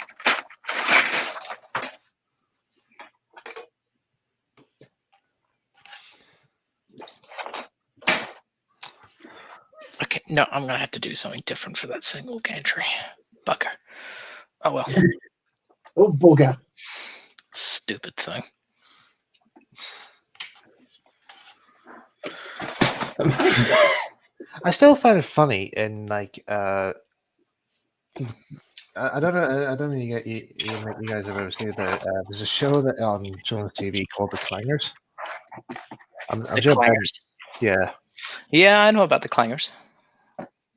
Okay, no, I'm gonna have to do something different for that single gantry. Bugger. Oh well. Oh bugger. Stupid thing. I still find it funny in like I don't know you guys have ever seen it. There's a show that on children's TV called The Clangers. I'm The sure clangers. yeah. Yeah, I know about the clangers.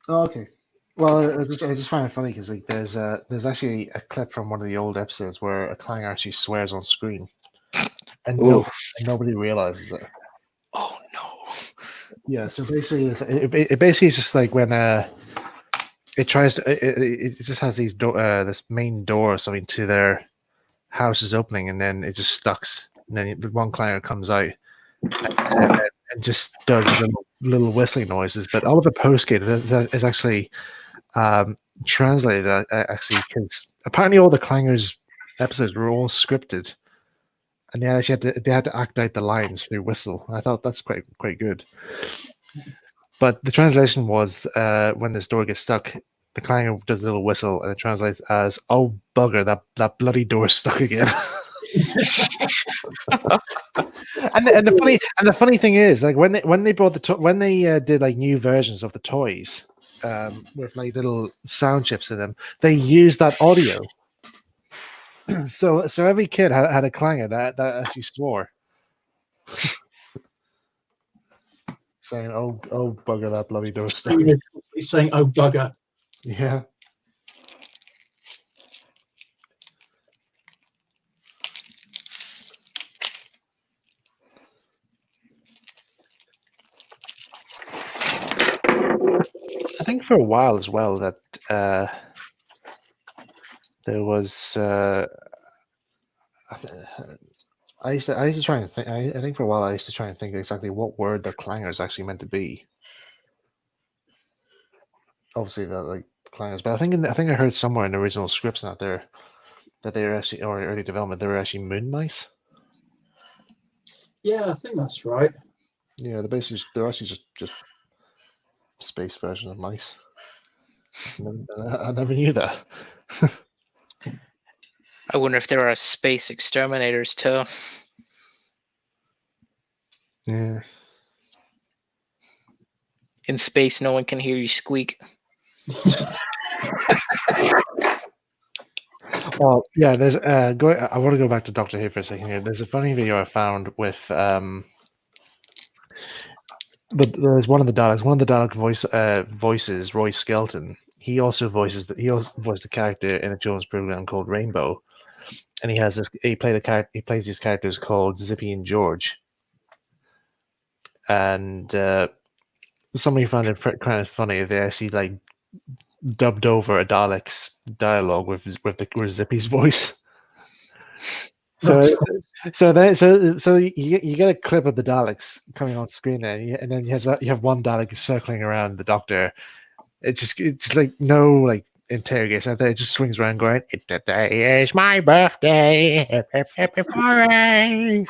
Oh, okay. Well, I just find it funny because like there's actually a clip from one of the old episodes where a clanger actually swears on screen, and nobody realizes it. Oh no. Yeah, so basically, it basically is just like when it tries to it just has these this main door or something to their house is opening, and then it just stucks, and then one clanger comes out and just does little whistling noises. But all of the postgate is actually translated actually because apparently all the clangers episodes were all scripted, and they actually had to act out the lines through whistle. I thought that's quite good. But the translation was when this door gets stuck, the clanger does a little whistle, and it translates as "Oh bugger, that bloody door's stuck again." and the funny thing is, like when they brought when they did like new versions of the toys with like little sound chips in them, they used that audio. so every kid had a clanger that actually swore, saying "Oh bugger, that bloody door's stuck." He's saying, "Oh bugger." Yeah. I think for a while as well that there was. I used to try and think. I think for a while I used to try and think exactly what word the clanger is actually meant to be. Obviously, the like clangers, but I think I heard somewhere in the original scripts out there that they were actually, or early development, they were actually moon mice. Yeah, I think that's right. Yeah, they're actually just space versions of mice. I never knew that. I wonder if there are space exterminators too. Yeah. In space, no one can hear you squeak. Well, yeah. There's I want to go back to Doctor Who for a second here. There's a funny video I found with there's one of the Dalek voices Roy Skelton. He also voiced the character in a children's program called Rainbow, and he plays these characters called Zippy and George. And somebody found it kind of funny. They actually like dubbed over a Dalek's dialogue with Zippy's voice. So you get a clip of the Daleks coming on screen there, and then you have one Dalek circling around the Doctor. It's like no like interrogation. It just swings around going, "Today is my birthday. Hip, hip, hip, hip, hooray."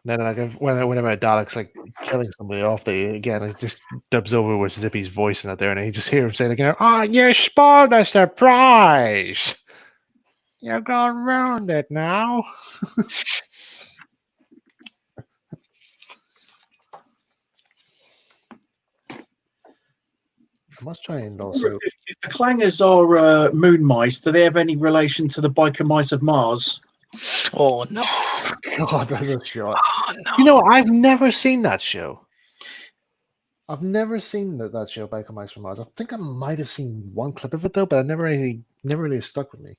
Then like whenever a Dalek's like killing somebody off, it just dubs over with Zippy's voice in there, and you just hear him saying again, "Oh, you spoiled the surprise. You're gonna ruin it now." I must try and also. If the clangers are moon mice, do they have any relation to the biker mice of Mars? Oh no! God, that's a shot. Oh, no. You know, I've never seen that show. I've never seen that show, Biker Mice from Mars. I think I might have seen one clip of it though, but I never really stuck with me.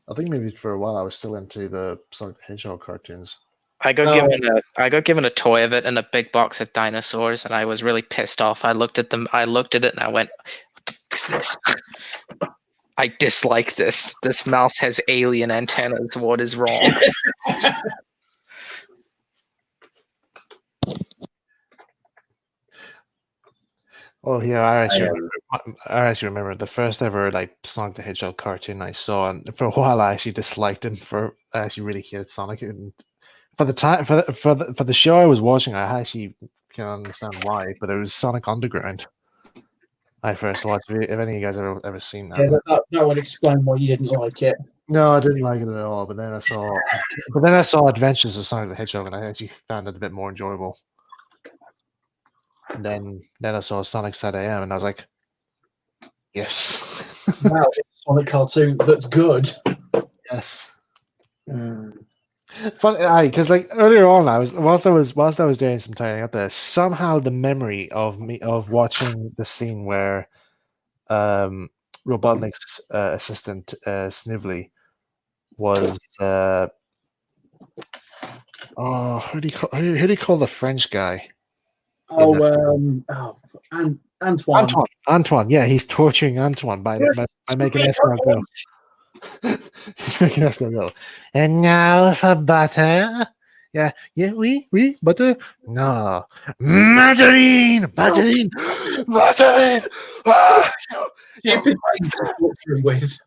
I think maybe for a while I was still into the Sonic the Hedgehog cartoons. I got given a toy of it and a big box of dinosaurs, and I was really pissed off. I looked at it and I went, "What the fuck is this? I dislike this. This mouse has alien antennas. What is wrong?" Oh yeah, I actually remember the first ever like Sonic the Hedgehog cartoon I saw, and for a while I actually disliked him. I actually really hated Sonic, and for the show I was watching, I actually can understand why. But it was Sonic Underground. I first watched. If any of you guys ever seen that? Yeah, that would explain why you didn't like it. No, I didn't like it at all. But then I saw Adventures of Sonic the Hedgehog, and I actually found it a bit more enjoyable. And then I saw Sonic Sat AM, and I was like, yes. Wow, it's a Sonic cartoon that's good. Yes. Funny, because like earlier on, whilst I was doing some tidying up there, somehow the memory of watching the scene where Robotnik's assistant Snively was who do you call the French guy? Antoine. Yeah, he's torturing Antoine by making Escort go. Making Escort go. And now for butter. Yeah, oui, butter. No, Margarine. Ah, You've been torturing with.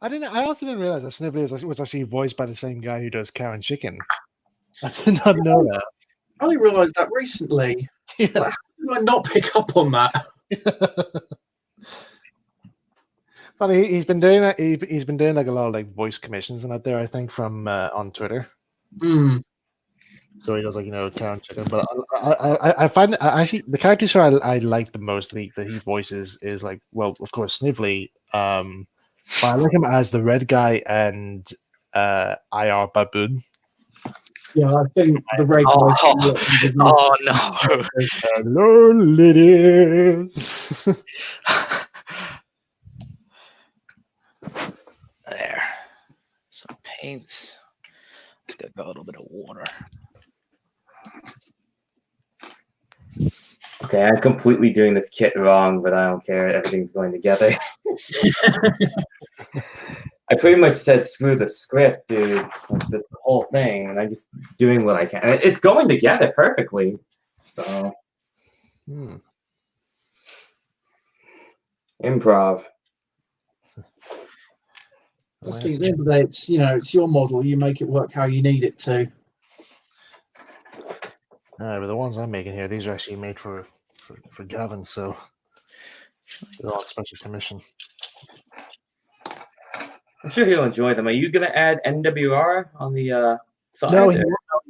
I didn't. I also didn't realize that Snively was actually voiced by the same guy who does Cow and Chicken. I did not know that. I only realised that recently. Yeah. Like, how did I not pick up on that? But he's been doing that. He's been doing like a lot of like voice commissions and out there. I think from on Twitter. Mm. So he does like Cow and Chicken. But I find actually the characters who I like the most that he voices is like, well, of course Snively. But I like him as the red guy and IR Baboon. Yeah, I think the red guy. Oh no! Hello, ladies. There. Some paints. Let's get a little bit of water. Okay, I'm completely doing this kit wrong, but I don't care. Everything's going together. I pretty much said screw the script, dude. Like, this whole thing, and I'm just doing what I can. And it's going together perfectly. So improv. At the end of the day, it's your model. You make it work how you need it to. But the ones I'm making here, these are actually made for Gavin, so they're on special commission. I'm sure he'll enjoy them. Are you gonna add NWR on the side? No,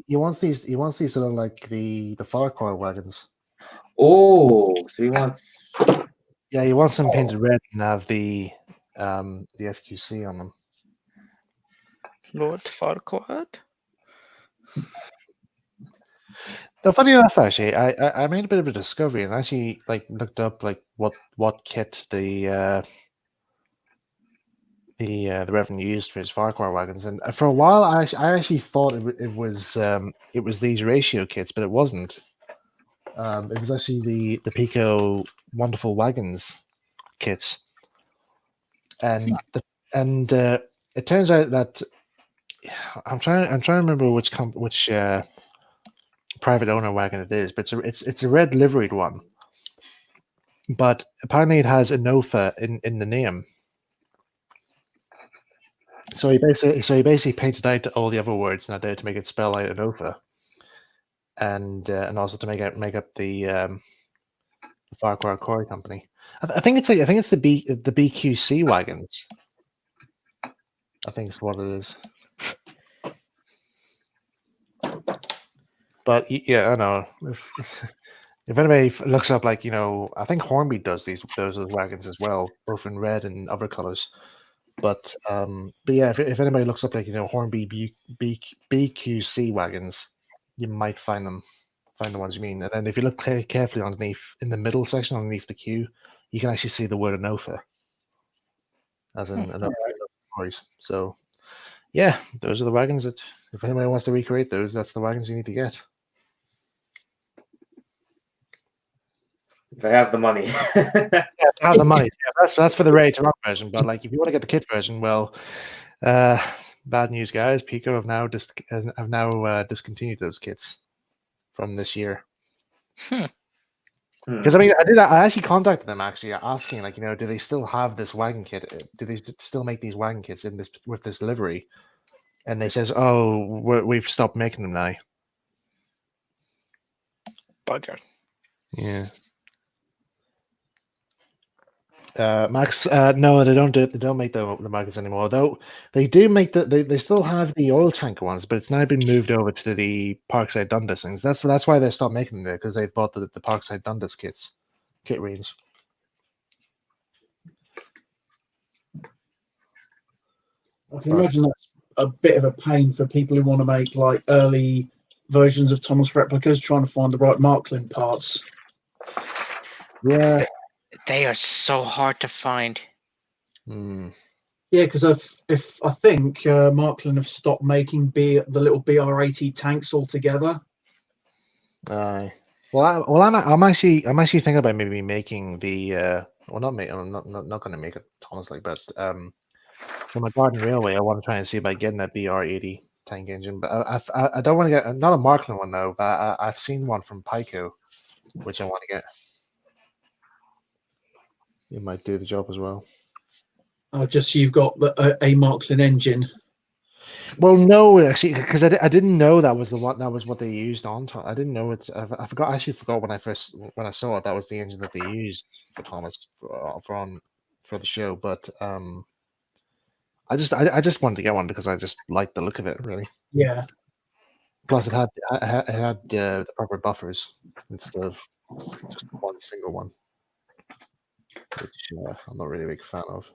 he wants these. He wants these sort of like the Farquhar wagons. Oh, so he wants. Yeah, he wants them painted red and have the FQC on them. Lord Farquhar. The funny enough, actually, I made a bit of a discovery and actually like looked up like what kit the Reverend used for his Farquhar wagons, and for a while I actually thought it was these ratio kits, but it wasn't. It was actually the Pico Wonderful Wagons kits, and it turns out that I'm trying to remember which private owner wagon it is, but it's a red liveried one, but apparently it has Enofa in the name. So he basically painted out all the other words in that day to make it spell out Enofa, and also to make up the Farquhar Quarry Company. I think it's the BQC wagons. I think it's what it is. But yeah, I know. If anybody looks up, like I think Hornby does those wagons as well, both in red and other colors. But yeah, if anybody looks up like Hornby BQC wagons, you might find the ones you mean. And then if you look carefully underneath in the middle section underneath the queue, you can actually see the word Enofa, as in Enofa stories. So yeah, those are the wagons that if anybody wants to recreate those, that's the wagons you need to get. If I have the money. Yeah, have the money. Yeah, that's for the ready to rock version. But like, if you want to get the kit version, well, bad news, guys. Pico have now discontinued those kits from this year. Because I mean, I actually contacted them actually asking like, do they still have this wagon kit? Do they still make these wagon kits with this livery? And they says, oh, we've stopped making them now. Bugger. Yeah. Max, no, they don't make the wagons anymore. Though they do make they still have the oil tanker ones, but it's now been moved over to the Parkside Dundas things. That's why they stopped making them there, because they've bought the Parkside Dundas kit reams. I can imagine that's a bit of a pain for people who want to make like early versions of Thomas replicas, trying to find the right Marklin parts. Yeah. They are so hard to find. Yeah, because if I think Marklin have stopped making the little BR-80 tanks altogether. I'm actually thinking about maybe making the I'm not going to make a Thomas like, but for my Garden Railway, I want to try and see about getting that BR-80 tank engine. But I don't want to get not a Marklin one though, but I've seen one from Pico, which I want to get. It might do the job as well. Just you've got a Marklin engine. Well, no, actually, because I didn't know that was the one that was what they used on. I didn't know it. I forgot. I actually forgot when I saw it. That was the engine that they used for Thomas for the show. But I just wanted to get one because I just liked the look of it. Really. Yeah. Plus, it had the proper buffers instead of just one single one, which I'm not really a big fan of.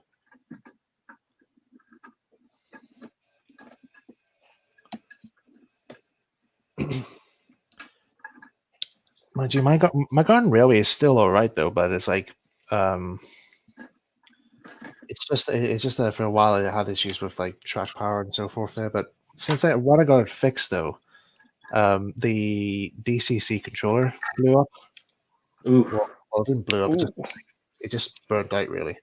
Mind you, my Garden Railway is still all right though, but it's like it's just that for a while I had issues with like track power and so forth there. But when I got it fixed though, the DCC controller blew up. Ooh. Well, it didn't blow up. It just burnt out really,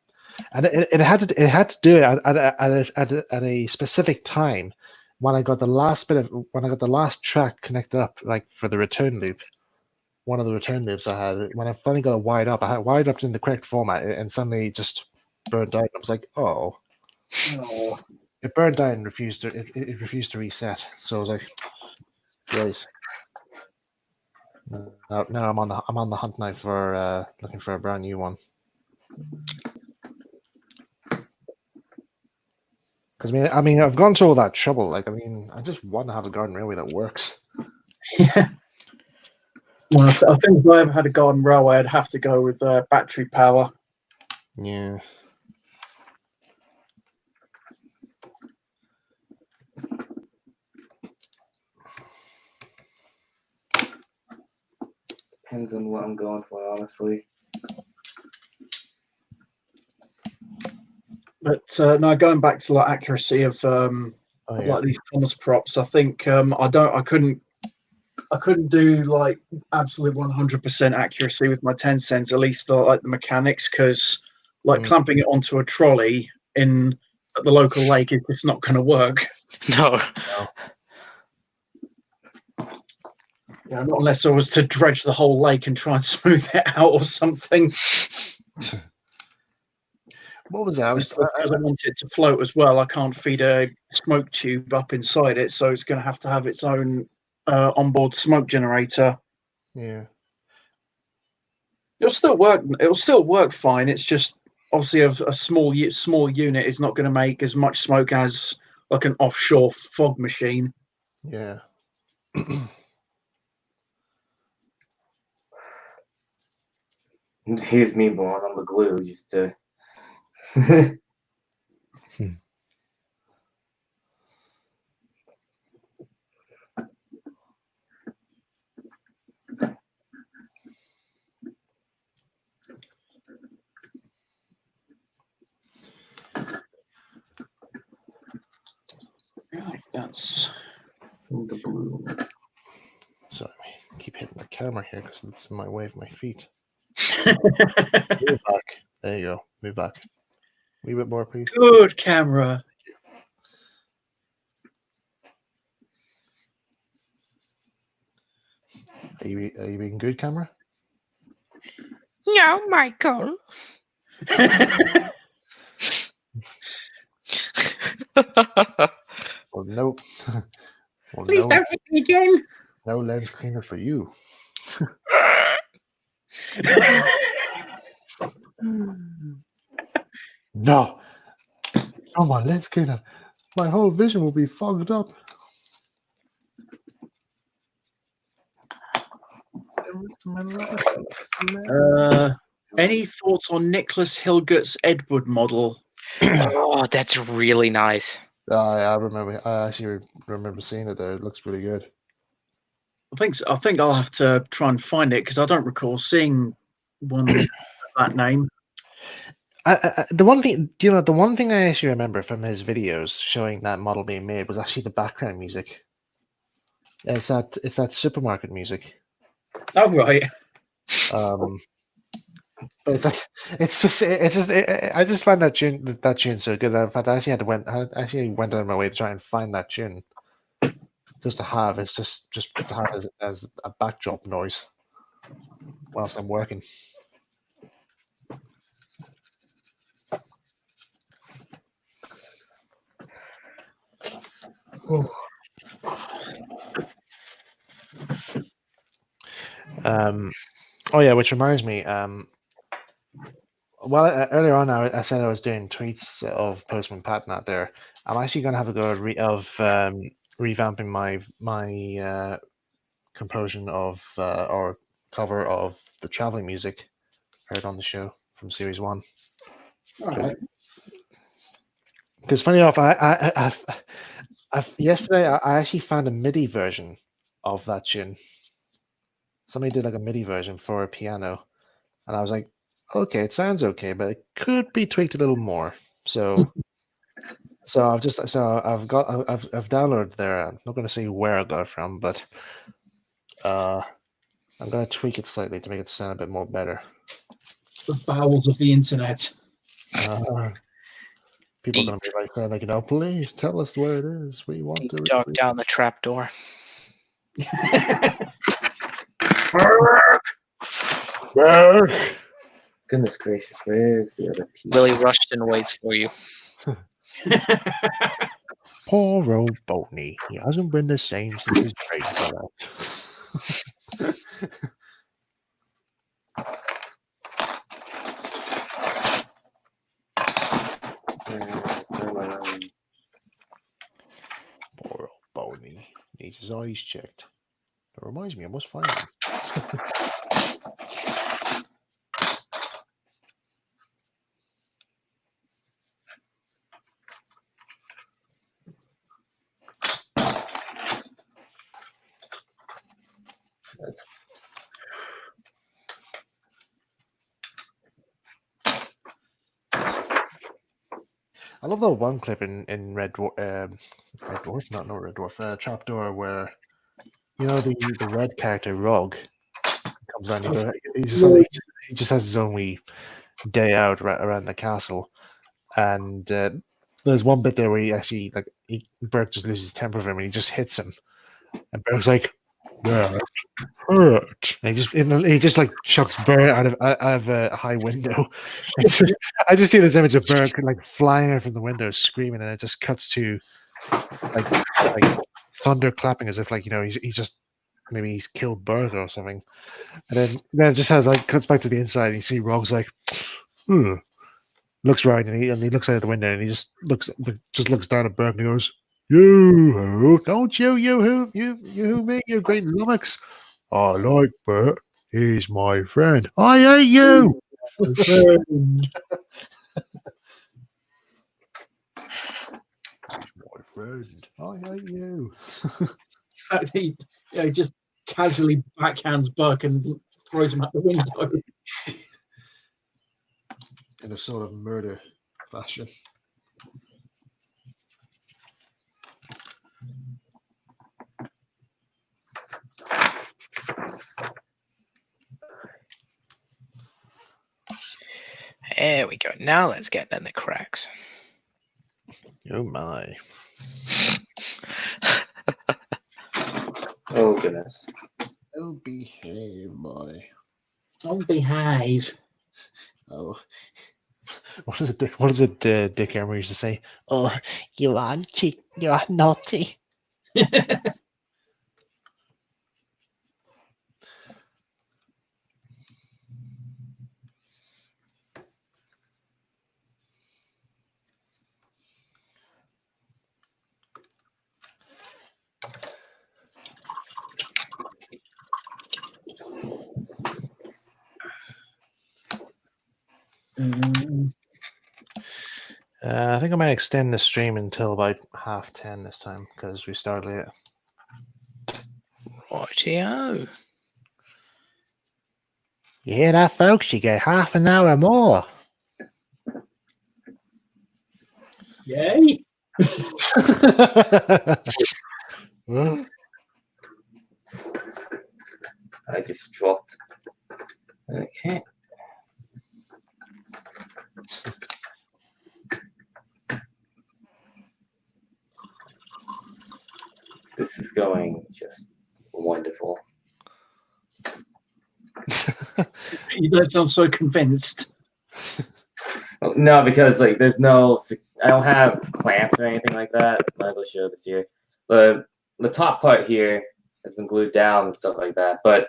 and it had to do it at a specific time when I got the last track connected up, like for the return loop. One of the return loops I had, when I finally got it wired up, I had it wired up in the correct format, and suddenly it just burned out. I was like, oh. It burned out and refused to reset. So I was like, great. Now I'm on the hunt now for looking for a brand new one. Because I mean I've gone through all that trouble. Like I just want to have a Garden Railway that works. Yeah. Well, I think if I ever had a Garden Railway, I'd have to go with battery power. Yeah. Depends on what I'm going for, honestly. But no, going back to like accuracy of like these Thomas props, I think I couldn't do like absolute 100% accuracy with my 10 cents, at least like the mechanics, because like clamping it onto a trolley at the local lake is just not going to work. No. Yeah, not unless I was to dredge the whole lake and try and smooth it out or something. What was that? Because I want it to float as well. I can't feed a smoke tube up inside it, so it's going to have its own onboard smoke generator. Yeah. It'll still work fine. It's just obviously a small unit is not going to make as much smoke as like an offshore fog machine. Yeah. Here's me blowing on the glue just to. Right, that's the blue. Sorry, I keep hitting the camera here because it's in my way of my feet. Move back. There you go. Move back. A wee bit more, please. Good camera. Are you being good, camera? No, Michael. Well, no. Well, Please don't hit me again. No lens cleaner for you. No. Oh, my lens cleaner. My whole vision will be fogged up. Any thoughts on Nicholas Hilgert's Edward model? Oh, that's really nice. I remember. I actually remember seeing it there. It looks really good. I think I'll have to try and find it because I don't recall seeing one of that name. The one thing I actually remember from his videos showing that model being made was actually the background music. It's that supermarket music. Oh right. But I just find that tune so good. In fact, I actually went out of my way to try and find that tune just to have as a backdrop noise whilst I'm working. Oh yeah, which reminds me. Well, earlier on, I said I was doing tweets of Postman Patton out there. I'm actually going to have a go at revamping my composition of or cover of the traveling music heard on the show from series 1. All right. Because funny enough, yesterday I actually found a MIDI version of that tune. Somebody did like a MIDI version for a piano, and I was like, okay, it sounds okay, but it could be tweaked a little more. So, I've downloaded there. I'm not going to say where I got it from, but I'm going to tweak it slightly to make it sound a bit more better. The bowels of the internet. People are going to be like, saying, like, please tell us where it is. We want to Dog down the trapdoor. Goodness gracious, where's the other piece? Willie Rushton waits for you. Poor old Boltney. He hasn't been the same since his brain got out. Poor old Boltney. Needs his eyes checked. That reminds me, I must find him. I love that one clip in Red Dwarf, Trapdoor, where the red character Rog comes on. He just has his own wee day out around the castle, and there's one bit there where he actually Burke just loses his temper for him, and he just hits him, and Burke's like, "That hurt," and he just like chucks Burke out of a high window. I just see this image of Burke like flying out from the window, screaming, and it just cuts to like thunder clapping as if he's just maybe he's killed Burke or something, and then it just has cuts back to the inside, and you see Rog's like, looks right, and he looks out the window, and he just looks down at Burke, and he goes, "You don't you me, you great lummox. I like Bert. He's my friend. I hate you." My friend. I hate you. In fact, he just casually backhands Buck and throws him out the window. In a sort of murder fashion. There we go. Now let's get in the cracks. Oh my. Oh goodness. Oh, behave, boy. Don't behave. Oh. What is it Dick Emery used to say? "Oh, you are naughty." I think I might extend the stream until about 10:30 this time because we started late. Rightio. You hear that, folks? You get half an hour more. Yay! I just dropped. Okay. This is going just wonderful. You don't sound so convinced. No, because there's no, I don't have clamps or anything like that. Might as well show this here. the top part here has been glued down and stuff like that, but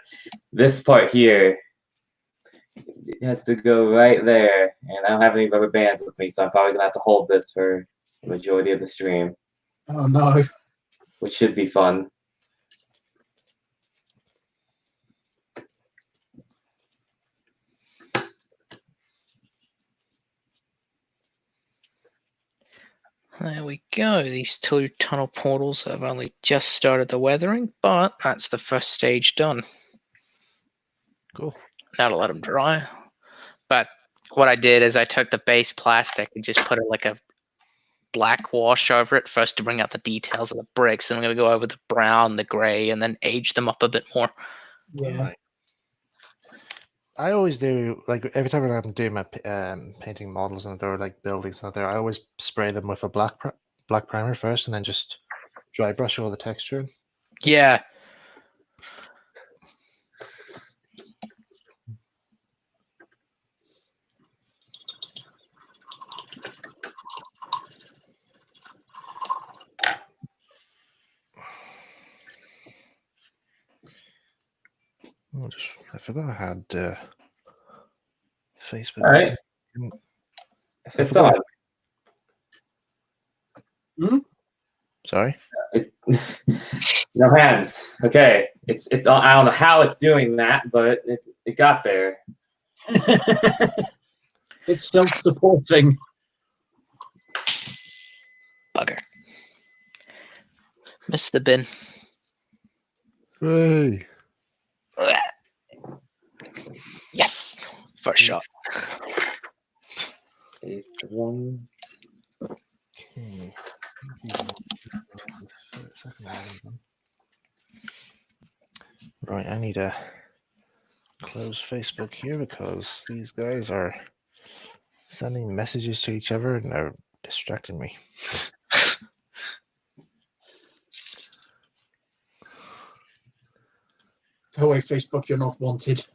this part here, it has to go right there, and I don't have any rubber bands with me, so I'm probably gonna have to hold this for the majority of the stream, Oh no. which should be fun. There we go. These 2 tunnel portals have only just started the weathering, but that's the first stage done. Cool. Now to let them dry. But what I did is I took the base plastic and just put it like a black wash over it first to bring out the details of the bricks. And I'm going to go over the brown, the gray, and then age them up a bit more. Yeah. Right. I always do, like, every time I'm doing my painting models and or like buildings out there, I always spray them with a black primer first, and then just dry brush all the texture. Yeah. I forgot I had Facebook. All right, it's on. Sorry. No hands. Okay, it's on. I don't know how it's doing that, but it got there. It's self-supporting. Bugger. Missed the bin. Hey. Yes. First shot. 8-1. Okay. Right, I need to close Facebook here because these guys are sending messages to each other and they're distracting me. Go away, Facebook, you're not wanted.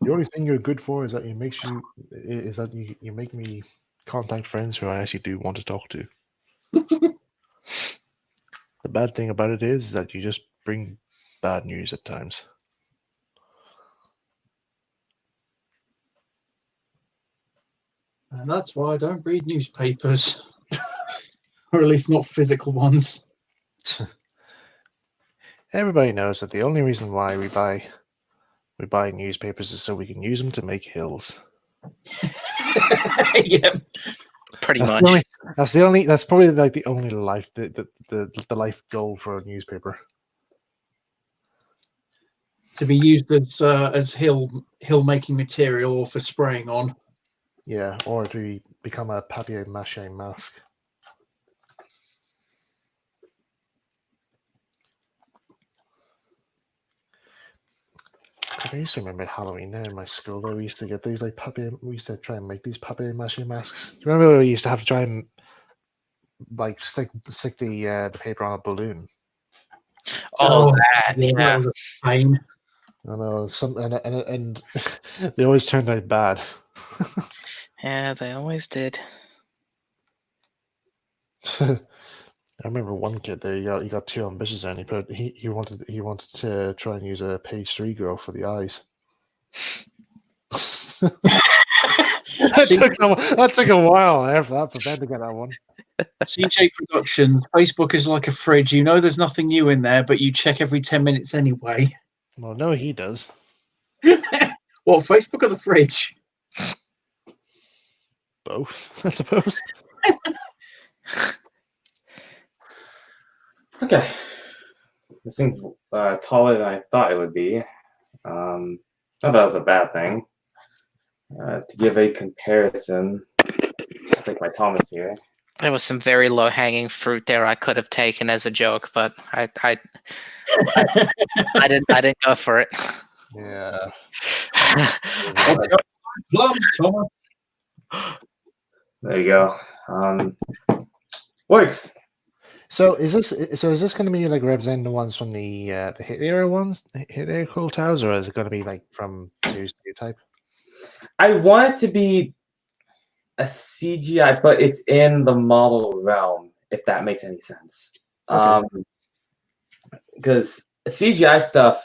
The only thing you're good for is that you make me contact friends who I actually do want to talk to. The bad thing about it is that you just bring bad news at times. And that's why I don't read newspapers. Or at least not physical ones. Everybody knows that the only reason why we buy newspapers is so we can use them to make hills. Yeah. Pretty That's much. That's probably like the only life the life goal for a newspaper. To be used as hill making material or for spraying on. Yeah, or to become a papier-mâché mask. I used to remember at Halloween now in my school though, we used to get these like we used to try and make these papier-mâché masks. Do you remember we used to have to try and like stick the paper on a balloon? Oh, that. That Yeah. was a pain. I know and they always turned out bad. Yeah, they always did. I remember one kid there. He got too ambitious, and he wanted to try and use a page 3 girl for the eyes. That took a while there for Ben to get that one. CJ Productions. Facebook is like a fridge. You know there's nothing new in there, but you check every 10 minutes anyway. Well, no, he does. What, Facebook or the fridge? Both, I suppose. Okay, this thing's taller than I thought it would be. Not that was a bad thing. To give a comparison, I'll take my Thomas here. There was some very low-hanging fruit there I could have taken as a joke, but I didn't go for it. Yeah. There you go. Works. So is this going to be like representing the ones from the hit era ones, hit era cool towers, or is it going to be like from series 2 type? I want it to be a CGI, but it's in the model realm, if that makes any sense. Okay. Because CGI stuff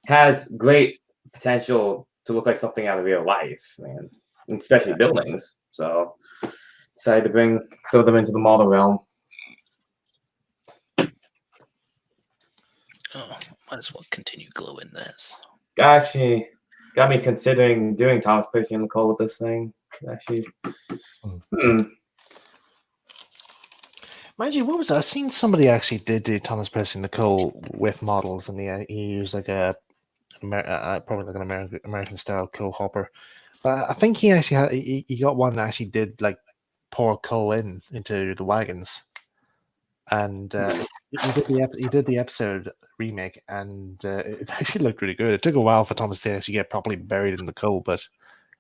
has great potential to look like something out of real life, man, especially buildings. So decided to bring some of them into the model realm. Oh, might as well continue gluing this. Actually, got me considering doing Thomas Percy and Nicole with this thing. Actually, Mind you, what was that? I've seen somebody actually did do Thomas Percy and Nicole with models, and he used like probably like an American style coal hopper. But I think he actually had he got one that actually did like pour coal into the wagons, and he did the episode remake, and it actually looked really good. It took a while for Thomas to actually get properly buried in the coal, but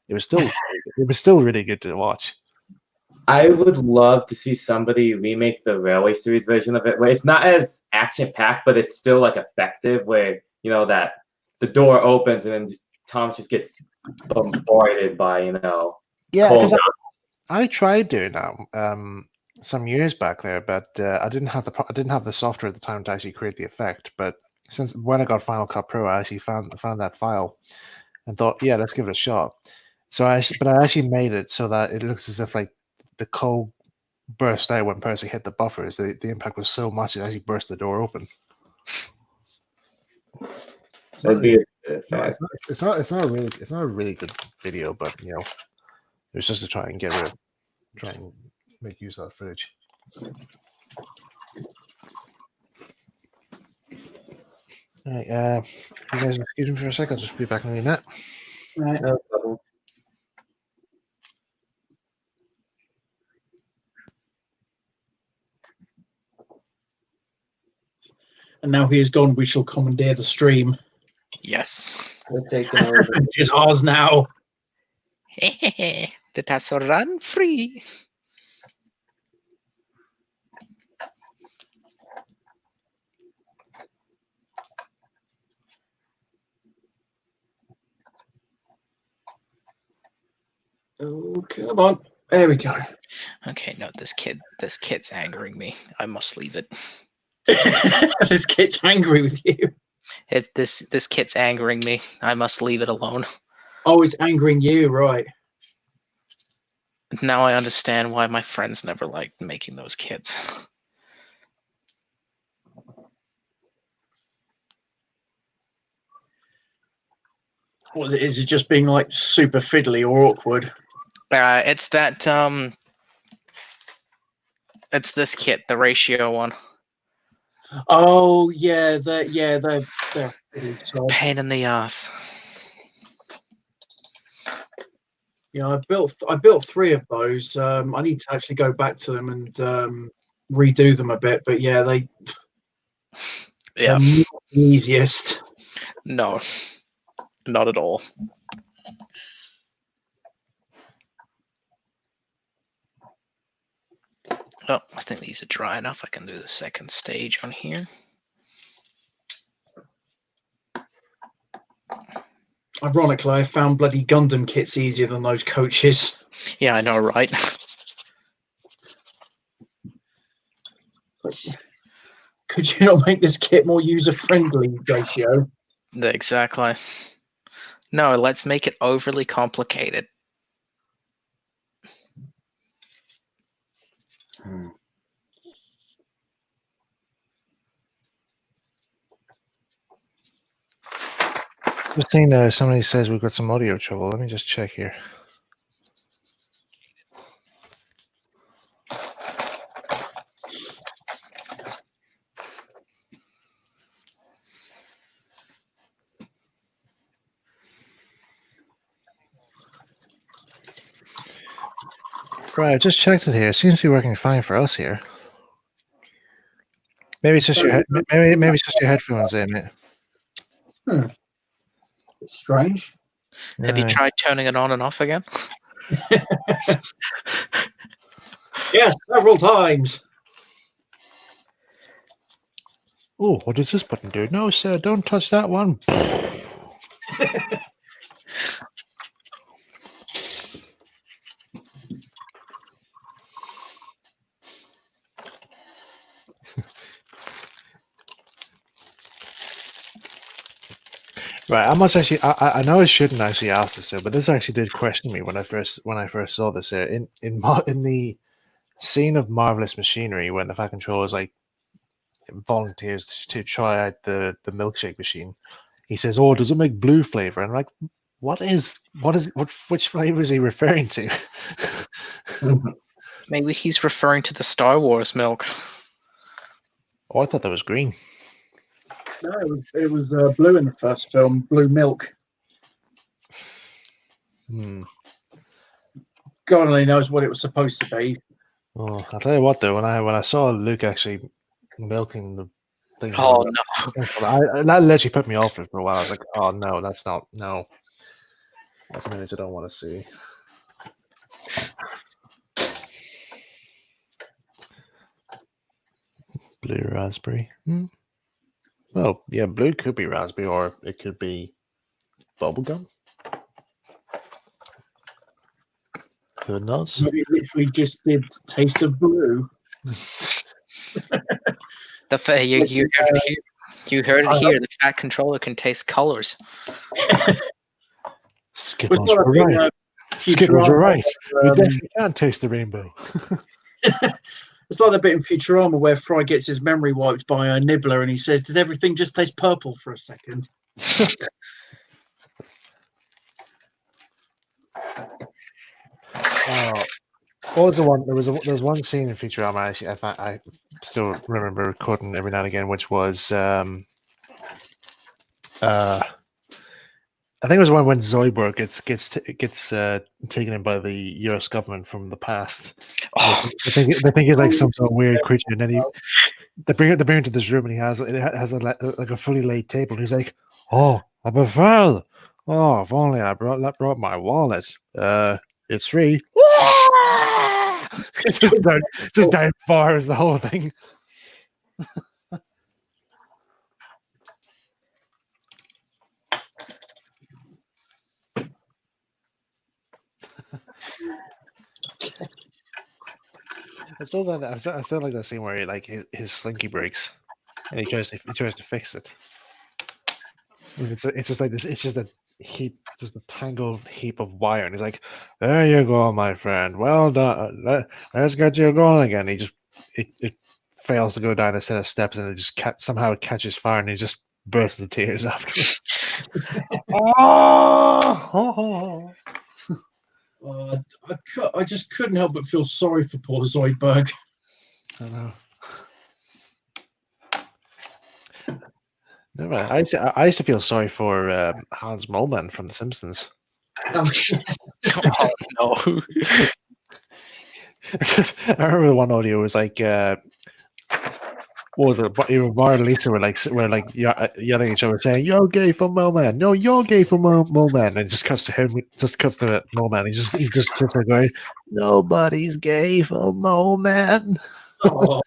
it was still really good to watch. I would love to see somebody remake the Railway Series version of it, where it's not as action-packed, but it's still like effective. Where that the door opens and then Tom just gets bombarded by Yeah, coal. because I tried doing that some years back there, but I didn't have the software at the time to actually create the effect. But since when I got Final Cut Pro, I actually found that file and thought, yeah, let's give it a shot. So I actually made it so that it looks as if like the coal burst out when Percy hit the buffers. The impact was so much it actually burst the door open. It's not a really good video, but it was just to try and make use of that footage. All right, you guys excuse me for a second. I'll just be back in a minute. Right. No trouble. And now he is gone, we shall commandeer the stream. Yes. We're taking over. It is ours now. Let us run free. Oh, come on. There we go. Okay, no, this kid's angering me. I must leave it. This kid's angry with you. This kid's angering me. I must leave it alone. Oh, it's angering you, right? Now I understand why my friends never liked making those kids. What is it? Just being like super fiddly or awkward? It's that it's this kit, the ratio one. Oh yeah, they're fiddly, so. Pain in the ass. Yeah, I built 3 of those. I need to actually go back to them and redo them a bit. But yeah, they're not the easiest. No, not at all. Oh, I think these are dry enough. I can do the second stage on here. Ironically, I found bloody Gundam kits easier than those coaches. Yeah, I know, right? Could you not make this kit more user-friendly, Ratio? Exactly. No, let's make it overly complicated. Just seeing somebody says we've got some audio trouble. Let me just check here. Right, I just checked it here. It seems to be working fine for us here. Maybe it's just your maybe it's just your headphones in it. It's strange. Have you tried turning it on and off again? Yes, several times. Oh, what does this button do? No, sir, don't touch that one. Right, I must actually. I know I shouldn't actually ask this, but this actually did question me when I first saw this. In the scene of Marvelous Machinery, when the Fat Controller is like volunteers to try out the milkshake machine, he says, "Oh, does it make blue flavor?" And I'm like, which flavor is he referring to? Maybe he's referring to the Star Wars milk. Oh, I thought that was green. No, it was blue in the first film, blue milk. God only knows what it was supposed to be. Oh, I'll tell you what though, when I saw Luke actually milking the thing, Oh no! that literally put me off for a while. I was like, oh no, that's an image I don't want to see. Blue raspberry. Well, yeah, blue could be raspberry, or it could be bubblegum. Who knows? Maybe it literally just did taste of blue. You heard it here. The Fat Controller can taste colors. Skittles were right. Skittles were right. You definitely can't taste the rainbow. It's like the bit in Futurama where Fry gets his memory wiped by a nibbler and he says, "Did everything just taste purple for a second?" What was the one? There was one scene in Futurama. Actually, I still remember recording every now and again, which was I think it was one when Zoidberg gets taken in by the U.S. government from the past. Oh. They think he's like some sort of weird creature, and then they bring him to this room, and he has a fully laid table. And he's like, "Oh, a buffet! Oh, if only I brought my wallet. It's free." It's just down far as the whole thing. I still like that scene where his slinky breaks, and he tries to fix it. It's just like this. It's just a heap, just a tangled heap of wire, and he's like, "There you go, my friend. Well done. Let's get you going again." It fails to go down a set of steps, and it just somehow it catches fire, and he just bursts into tears afterwards. I just couldn't help but feel sorry for poor Zoidberg. I know. No, I used to feel sorry for Hans Moleman from The Simpsons. Oh no! I remember the one audio was like, what was it? Bart and Lisa were like yelling at each other, saying, "You're gay for Moleman! No, you're gay for Moleman!" And it just cuts to him, just cuts to Moleman. He just sits there going, "Nobody's gay for Moleman." Oh.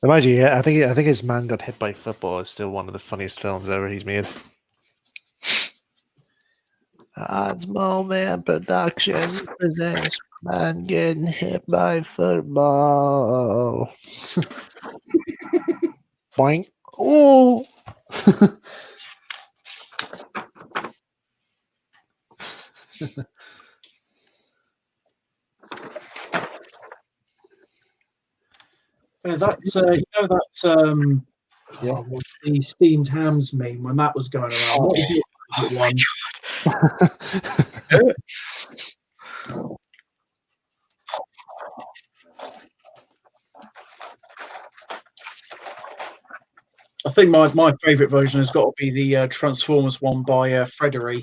Imagine, yeah, I think his Man Got Hit by Football is still one of the funniest films ever he's made. Hans Moleman Production presents Man Getting Hit by Football. Boink. Oh. The steamed hams meme when that was going around. What was your one? I think my favourite version has got to be the Transformers one by Frederick.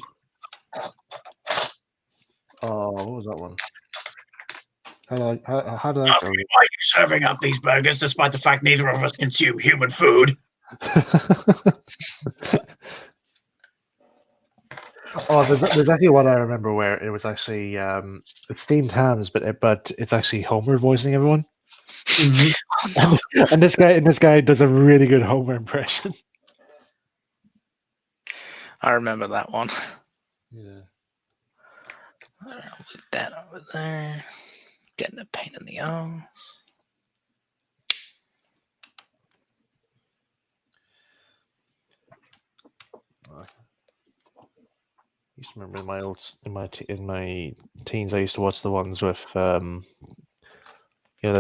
Oh, what was that one? How did that go? Why are you serving up these burgers despite the fact neither of us consume human food? Oh, there's actually one I remember where it was actually it's steamed hams, but it's actually Homer voicing everyone. Mm-hmm. and this guy does a really good Homer impression. I remember that one. Yeah. I'll move that over there. Getting a pain in the ass. used to remember in my teens, I used to watch the ones with those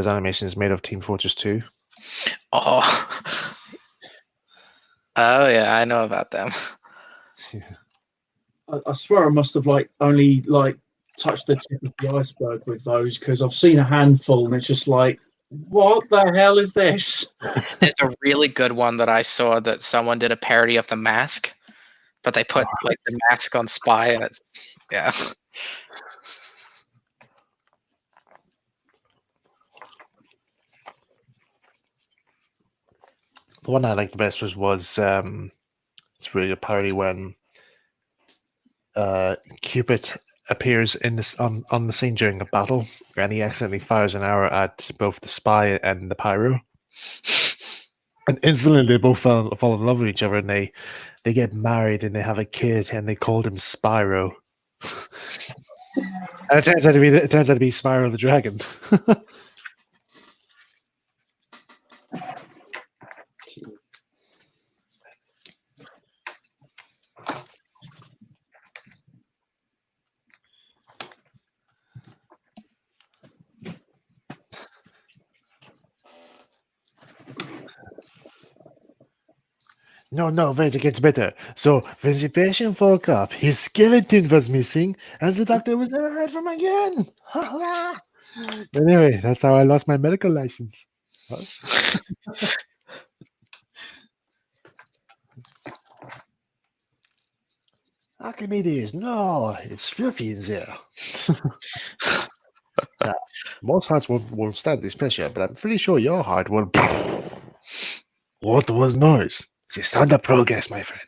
animations made of Team Fortress 2. Oh, oh yeah, I know about them. I swear I must have only touched the tip of the iceberg with those, because I've seen a handful and it's just like, what the hell is this? There's a really good one that I saw that someone did a parody of The Mask, but they put the mask on Spy, and it's yeah. The one I liked the best was it's really a parody when Cupid appears in this on the scene during a battle, and he accidentally fires an arrow at both the spy and the pyro, and instantly they both fall in love with each other, and they get married and they have a kid, and they called him Spyro. And it turns out to be Spyro the Dragon. No, wait, it gets better. So, when the patient woke up, his skeleton was missing, and the doctor was never heard from again. Anyway, that's how I lost my medical license. Archimedes, no, it's filthy in there. Now, most hearts won't stand this pressure, but I'm pretty sure your heart will. What was noise? The sound of progress, my friend.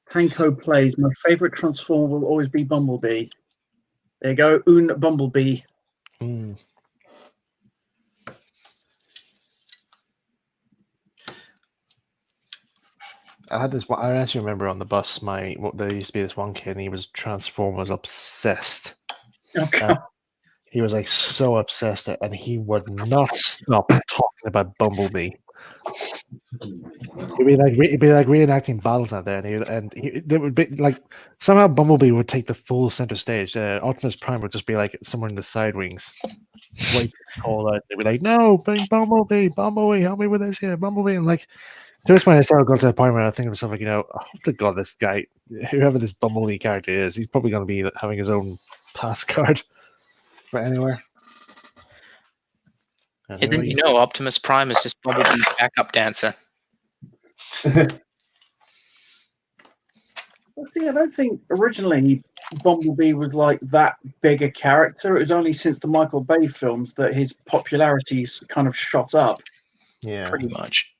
Tanko plays, my favorite Transformer will always be Bumblebee. There you go, Bumblebee. Mm. I actually remember on the bus, there used to be this one kid, and he was Transformers obsessed. Okay. He was so obsessed, and he would not stop talking about Bumblebee. He'd be reenacting battles out there, and there would be somehow Bumblebee would take the full center stage. Optimus Prime would just be somewhere in the side wings, wait to call out. They'd be like, "No, bring Bumblebee, help me with this here, Bumblebee." And to this point, I started going to the point where I think to myself, oh my god, this guy, whoever this Bumblebee character is, he's probably going to be having his own pass card for anywhere. And then Optimus Prime is just Bumblebee's backup dancer. I don't think originally Bumblebee was that big a character. It was only since the Michael Bay films that his popularity's kind of shot up. Yeah, pretty much.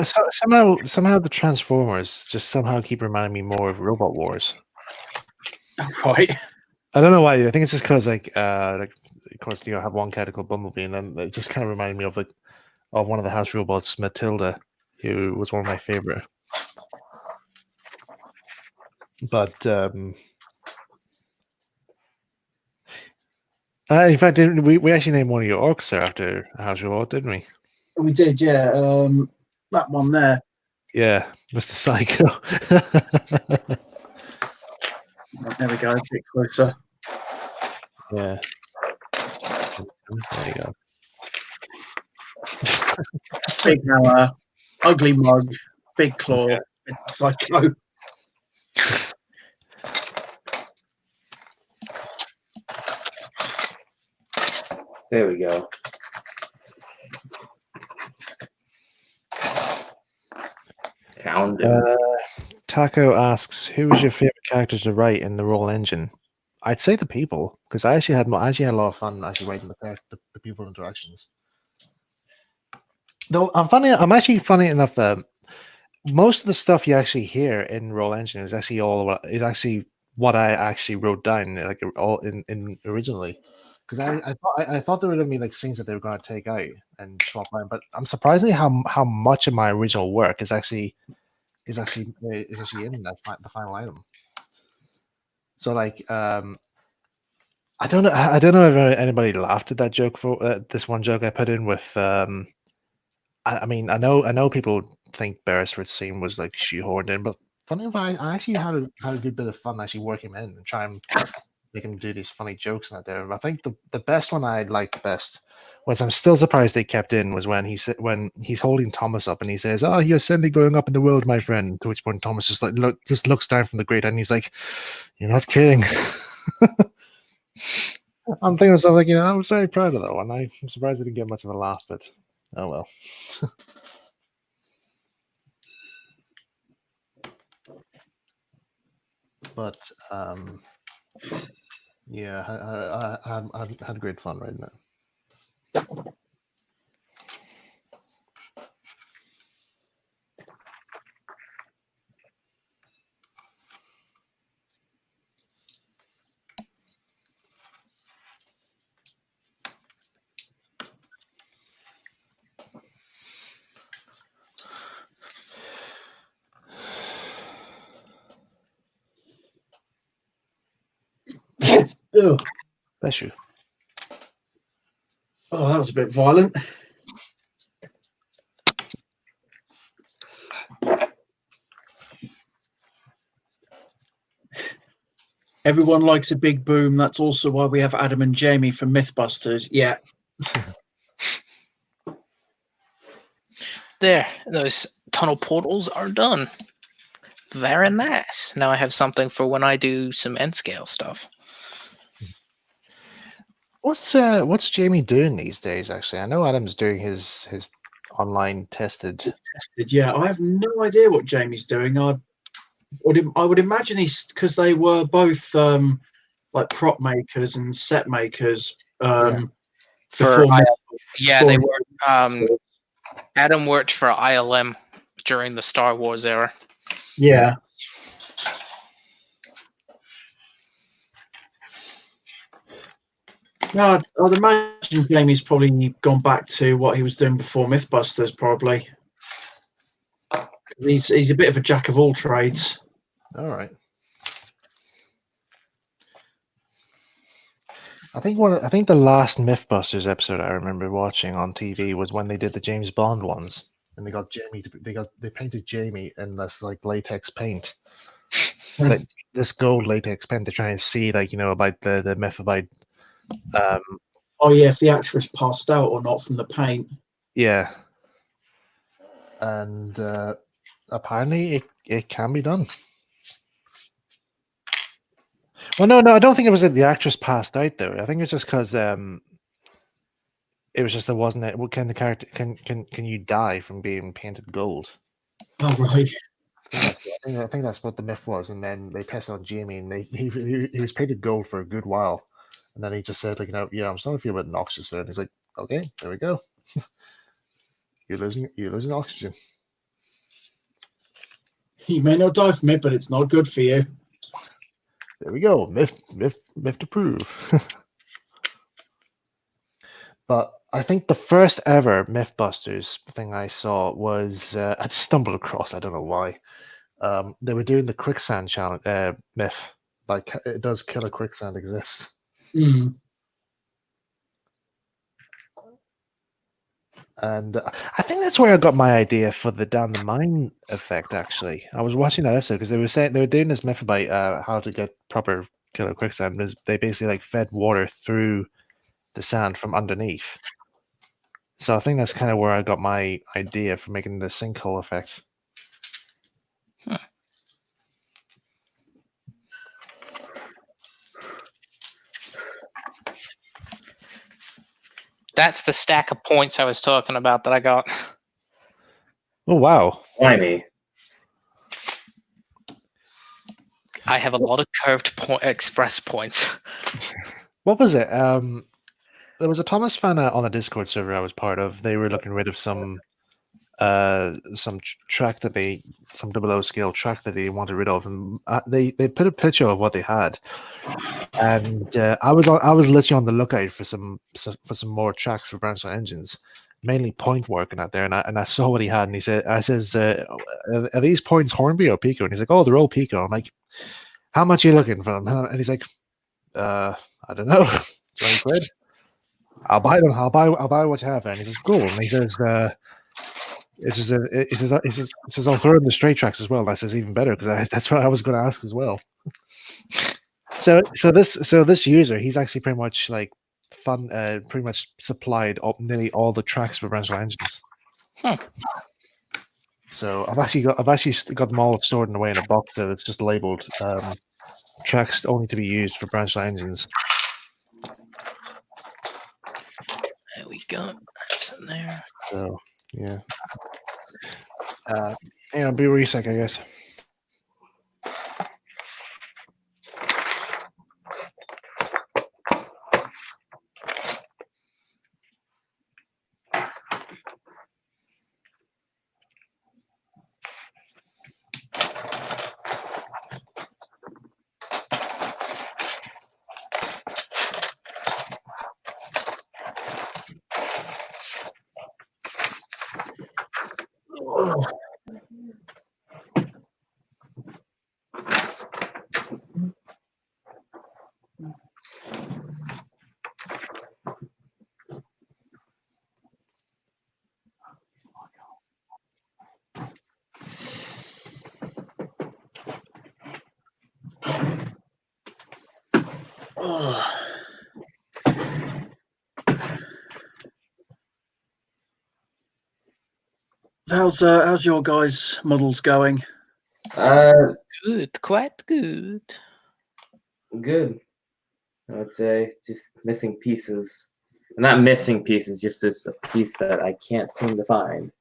Somehow the Transformers just somehow keep reminding me more of Robot Wars. Right. I don't know why. I think it's just because of course, have one character called Bumblebee, and then it just kind of reminded me of one of the house robots, Matilda, who was one of my favorite. But in fact, we actually named one of your orcs there after a house robot, didn't we? We did, yeah. That one there. Yeah, Mr. Psycho. There we go. A bit closer. Yeah. There you go. Big hammer, ugly mug, big claw, Psycho. There we go. Found him. Taco asks, "Who was your favorite character to write in the Roll Engine?" I'd say the people, because I actually had a lot of fun actually writing the people interactions. Though I'm actually funny enough that most of the stuff you actually hear in Roll Engine is actually what I actually wrote down, all in originally. Because I thought there were going to be scenes that they were going to take out and swap around, but I'm surprisingly how much of my original work is actually is actually in the final item. So like I don't know if anybody laughed at that joke for this one joke I put in with I mean I know people think Beresford's scene was like shoehorned in, but funny enough, I actually had a good bit of fun actually working him in and try and make him do these funny jokes out there. I think the best one I liked best, which I'm still surprised they kept in, was when he's holding Thomas up and he says, "Oh, you're certainly going up in the world, my friend." To which point Thomas just looks down from the grate and he's like, "You're not kidding." I'm thinking to myself, like, I was very proud of that one. I'm surprised I didn't get much of a laugh, but oh well. But yeah, I had great fun writing it. Ew. Bless you. Oh, that was a bit violent. Everyone likes a big boom. That's also why we have Adam and Jamie from Mythbusters. Yeah. There, those tunnel portals are done. Very nice. Now I have something for when I do some end scale stuff. What's Jamie doing these days? Actually, I know Adam's doing his online tested. Yeah, I have no idea what Jamie's doing. I would imagine he's, because they were both like prop makers and set makers. They Before were. Adam worked for ILM during the Star Wars era. Yeah. No, I'd imagine Jamie's probably gone back to what he was doing before Mythbusters, probably. He's a bit of a jack of all trades. All right. I think the last Mythbusters episode I remember watching on TV was when they did the James Bond ones, and they got Jamie. They painted Jamie in this like latex paint, like this gold latex paint to try and see about the myth about. Oh yeah, if the actress passed out or not from the paint. Yeah. And apparently it can be done. Well, no, I don't think it was that the actress passed out though. I think it's just because it was just there wasn't it. What can the character can you die from being painted gold? Oh right. I think that's what the myth was, and then they tested on Jamie, and he was painted gold for a good while, and then he just said yeah, I'm starting to feel a bit noxious there, and he's like, okay, there we go. You're losing oxygen. You may not die from it, but it's not good for you. There we go. Myth to prove. But I think the first ever Mythbusters thing I saw was I just stumbled across. I don't know why. They were doing the quicksand challenge myth. Like, does killer quicksand exist? Mm. And I think that's where I got my idea for the down the mine effect. Actually, I was watching that episode because they were doing this myth about how to get proper killer quicksand. They basically like fed water through the sand from underneath. So I think that's kind of where I got my idea for making the sinkhole effect. Huh. That's the stack of points I was talking about that I got. Oh, wow. Blimey. I have a lot of curved express points. What was it? There was a Thomas fan on the Discord server I was part of. They were looking rid of some track that some 00 scale track that they wanted rid of, and they put a picture of what they had, and I was literally on the lookout for some more tracks for Brownstone Engines. mainly point working out there, and I saw what he had, and I says, are these points Hornby or Pico? And he's like, oh, they're all Pico. I'm like, how much are you looking for them? And he's like, I don't know, 20 quid. I'll buy them. I'll buy what you have. And he says, cool. And he says, he says, I'll throw in the straight tracks as well. And I says, even better, because that's what I was going to ask as well. So this user, he's actually pretty much like pretty much supplied nearly all the tracks for Branch Engines. So I've actually got them all stored in a way in a box, so it's just labeled tracks only to be used for Branch Engines. There we go. That's in there. So yeah. Be a sec, I guess. How's your guys' models going? Good, quite good. Good. I would say just missing pieces. Not missing pieces, just this a piece that I can't seem to find,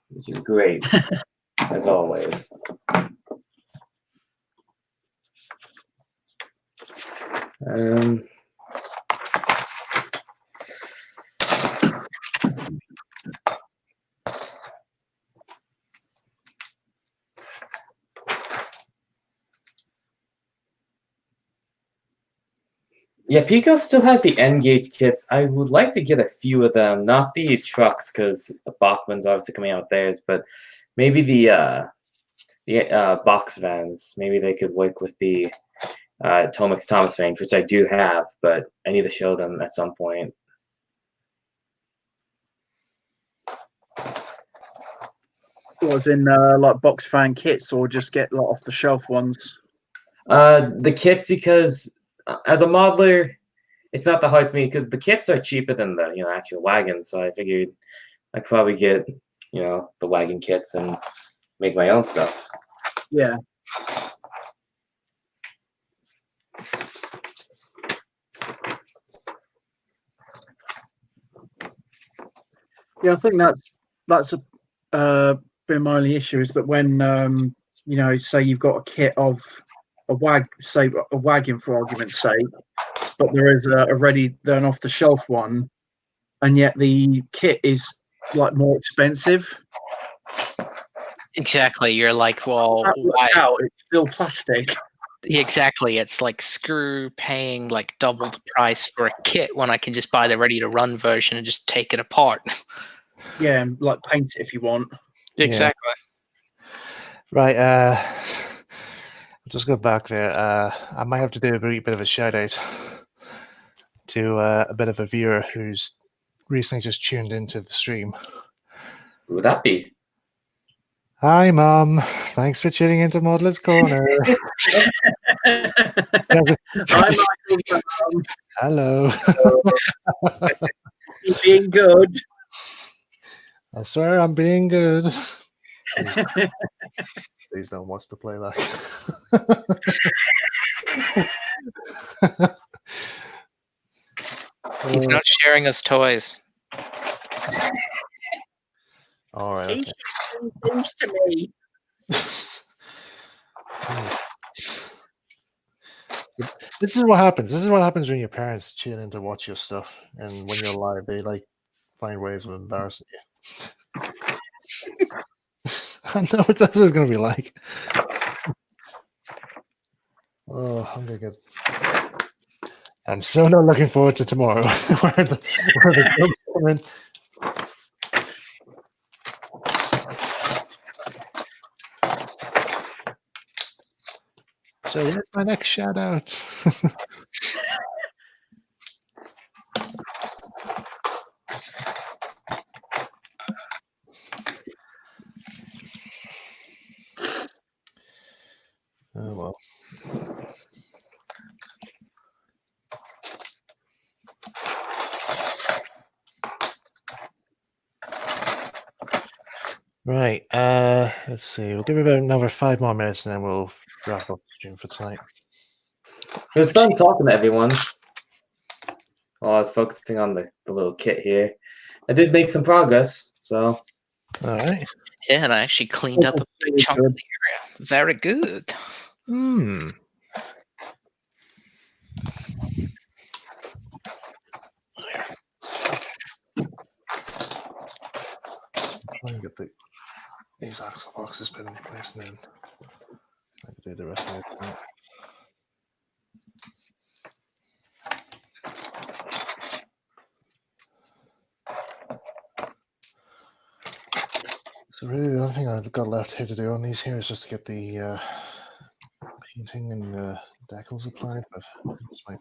which is great, as always. Yeah, Pico still has the N-gauge kits. I would like to get a few of them, not the trucks, because Bachman's obviously coming out with theirs, but maybe the box vans. Maybe they could work with the Tomix Thomas range, which I do have, but I need to show them at some point. Was in like box fan kits, or just get like off the shelf ones? The kits, because as a modeler, it's not that hard for me because the kits are cheaper than the actual wagons. So I figured I'd probably get the wagon kits and make my own stuff. Yeah. Yeah, I think that's been my only issue is that when say you've got a kit of a wagon for argument's sake, but there is a ready then off the shelf one, and yet the kit is like more expensive. Exactly. You're like, well, why? It's still plastic. Exactly. It's like screw paying like double the price for a kit when I can just buy the ready to run version and just take it apart. Yeah, and like paint it if you want. Exactly. Right. I'll just go back there. I might have to do a bit of a shout out to a bit of a viewer who's recently just tuned into the stream. Who would that be? Hi, Mom. Thanks for tuning into Modeler's Corner. Hi, Michael. Hello. You being good? I swear I'm being good. Please don't watch the playback. He's not sharing us toys. All right. He's showing things to me. This is what happens. This is what happens when your parents tune in to watch your stuff, and when you're live, they like find ways of embarrassing you. I know that's what it's going to be like. Oh, I'm gonna get. I'm so not looking forward to tomorrow. where the jokes come in. So where's my next shout out? Oh well. Right. Let's see. We'll give it about another 5 more minutes, and then we'll wrap up the stream for tonight. It was fun talking to everyone. While I was focusing on the little kit here, I did make some progress. So, all right. Yeah, and I actually cleaned up a big chunk of the area. Very good. Hmm. Try and get these axle boxes put in place, and then I can do the rest of it. So really, the only thing I've got left here to do on these here is just to get the painting and the decals applied, but just my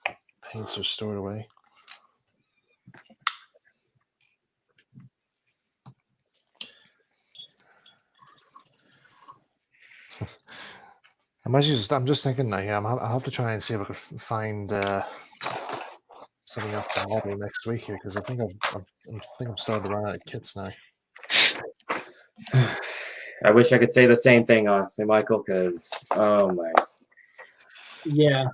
paints are stored away. I'm just thinking now. Yeah, I'll have to try and see if I can find something else to model next week here, because I think I'm starting to run out of kits now. I wish I could say the same thing, honestly, Michael, because, oh my. Yeah,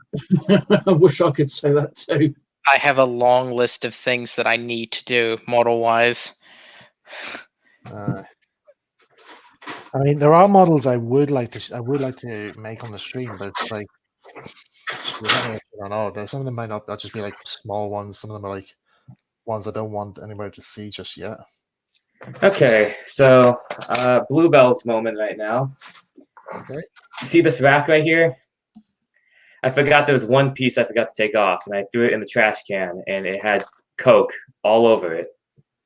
I wish I could say that too. I have a long list of things that I need to do model-wise. I mean, there are models I would like to make on the stream, but it's like, I don't know. Some of them might not just be like small ones. Some of them are like ones I don't want anybody to see just yet. Okay, so Bluebell's moment right now. Okay. See this rack right here? I forgot there was one piece I forgot to take off, and I threw it in the trash can, and it had Coke all over it.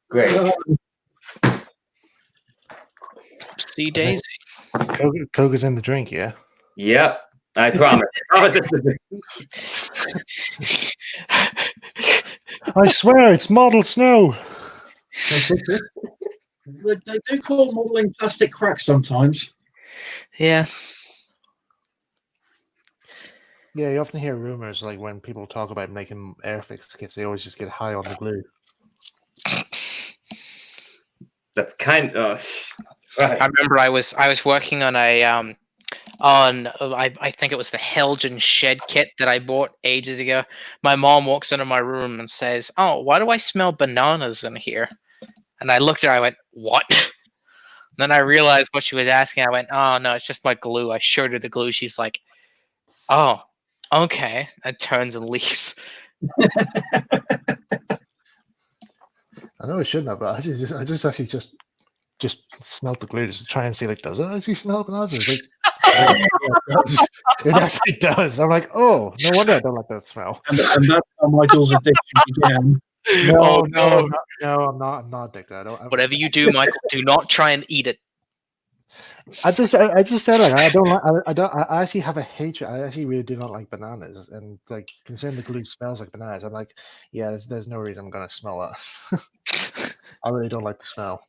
Great. See, Daisy. Coke is in the drink, yeah? Yep, I promise. I swear, it's model snow. They do call modelling plastic cracks sometimes. Yeah. Yeah, you often hear rumors like when people talk about making Airfix kits, they always just get high on the glue. That's kind of. That's right. I remember I was working on a I think it was the Helgen shed kit that I bought ages ago. My mom walks into my room and says, "Oh, why do I smell bananas in here?" And I looked at her, I went, "What?" And then I realized what she was asking. I went, "Oh no, it's just my glue." I showed her the glue. She's like, "Oh, okay." And turns and leaves. I know I shouldn't have, but I just actually just smelled the glue just to try and see, like, does it actually smell bananas? It's like, it actually does. I'm like, oh, no wonder I don't like that smell. And that's how Michael's addiction began. Oh no! I'm not addicted. Whatever you do, Michael, do not try and eat it. I just said, like, I don't like. I actually have a hatred. I actually really do not like bananas, and like, considering the glue smells like bananas, I'm like, yeah, there's no reason I'm gonna smell that. I really don't like the smell.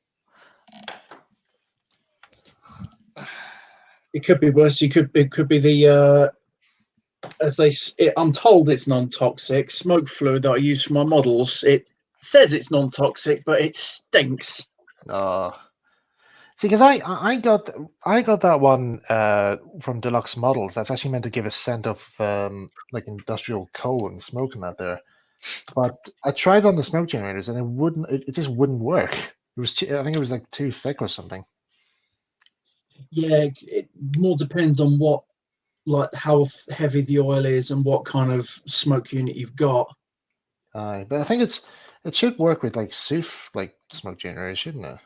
It could be worse. It could be the I'm told it's non-toxic smoke fluid that I use for my models. It says it's non-toxic, but it stinks. See, because I got that one from Deluxe Models. That's actually meant to give a scent of like industrial coal and smoke in that there. But I tried on the smoke generators, and it just wouldn't work. It was I think it was like too thick or something. Yeah, it more depends on what, like how heavy the oil is and what kind of smoke unit you've got. But I think it should work with like SUF like smoke generators, shouldn't it?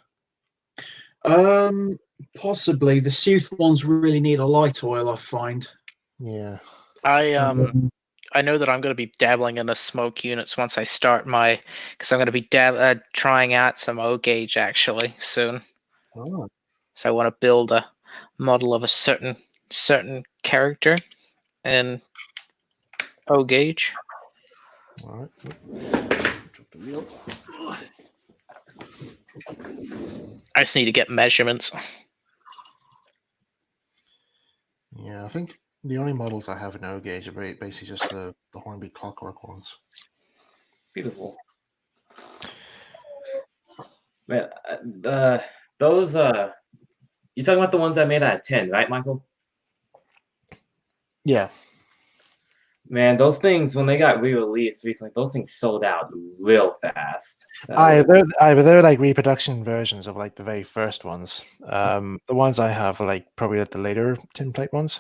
Possibly the Sooth ones really need a light oil, I find. Yeah. I know that I'm going to be dabbling in the smoke units once I start because I'm going to be trying out some O gauge actually soon. So I want to build a model of a certain character. and O gauge. All right. Drop the wheel. I just need to get measurements. Yeah, I think the only models I have in O gauge are basically just the Hornby Clockwork ones. Beautiful. Man, those you talking about the ones that made out of tin, right, Michael? Yeah. Man, those things when they got re-released recently, those things sold out real fast. They're like reproduction versions of like the very first ones. The ones I have are like probably like the later tin plate ones.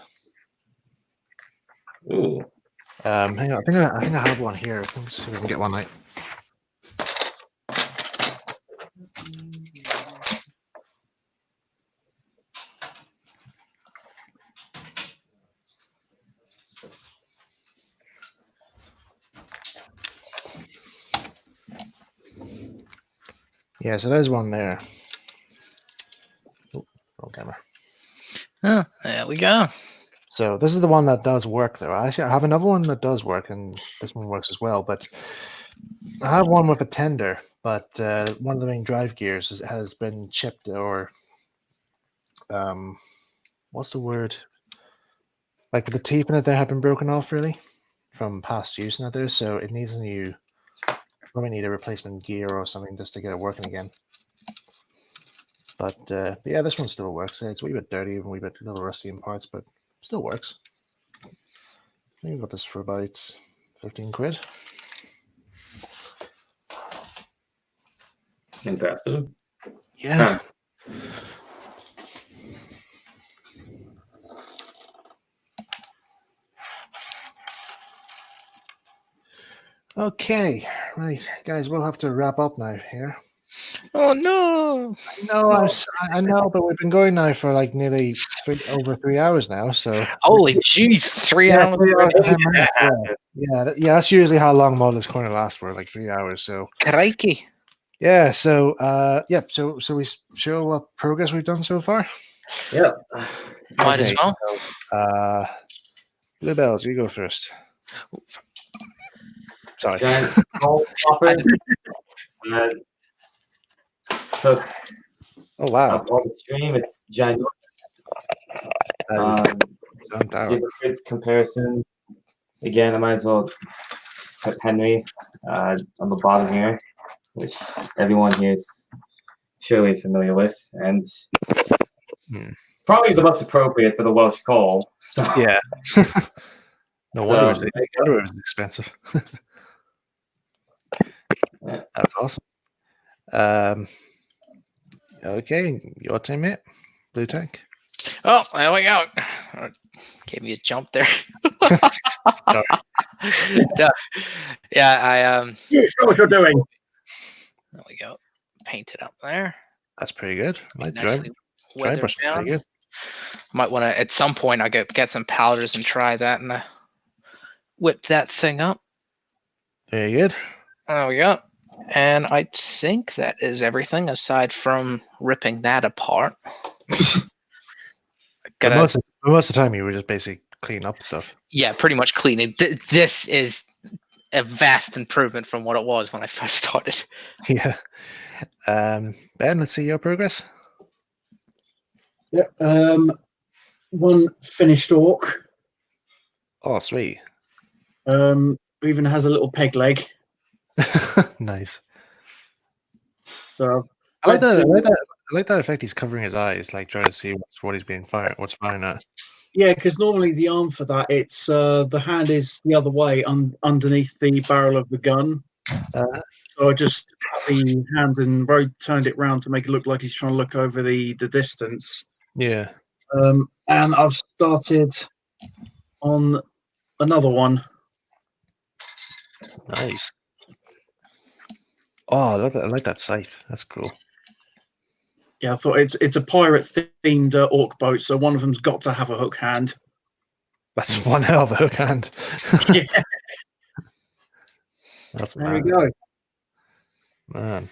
Ooh. Hang on, I think I have one here. Let's see if we can get one out. Yeah, so there's one there. Oh, wrong camera. Oh, there we go. So this is the one that does work, though. Actually, I have another one that does work, and this one works as well. But I have one with a tender, but one of the main drive gears has been chipped, or what's the word? Like the teeth in it, they have been broken off, really, from past use in it there. So it needs a new. Probably need a replacement gear or something just to get it working again. But yeah, this one still works. It's a wee bit dirty and a wee bit a little rusty in parts, but still works. I think I got this for about 15 quid. Impressive. Yeah. Okay, right, guys, we'll have to wrap up now here. Oh no! I know, but we've been going now for like nearly over 3 hours now. So Holy jeez, 3 hours. 3 hours and 10 Yeah. minutes. Yeah, that's usually how long Models Corner lasts for, like 3 hours. So Crikey. yeah, so so we show what progress we've done so far. Yep. Might as Okay, well. so, Blue Bells, you go first. Sorry. Giant coal hopper. Took Oh wow. on the stream. It's ginormous. Sound tower. Give a good comparison. Again, I might as well put Henry on the bottom here, which everyone here is surely familiar with, and probably the most appropriate for the Welsh coal. So, Yeah. No wonder it was expensive. Yeah. That's awesome. Okay, your turn, mate. Blue tank. Oh, there we go. Gave me a jump there. Sorry. Yeah, Yes, know what you're doing. there we go. Paint it up there. That's pretty good. Nicely Dry weathered brush is down. pretty good. Might want to at some point. I get some powders and try that and whip that thing up. Very good. There we go. And I think that is everything aside from ripping that apart. But most of the time, you were just basically cleaning up stuff. Yeah, pretty much cleaning. This is a vast improvement from what it was when I first started. Yeah. Ben, let's see your progress. Yeah. One finished orc. Oh, sweet. Even has a little peg leg. Nice. So I like that. I like that effect. He's covering his eyes, like trying to see what he's being fired. What's firing at? yeah, because normally the arm for that, it's the hand is the other way underneath the barrel of the gun. So I just the hand and turned it round to make it look like he's trying to look over the distance. Yeah. And I've started on another one. Nice. Oh, I like that scythe. That's cool. Yeah, I thought it's a pirate themed orc boat, so one of them's got to have a hook hand. That's one hell of a hook hand. Yeah. That's There we go. Man.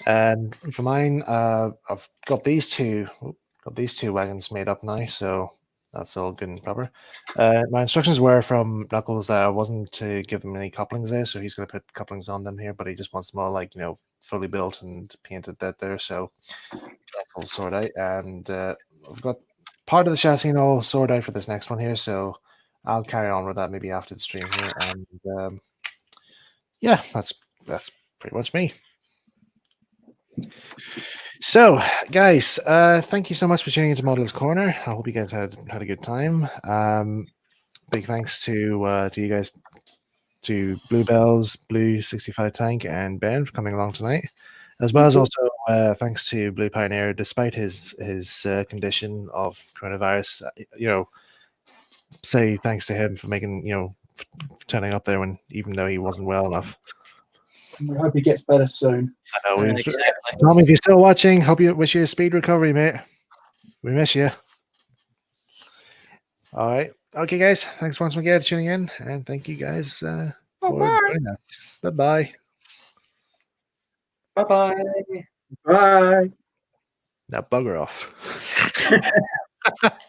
And for mine, I've got these two wagons made up now. So That's all good and proper. My instructions were from Knuckles that I wasn't to give him any couplings there, so he's going to put couplings on them here, but he just wants them all, like, fully built and painted that there, so that's all sorted out. And I've got part of the chassis all sorted out for this next one here, so I'll carry on with that maybe after the stream here. And yeah, that's pretty much me. So, guys, thank you so much for tuning into Models Corner. I hope you guys had a good time. Big thanks to you guys, to Bluebells, Blue 65 Tank, and Ben for coming along tonight, as well as also thanks to Blue Pioneer, despite his condition of coronavirus. Say thanks to him for making turning up there even though he wasn't well enough. I hope he gets better soon. I know. Exactly. Tommy, if you're still watching, wish you a speed recovery, mate. We miss you. All right. Okay, guys. Thanks once again for tuning in, and thank you guys for joining us. Bye-bye. Bye-bye. Bye. Now bugger off.